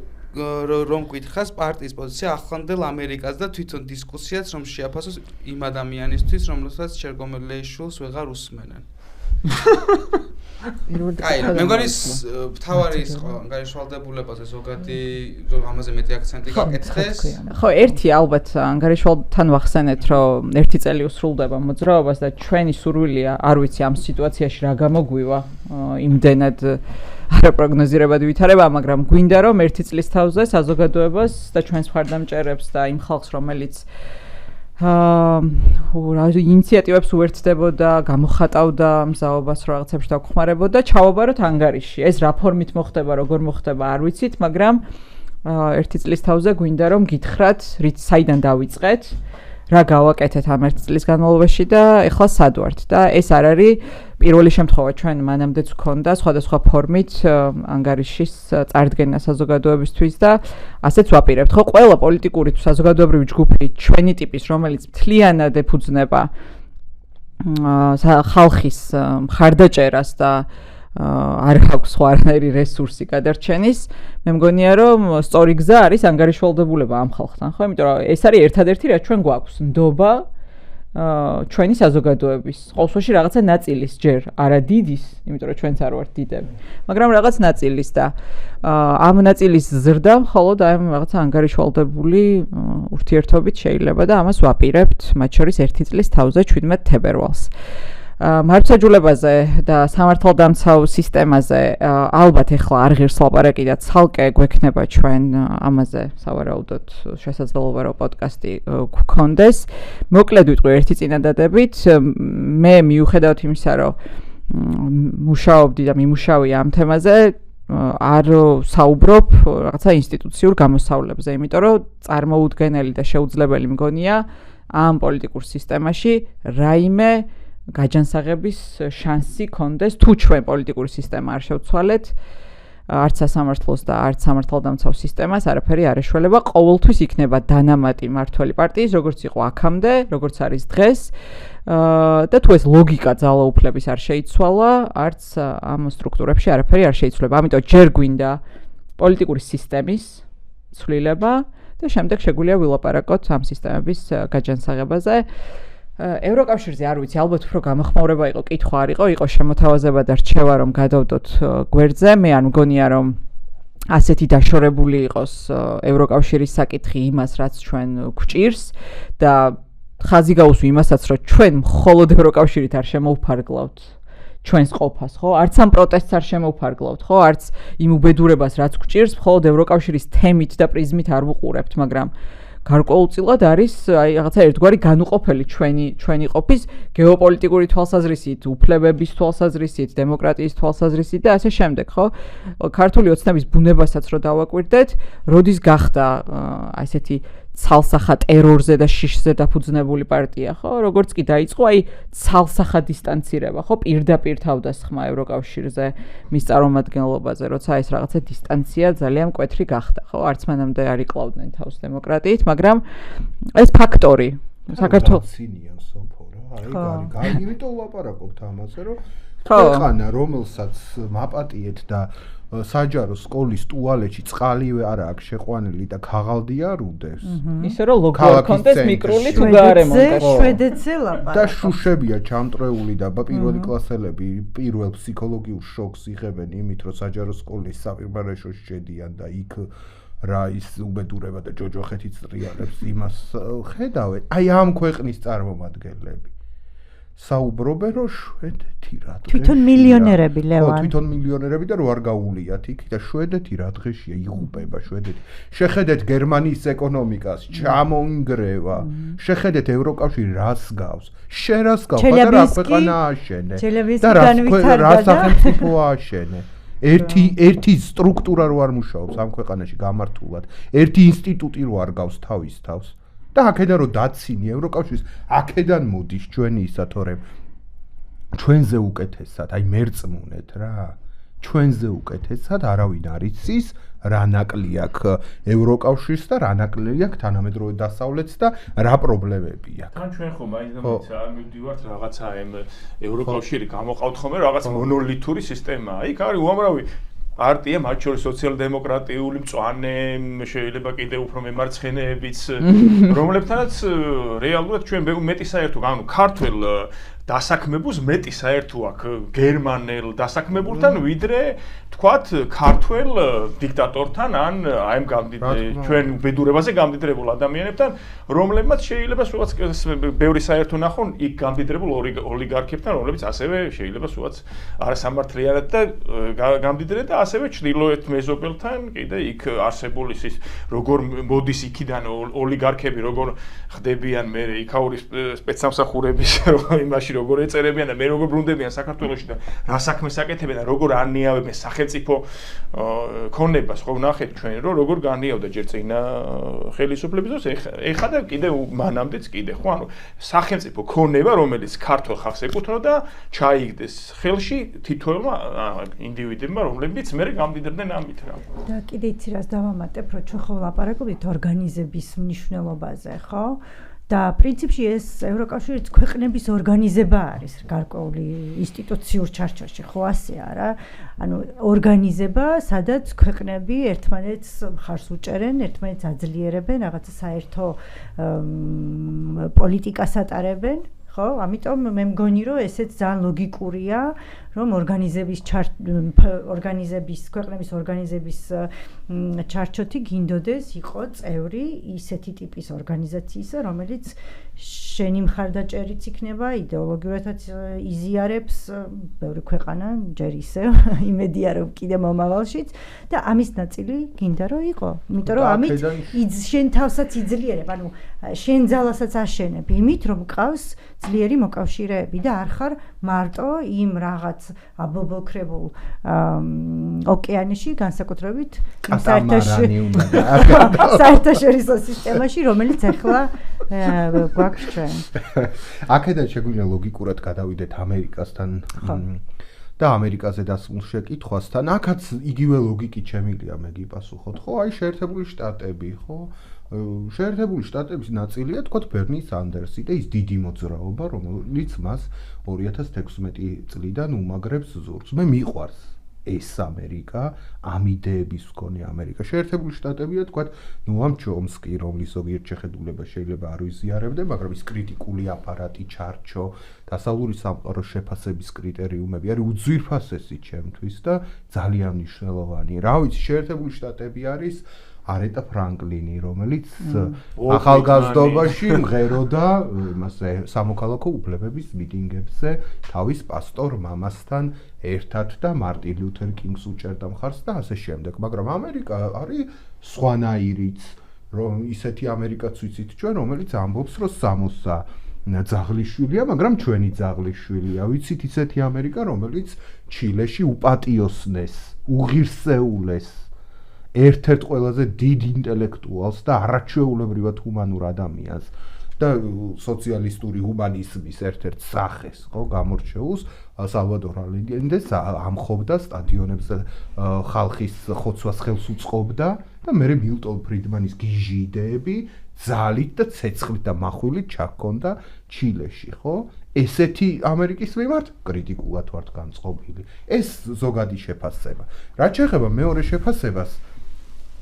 რომ გითხას პარტიის პოზიცია ახლანდელ ამერიკას და თვითონ დისკუსიაც რომ შეაფასოს იმ ადამიანისთვის რომელსაც ჩერგოლეიშვილს ვეღარ უსმენენ. აი, მე მგონი მთავარი ის ანგარიშვალდებულებაზე ზოგადი რომ ამაზე მეტი აქცენტი გაკეთდეს. ხო, ერთი ალბათ ანგარიშვალთან ვახსენეთ, რომ ერთი წელი უსრულდება მოძრაობას და ჩვენი სურვილია, არ ვიცი ამ სიტუაციაში რა გამოგვივა, იმდენად არაპროგნოზირებად ვითარება, მაგრამ გვინდა რომ ერთი წლის თავზე საზოგადოებას და ჩვენს მხარდამჭერებს და იმ ხალხს, რომელიც ინიციატივებს უერთდებოდა, გამოხატავდა მზაობას რაღაცებში დაგხმარებოდა, ჩავაბაროთ ანგარიში. ეს რა ფორმით მოხდება, როგორ მოხდება, არ ვიცით, მაგრამ ერთი წლის თავზე გვინდა რომ გითხრათ, საიდან დავიწყეთ, რა გავაკეთეთ ამ ერთი წლის განმავლობაში და ეხლა სად ვართ და ეს არ არის პირველი შემთხვევა ჩვენ მანამდეც გვქონდა სხვადასხვა ფორმით ანგარიშის წარდგენა საზოგადოებისთვის და ასეც ვაპირებთ. ხო, ყველა პოლიტიკური თუ საზოგადოებრივი ჯგუფი ჩვენი ტიპის, რომელიც მთლიანად ეფუძნება ხალხის მხარდაჭერას და არ აქვს სხვა არანაირი რესურსი გადარჩენის, მე მგონია რომ სწორი გზა არის ანგარიშვალდებულება ამ ხალხთან, ხო? იმიტომ რომ ეს არის ერთადერთი რაც ჩვენ გვაქვს, ნდობა ჩვენი საზოგადოების ყოველში რაღაცა ნაწილის ჯერ არა დიდის, იმიტომ რომ ჩვენც არ ვართ დიდები, მაგრამ რაღაც ნაწილის და ამ ნაწილის ზრდა მხოლოდ აი რაღაცა ანგარიშვალდებული ურთიერთობით შეიძლება და ამას ვაპირებთ, მათ შორის ერთი წლის თავზე 17 თებერვალს. მართლმსაჯულებაზე და სამართალდამცავ სისტემაზე ალბათ ეხლა არ ღირს ლაპარაკი და ცალკე გვექნება ჩვენ ამაზე სავარაუდოდ შესაძლებლობა რომ პოდკასტი გქონდეს. მოკლედ ვიტყვი ერთი წინადადებით, მე მიუხედავად იმისა რომ მუშაობდი და მიმუშავია ამ თემაზე, არ საუბრობ რაღაცა ინსტიტუციურ გამოსავლებზე, იმიტომ რომ წარმოუდგენელი და შეუძლებელი მგონია ამ პოლიტიკურ სისტემაში რაიმე გაჯანსაღების შანსი კონდეს თუ ჩვენ პოლიტიკური სისტემა არ შევცვალეთ არც სასამართლოს და არც სამართალდამცავ სისტემას არაფერი არ ეშველება, ყოველთვის იქნება დანამატი მმართველი პარტიის, როგორც იყო აქამდე, როგორც არის დღეს. და თუ ეს ლოგიკა ძალაუფლების არ შეიცვალა, არც ამ სტრუქტურებში არაფერი არ შეიცვლება. ამიტომ ჯერ გვინდა პოლიტიკური სისტემის ცვლილება და შემდეგ შეგვიძლია ვილაპარაკოთ ამ სისტემების გაჯანსაღებაზე. ევროკავშირზე არ ვიცი, ალბათ უფრო გამოხმაურება იყო, კითხვა არ იყო შემოთავაზება და რჩევა რომ გადავდოთ გვერდზე. მე არ მგონია რომ ასეთი დაშორებული იყოს ევროკავშირის საკითხი იმას, რაც ჩვენ გვჭირს და ხაზი გაუსვი იმასაც, რომ ჩვენ მხოლოდ ევროკავშირით არ შემოვფარგლავთ ჩვენს ყოფას, ხო? არც ამ პროტესტს არ შემოვფარგლავთ, ხო? არც იმ უბედურებას, რაც გვჭირს, მხოლოდ ევროკავშირის თემით და პრიზმით არ ვუყურებთ, მაგრამ გარკვეულწილად არის აი რაღაცა ერთგვარი განუყოფელი ჩვენი ყოფის გეოპოლიტიკური თვალსაზრისით, უფლებების თვალსაზრისით, დემოკრატიის თვალსაზრისით და ასე შემდეგ, ხო? ქართული ოცნების ბუნებასაც რო დავაკვირდეთ, როდის გახდა ასეთი ცალსახა ტერორზე და შიშზე დაფუძნებული პარტია, ხო? როგორც კი დაიწყო აი ცალსახა დისტანცირება, ხო? პირდაპირ თავდასხმა ევროკავშირზე მის წარმომადგენლობაზე, როცა ეს რაღაცა დისტანცია ძალიან მკვეთრი გახდა, ხო? არც მანამდე არ იკლავდნენ თავს დემოკრატიით, მაგრამ ეს ფაქტორი საქართველოს ცინიან სოფო რა, აი იმიტომ ვლაპარაკობთ ამაზე, რომ ქვეყანა, რომელსაც მაპატიეთ და საჯარო სკოლის ტუალეტში წყალივე არა აქვს შეყვანილი და ქაღალდი არ უდევს. ისე რომ ლოგო კონტეს მიკრული თუ გარემონტაჟი. შვედეთზე ლაპარაკობ. და შუშებია ჩამტრეული და პირველი კლასელები პირველ ფსიქოლოგიურ შოკს იღებენ იმით, რომ საჯარო სკოლის საპირბარეშოში შედიან და იქ რა ის უბედურება და ჯოჯოხეთი წრიალებს იმას ხედავენ. აი ამ ქვეყნის წარმომადგენლები საუბრობენ რომ შვედეთი რა დღეშია. თვითონ მილიონერები ლევან. თვითონ მილიონერები და რო არ გაუვლიათ იქ და შვედეთი რა დღეშია იღუპება შვედეთი. შეხედეთ გერმანიის ეკონომიკას, ჩამოინგრევა. შეხედეთ ევროკავშირი რას გავს. შენ რას გავს და რა ქვეყანა აშენე. და რა სახელმწიფო აშენე. ერთი სტრუქტურა რო არ მუშაობს ამ ქვეყანაში გამართულად, ერთი ინსტიტუტი რო არ გავს თავის თავს. და აქედან რომ დაცინი ევროკავშირის აქედან მოდის ჩვენი ისა თორემ ჩვენზე უკეთესად აი მერწმუნეთ რა ჩვენზე უკეთესად არავინ არ იცის რა ნაკლი აქვს ევროკავშირს და რა ნაკლი აქვს თანამედროვე დასავლეთს და რა პრობლემები აქვს. თან ჩვენ ხომ აი მივდივართ რაღაცა ამ ევროკავშირი გამოყავთ ხოლმე რაღაც მონოლითური სისტემა. იქ არის უამრავი პარტია, მათ შორის სოციალ-დემოკრატიული მწვანე, შეიძლება კიდევ უფრო მემარცხენეებიც, რომლებთანაც რეალურად ჩვენ მეტი საერთო, ანუ ქართველ დასაქმებულს მეტი საერთო აქვს გერმანელ დასაქმებულთან, ვიდრე თქვათ ქართველ დიქტატორთან ან აი ჩვენ უბედურებაზე გამდიდრებულ ადამიანებთან, რომლებმაც შეიძლება სულაც ბევრი საერთო ნახონ იქ გამდიდრებულ ოლიგარქებთან, რომლებიც ასევე შეიძლება სულაც არასამართლიანად და გამდიდრեն და ასევე ჩრდილოეთ მეზობელთან, კიდე იქ არსებული ის როგორ მოდის იქიდან ოლიგარქები, როგორ ხდებიან მე იქაური სპეცსამსახურების იმაში როგორ ეწერებიან და მე როგორ ბრუნდებიან საქართველოში და რა საქმეს აკეთებენ და როგორ ანიავებენ სახელმწიფო ქონებას, ხო ვნახეთ ჩვენ რომ როგორ განიავდა ჯერ წინა ხელისუფლების დროს, ეხლა და კიდე მანამდეც კიდე, ხო, ანუ სახელმწიფო ქონება, რომელიც ქართულ ხალხს ეკუთვნოდა, ჩაიგდეს ხელში თითოეულმა ინდივიდებმა, რომლებიც მე გამდიდრდნენ ამით რა. და კიდე იცი რას დავამატებ, რომ ჩვენ ხო ვლაპარაკობთ ორგანიზების მნიშვნელობაზე, ხო? და პრინციპში ეს ევროკავშირის ქვეყნების ორგანიზება არის გარკვეული ინსტიტუციურ ჩარჩოში, ხო ასეა რა? ანუ ორგანიზება, სადაც ქვეყნები ერთმანეთს მხარს უჭერენ, ერთმანეთს აძლიერებენ, რაღაცა საერთო პოლიტიკას ატარებენ. ხო, ამიტომ მე მგონი რომ ესეც ძალიან ლოგიკურია, რომ ქვეყნების ორგანიზების ჩარჩოთი გინდოდეს იყო წევრი ისეთი ტიპის ორგანიზაციისა, რომელიც შენი მხარდაჭერიც იქნება, იდეოლოგიურადაც იზიარებს ბევრი ქვეყანა, ჯერ ისევ, იმედია რომ კიდე მომავალშიც და ამის ნაწილი გინდა რომ იყო. იმიტომ რომ ამით შენ თავსაც იძლიერებ, ანუ შენ ძალასაც აშენებ იმით, რომ ყავს ძლიერი მოკავშირეები და არ ხარ მარტო იმ რაღაც აბობოქრებულ ოკეანეში, განსაკუთრებით საერთაშორისო სისტემაში, რომელიც ახლა გვაქვს ჩვენ. აქედან შეგვიძლია ლოგიკურად გადავიდეთ ამერიკასთან და ამერიკაზე დასმულ შეკითხვასთან. აქაც იგივე ლოგიკით შემიძლია მე გიპასუხოთ, ხო? აი შეერთებული შტატები, ხო? შეერთებული შტატების ნაწილია თქვათ ბერნი სანდერსი და ის დიდი მოძრაობა, რომელიც მას 2016 წლიდან უმაგრებს ზურგს. მე მიყვარს ეს ამერიკა, ამ იდეების მქონე ამერიკა. შეერთებული შტატებია თქვათ, ნოამ ჩომსკი, რომლის ზოგიერთ შეხედულებას შეიძლება არ ვიზიარებდე, მაგრამ ის კრიტიკული აპარატი, ჩარჩო, დასავლური სამყაროს შეფასების კრიტერიუმები არის უძვირფასესი ჩემთვის და ძალიან მნიშვნელოვანი. რა ვიცი, შეერთებული შტატები არის არეტა ფრანკლინი, რომელიც ახალგაზრდობაში მღეროდა იმასე სამოქალაქო უფლებების მიტინგებზე თავის პასტორ მამასთან ერთად და მარტინ ლუთერ კინგს უჭერდა მხარს და ასე შემდეგ. მაგრამ ამერიკა არის სხვანაირიც, რომ ისეთი ამერიკაც ვიცით ჩვენ, რომელიც ამბობს, რომ სამოსა ძაღლიშვილია, მაგრამ ჩვენი ძაღლიშვილია. ვიცით ისეთი ამერიკა, რომელიც ჩილეში უპატიოსნეს, უღირსეულეს ერთ-ერთ ყველაზე დიდ ინტელექტუალს და არაჩვეულებრივად ჰუმანურ ადამიანს და სოციალისტური ჰუმანიზმის ერთ-ერთ სახეს, ხო, გამორჩეულს სალვადორ ალენდეს ამხობდა სტადიონებზე ხალხის ხოცვას ხელს უწყობდა და მე მილტონ ფრიდმანის გიჟი იდეები ძალით და ცეცხლით და מחვილით ჩაქონდა ჩილეში, ხო? ესეთი ამერიკის მიმართ კრიტიკულად ვართ განწყობილი. ეს ზოგადი შეფასება. რაც შეეხება მეორე შეფასებას,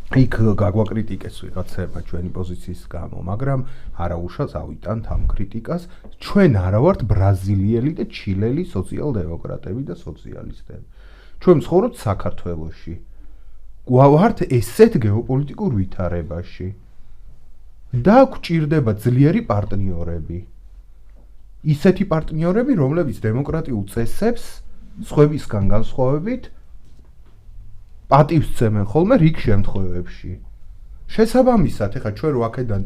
იქ გაგვაკრიტიკეს ვიღაცებმა ჩვენი პოზიციის გამო, მაგრამ არაუშავს ავიტანთ ამ კრიტიკას. ჩვენ არა ვართ ბრაზილიელი და ჩილელი სოციალ-დემოკრატები და სოციალისტები. ჩვენ ვცხოვრობთ საქართველოში. ვართ ესეთ გეოპოლიტიკურ ვითარებაში. და გვჭირდება ძლიერი პარტნიორები. ისეთი პარტნიორები, რომლებიც დემოკრატიულ წესებს სხვებისგან განსხვავებით პატივს ცემენ ხოლმე რიგ შემთხვევებში. შესაბამისად, ეხლა ჩვენ რო აქედან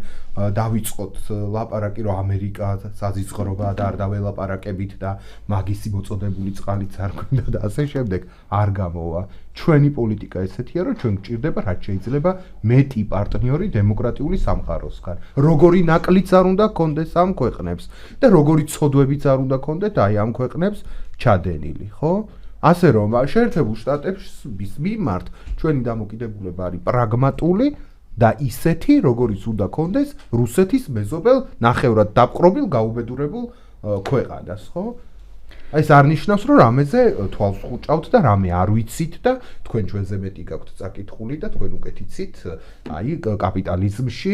დავიწყოთ ლაპარაკი, რომ ამერიკა საზიწყრობაა და არ დაველაპარაკებით და მაგისი მოწოდებული წყალიც არ გვინდა და ასე შემდეგ, არ გამოვა. ჩვენი პოლიტიკა ესეთია, რომ ჩვენ გვჭირდება რაც შეიძლება მეტი პარტნიორი დემოკრატიული სამყაროსგან. როგორი ნაკლიც არ უნდა გქონდეს ამ ქვეყნებს და როგორი ცოდვებიც არ უნდა გქონდეთ აი ამ ქვეყნებს ჩადენილი, ხო? ასე რომ შეერთებულ შტატების მიმართ ჩვენი დამოკიდებულება არის პრაგმატული და ისეთი, როგორიც უნდა გქონდეს რუსეთის მეზობელ ნახევრად დაპყრობილ გაუბედურებულ ქვეყანას, ხო? აი ეს არ ნიშნავს, რომ რამეზე თვალს ხუჭავთ და რამე არ ვიცით და თქვენ ჩვენზე მეტი გაქვთ წაკითხული და თქვენ უკეთ იცით აი კაპიტალიზმში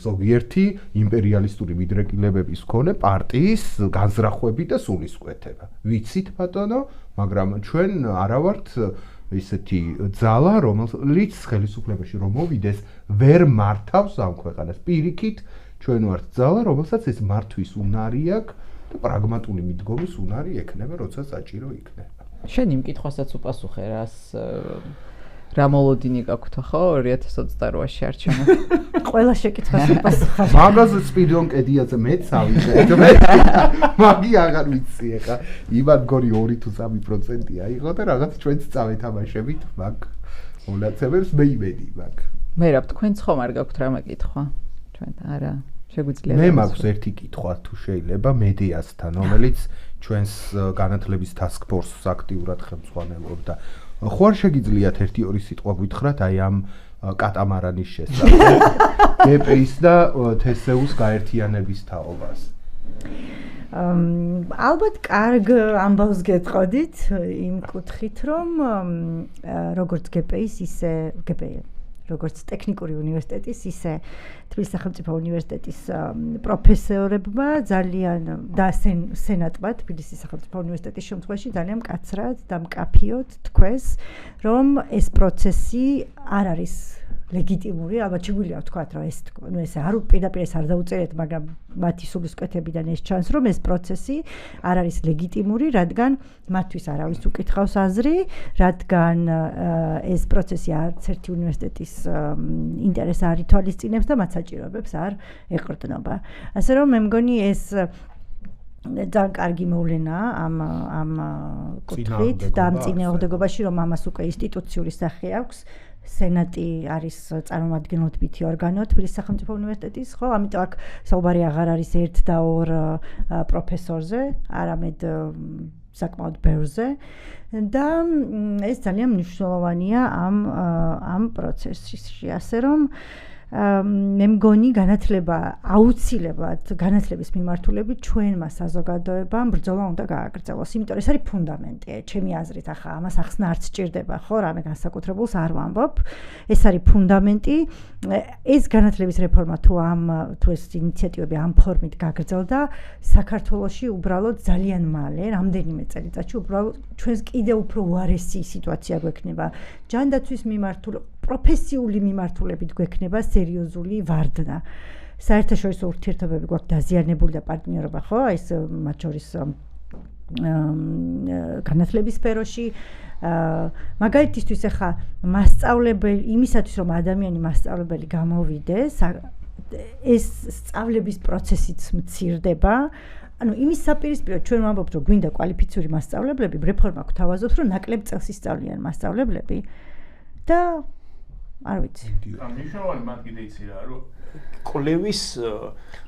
ზოგიერთი იმპერიალისტური მიდრეკილებების მქონე პარტიის განზრახვები და სულისკვეთება. ვიცით ბატონო, მაგრამ ჩვენ არა ვართ ისეთი ძალა, რომელიც ხელისუფლებაში რომ მოვიდეს, ვერ მართავს ამ ქვეყანას. პირიქით, ჩვენ ვართ ძალა, რომელსაც ეს მართვის უნარი აქვს და პრაგმატული მიდგომის უნარი ექნება, როცა საჭირო იქნება. შენ იმ კითხვასაც უპასუხე, რა მოლოდინი გაქვთ ხო 2028-ში არჩევნად? ყველა შეკითხვას უპასუხე. მაგაზე სპიდონ კედიაზე მეც ავიდე. მაგი აღარ ვიცი ეხა. იმან გორი 2 თუ 3%-ია იყო და რაღაც ჩვენც წავეთამაშებით მაგ მონაცემებს მე იმედი მაქვს. მე რა თქვენც ხომ არ გაქვთ რამე კითხვა? ჩვენ არა. შეგვიძლია. მე მაქვს ერთი კითხვა თუ შეიძლება მედიასთან, რომელიც ჩვენს განათლების task force-ს აქტიურად ხელმძღვანელობდა. ხო არ შეგიძლიათ 1-2 სიტყვა გითხრათ აი ამ კატამარანის შესახებ, გპ-ის და თესეუს გაერთიანების თაობას? ალბათ კარგ ამბავს გეტყოდით იმ კუთხით, რომ როგორც გპ-ის ისე გპ-ი როგორც ტექნიკური უნივერსიტეტის, ისე თბილისის სახელმწიფო უნივერსიტეტის პროფესორებმა ძალიან და სენატმა თბილისის სახელმწიფო უნივერსიტეტის შემთხვევაში ძალიან მკაცრად და მკაფიოდ თქვეს, რომ ეს პროცესი არ არის ლეგიტიმური, ალბათ შეგვიძლია ვთქვათ, რომ ეს არ პირდაპირ არ დაუწერეთ, მაგრამ მათი სულისკვეთებიდან ეს ჩანს, რომ ეს პროცესი არ არის ლეგიტიმური, რადგან მათთვის არავის უკითხავს აზრი, რადგან ეს პროცესი არც ერთი უნივერსიტეტის ინტერესს არ ითვალისწინებს და მათ საჭიროებებს არ ეყრდნობა. ასე რომ მე მგონი ეს ძალიან კარგი მოვლენაა ამ კუთხით და ამ წინააღმდეგობაში, რომ ამას უკვე ინსტიტუციური სახე აქვს. სენატი არის წარმომადგენლობითი ორგანო თბილისის სახელმწიფო უნივერსიტეტის, ხო? ამიტომ აქ საუბარი აღარ არის ერთ და ორ პროფესორზე, არამედ საკმაოდ ბევრზე და ეს ძალიან მნიშვნელოვანია ამ პროცესში, ასე რომ მე მგონი განათლება აუცილებლად განათლების მიმართულებით ჩვენმა საზოგადოებამ ბრძოლა უნდა გააგრძელოს, იმიტომ რომ ეს არის ფუნდამენტი, ჩემი აზრით, ახლა ამას ახსნა არც სჭირდება, ხო, რამე განსაკუთრებულს არ ვამბობ. ეს არის ფუნდამენტი. ეს განათლების რეფორმა თუ ეს ინიციატივები ამ ფორმით გაგრძელდა, საქართველოში უბრალოდ ძალიან მალე, რამდენიმე წელიწადში უბრალოდ ჩვენს კიდევ უფრო უარესი სიტუაცია გვექნება. ჯანდაცვის პროფესიული მიმართულებით გვექნება სერიოზული ვარდნა. საერთაშორისო ურთიერთობები გვაქვს დაზიანებული და პარტნიორობა, ხო? ეს მათ შორის განათლების სფეროში მაგალითისთვის ახლა მასწავლებელი იმისათვის რომ ადამიანი მასწავლებელი გამოვიდეს, ეს სწავლების პროცესიც მცირდება. ანუ იმის საპირისპიროდ ჩვენ ვამბობთ რომ გვინდა კვალიფიციური მასწავლებლები, რეფორმა გვთავაზობთ რომ ნაკლებ წელს ისწავლიან მასწავლებლები და არ ვიცი. მნიშვნელოვანი მათ კიდე იცი რა, რომ კვლევის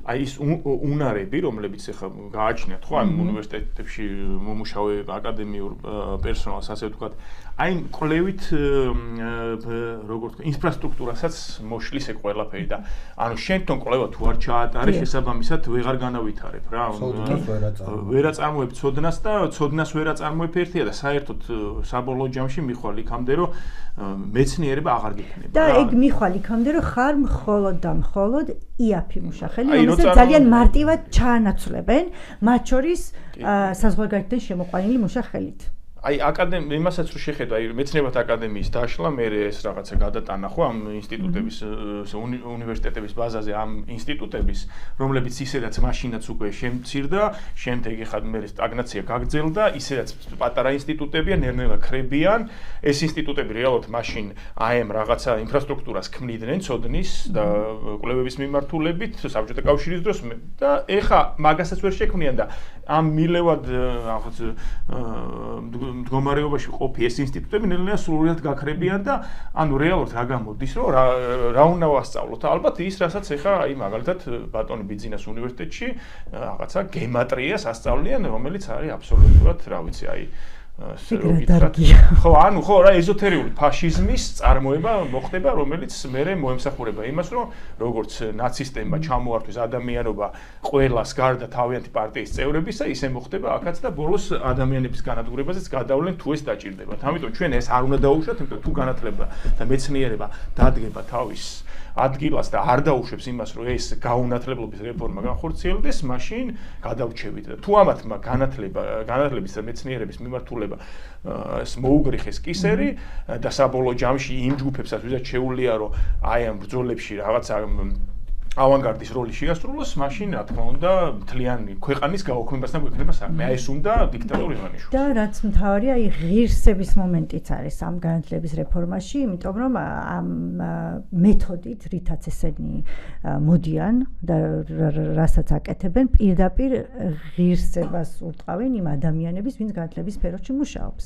აი ის უნარები, რომლებიც ახლა გააჩნიათ ხო ამ უნივერსიტეტებში მომუშავე აკადემიურ პერსონალს, ასე ვთქვათ, აი კვლევით როგორ ვთქვათ, ინფრასტრუქტურასაც მოშლის ეგ ყველაფერი და ანუ შენ თვითონ კვლევა თუ არ ჩაატარე, შესაბამისად ვეღარ განავითარებ რა. ვერ აწარმოებ ცოდნას და ცოდნას ვერ აწარმოებ ერთია და საერთოდ საბოლოო ჯამში მიხვალ იქამდე რომ მეცნიერება აღარ გექნება. და ეგ მიხვალ იქამდე რომ ხარ მხოლოდ და მხოლოდ იაფი მუშახელი, რომელსაც ძალიან მარტივად ჩაანაცვლებენ, მათ შორის საზღვარგარეთიდან შემოყვანილი მუშახელით. აი იმასაც რო შეხედა, აი მეცნიერებათა აკადემიის დაშლა, მე ეს რაღაცა გადატანა ხო ამ ინსტიტუტების უნივერსიტეტების ბაზაზე ამ ინსტიტუტების, რომლებიც ისედაც მაშინაც უკვე შემცირდა, შემდეგ ეხლა მე სტაგნაცია გაგრძელდა, ისედაც პატარა ინსტიტუტებია, ნელ-ნელა ქრებიან, ეს ინსტიტუტები რეალურად მაშინ აი ამ რაღაცა ინფრასტრუქტურას ქმნიდნენ ცოდნის და კვლევების მიმართულებით საბჭოთა კავშირის დროს და ეხლა მაგასაც ვერ შექმნიან და ამ მილევად რაღაც მდგომარეობაში ყოფი ეს ინსტიტუტები ნელ-ნელა სრულიად გაქრებიან და ანუ რეალურად რა გამოდის რომ რა უნდა ვასწავლოთ ალბათ ის რასაც ეხა აი მაგალითად ბატონი ბიძინას უნივერსიტეტში რაღაცა გემატრიას ასწავლიან რომელიც არის აბსოლუტურად რა ვიცი აი ხო ანუ ხო რა ეზოთერიული ფაშიზმის წარმოება მოხდება რომელიც მერე მოემსახურება იმას რომ როგორც ნაცისტებმა ჩამოართვეს ადამიანობა ყველას გარდა თავიანთი პარტიის წევრებისა ისე მოხდება აქაც და ბოლოს ადამიანების განადგურებაზეც გადავლენ თუ ეს დაჭირდებათ ამიტომ ჩვენ ეს არ უნდა დაუშვათ იმიტომ თუ განათლება და მეცნიერება დადგება თავის ადგილას და არ დაუშვებს იმას რომ ეს გაუნათლებლობის რეფორმა განხორციელდეს მაშინ გადავრჩებით და თუ ამათმა განათლების და მეცნიერების მიმართულება ეს მოუგრიხეს კისერი და საბოლოო ჯამში იმ ჯგუფებსაც ვისაც შეუძლია რომ აი ამ ბრძოლებში რაღაცა ავანგარდის როლი შეასრულოს, მაშინ რა თქმა უნდა, მთლიანი ქვეყანის გაუქმებასთან გვექნება საქმე. აი ეს უნდა დიქტატორი ვანიშვოს. და რაც მთავარია, აი ღირსების მომენტიც არის ამ განათლების რეფორმაში, იმიტომ რომ ამ მეთოდით, რითაც ესენი მოდიან და რასაც აკეთებენ, პირდაპირ ღირსებას ურტყავენ იმ ადამიანების, ვინც განათლების სფეროში მუშაობს.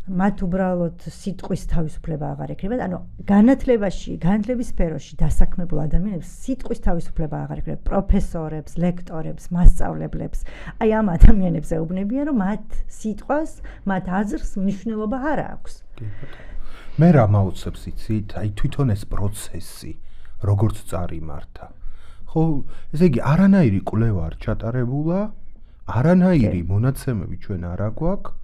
მათ უბრალოდ სიტყვის თავისუფლება აღარ ექნებათ, ანუ განათლების სფეროში დასაქმებულ ადამიანებს სიტყვის თავისუფლება აღარ ექნებათ, პროფესორებს, ლექტორებს, მასწავლებლებს. აი ამ ადამიანებს ეუბნებიან, რომ მათ სიტყვას, მათ აზრს მნიშვნელობა არ აქვს. მე რა მაუცებს იცით, აი თვითონ ეს პროცესი, როგორც წარიმართა. ხო, ესე იგი არანაირი კვლევა არ ჩატარებულა, არანაირი მონაცემები ჩვენ არ აგვაქვს.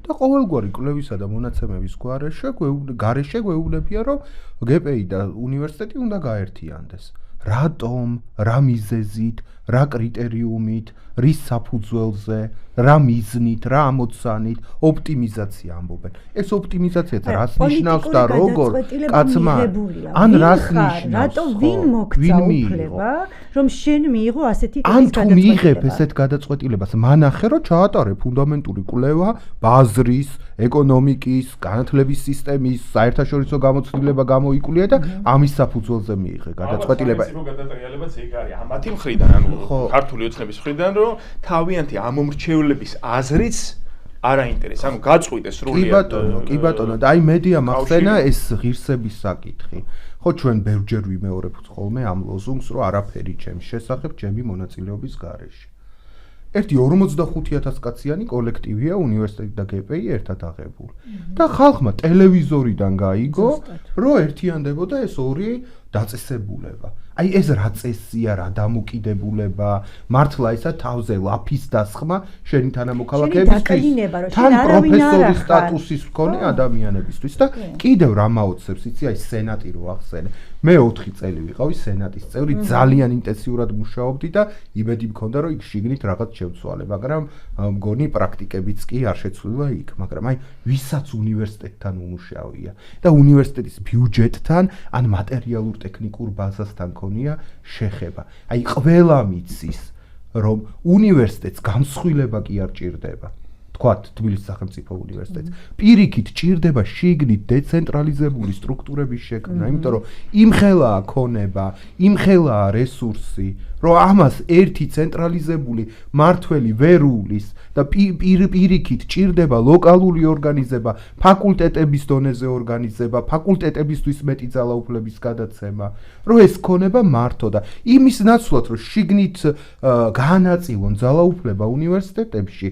და ყოველგვარი კვლევისა და მონაცემების გარეშე გვეუბნებიან, რომ გპი და უნივერსიტეტი უნდა გაერთიანდეს. რატომ, რა მიზეზით, რა კრიტერიუმით, რის საფუძველზე, რა მიზნით, რა ამოცანით, ოპტიმიზაცია ამბობენ. ეს ოპტიმიზაციაც რას ნიშნავს და როგორ კაცმა ან რას ნიშნავს? რატო ვინ მოგცა უფლება, რომ შენ მიიღო ასეთი ტიპის გადაწყვეტილება? ან თუ მიიღებ ესეთ გადაწყვეტილებას, მანახე რომ ჩაატარე ფუნდამენტური კვლევა ბაზრის, ეკონომიკის, განათლების სისტემის, საერთაშორისო გამოცდილება გამოიკვლია და ამის საფუძველზე მიიღე გადაწყვეტილება. გადატრიალებაც ეგ არის ამათი მხრიდან, ანუ ქართული ოცნების მხრიდან, რომ თავიანთი ამომრჩევლების აზრიც არ აინტერესებს, ანუ გაწყვიტეს სრულიად. კი ბატონო, და აი მედია მახსენა ეს ღირსების საკითხი. ხო ჩვენ ბევრჯერ ვიმეორებთ ხოლმე ამ ლოზუნგს, რომ არაფერი ჩემს შესახებ ჩემი მონაწილეობის გარეშე. ერთი 45,000 კაციანი კოლექტივია უნივერსიტეტი და გპი ერთად აღებული. და ხალხმა ტელევიზორიდან გაიგო, რომ ერთიანდებოდა ეს ორი დაწესებულება. აი ეს რა წესია, რა დამოკიდებულება, მართლა ისა თავზე ლაფის დასხმა შენი თანამოქალაქეებისთვის, თან პროფესორის სტატუსის მქონე ადამიანებისთვის და კიდევ რა მაოცებს, იცი აი სენატი რო ახსენე. მე 4 წელი ვიყავი სენატის წევრი, ძალიან ინტენსიურად მუშაობდი და იმედი მქონდა რომ იქ შიგნით რაღაც შევცვალე, მაგრამ მგონი პრაქტიკებიც კი არ შეცვლილა იქ, მაგრამ აი ვისაც უნივერსიტეტთან უმუშავია და უნივერსიტეტის ბიუჯეტთან ან მატერიალურ ტექნიკურ ბაზასთან ქონია შეხება. აი ყველა მიცის რომ უნივერსიტეტს გამსხვილება კი არ ჭირდება. თქვათ თბილისის სახელმწიფო უნივერსიტეტს. პირიქით ჭირდება შიგნით დეცენტრალიზებული სტრუქტურების შექმნა, იმიტომ რომ იმხელაა ქონება, იმხელაა რესურსი, რომ ამას ერთი ცენტრალიზებული მართველი ვერ უვლის და პირიქით ჭირდება ლოკალური ორგანიზება, ფაკულტეტების დონეზე ორგანიზება, ფაკულტეტებისთვის მეტი ძალაუფლების გადაცემა, რომ ეს ქონება მართო და იმის ნაცვლად, რომ შიგნით გაანაწილონ ძალაუფლება უნივერსიტეტებში,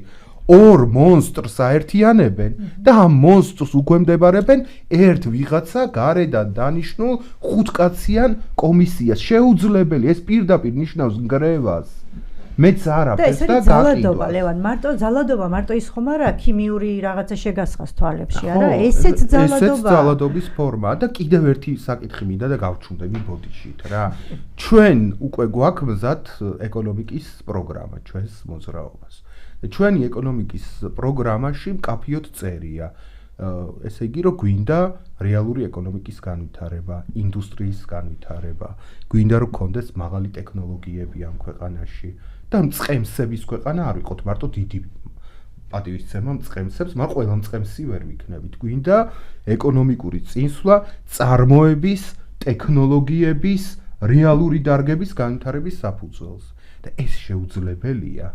ორ მონსტრს აერთიანებენ და ამ მონსტრს უქვემდებარებენ ერთ ვიღაცა გარედან დანიშნულ 5-კაციან კომისიას. შეუძლებელი, ეს პირდაპირ ნიშნავს ნგრევას. მეც არაფერს და ძალადობა, ლევან, ძალადობა მარტო ის ხომ არა ქიმიური რაღაცა შეგასხას თვალებში, არა? ესეც ძალადობის ფორმაა და კიდევ ერთი საკითხი მინდა და გავჩუნდები ბოდიშით რა. ჩვენ უკვე გვაქვს მზად ეკონომიკის პროგრამა ჩვენს მოძრაობას. ჩვენი ეკონომიკის პროგრამაში მკაფიოდ წერია. ესე იგი, რომ გვინდა რეალური ეკონომიკის განვითარება, ინდუსტრიის განვითარება, გვინდა რომ გქონდეს მაღალი ტექნოლოგიები ამ ქვეყანაში და მწყემსების ქვეყანა არ ვიყოთ, მარტო დიდი პატივისცემა მწყემსებს, მაგრამ ყველა მწყემსი ვერ ვიქნებით. გვინდა ეკონომიკური წინსვლა, წარმოების, ტექნოლოგიების, რეალური დარგების განვითარების საფუძველს. და ეს შეუძლებელია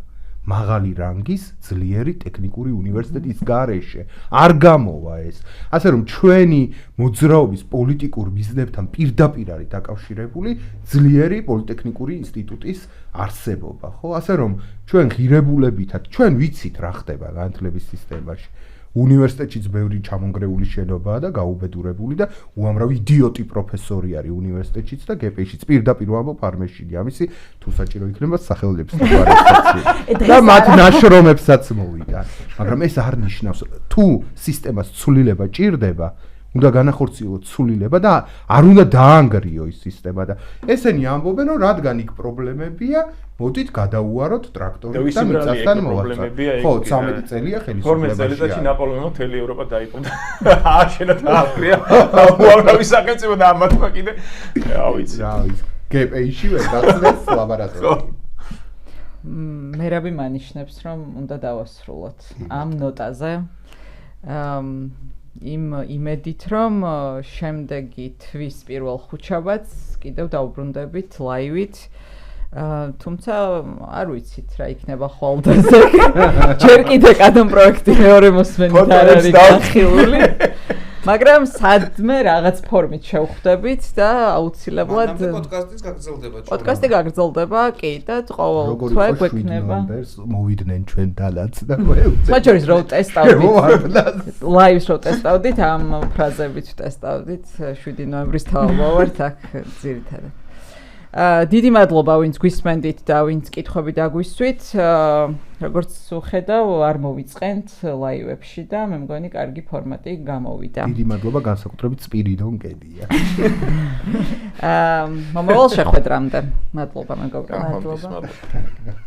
მაღალი რანგის ძლიერი ტექნიკური უნივერსიტეტის გარეშე. არ გამოვა ეს. ასე რომ ჩვენი მოძრაობის პოლიტიკურ მიზნებთან პირდაპირ არის დაკავშირებული ძლიერი პოლიტექნიკური ინსტიტუტის არსებობა, ხო? ასე რომ ჩვენ ღირებულებითად, ჩვენ ვიცით რა ხდება განათლების სისტემაში. უნივერსიტეტშიც ბევრი ჩამონგრეული შენობაა და გაუბედურებული და უამრავი იდიოტი პროფესორი არის უნივერსიტეტშიც და გპ-შიც. პირდაპირ ვამბობ ფარმეშინი ამისი თუ საჭირო იქნება სახელმწიფოს და მათ ნაშრომებსაც მოვიდა. მაგრამ ეს არ ნიშნავს თუ სისტემას ცვლილება ჭირდება, უნდა განახორციელოთ ცვლილება და არ უნდა დაანგრიო ის სისტემა და ესენი ამბობენ რომ რადგან იქ პრობლემებია, მოდით გადაუაროთ ტრაქტორით და მიწასთან მოვაწვევთ. ხო, 13 წელია ხელისუფლებაში. 12 წელიწადში ნაპოლეონმა მთელი ევროპა დაიბრუნდა. აშენა დააფრია. უამრავი სახელმწიფო და ამათმა კიდე რა ვიცი. გპ-ში ვერ დაწეს ლაბორატორია. მერაბი მანიშნებს რომ უნდა დავასრულოთ ამ ნოტაზე. იმ იმედით რომ შემდეგი თვის პირველ ხუთშაბათს კიდევ დავუბრუნდებით ლაივით. თუმცა არ ვიცით რა იქნება ხვალდაზე. ჯერ კიდე კადამ პროექტი მეორე მოსმენით არ არის გახილული. მაგრამ სადმე რაღაც ფორმით შევხვდებით და აუცილებლად პოდკასტის გაგრძელდება. პოდკასტი გაგრძელდება, კი და ყოველ თვე გვექნება. მოვიდნენ ჩვენ დალაც და მაჩორის რო ტესტავდით. ლაივს რო ტესტავდით, ამ ფრაზებით ტესტავდით 7 ნოემბრის თაობა ვართ აქ ძირითადად. დიდი მადლობა ვინც გვისმენდით და ვინც კითხვები დაგვისვით. როგორც ვხედავ, არ მოვიწყენთ ლაივებში და მე მგონი კარგი ფორმატი გამოვიდა. დიდი მადლობა განსაკუთრებით სპირიდონ კედია. მომავალ შეხვედრამდე. მადლობა მეგობრებო. მადლობა.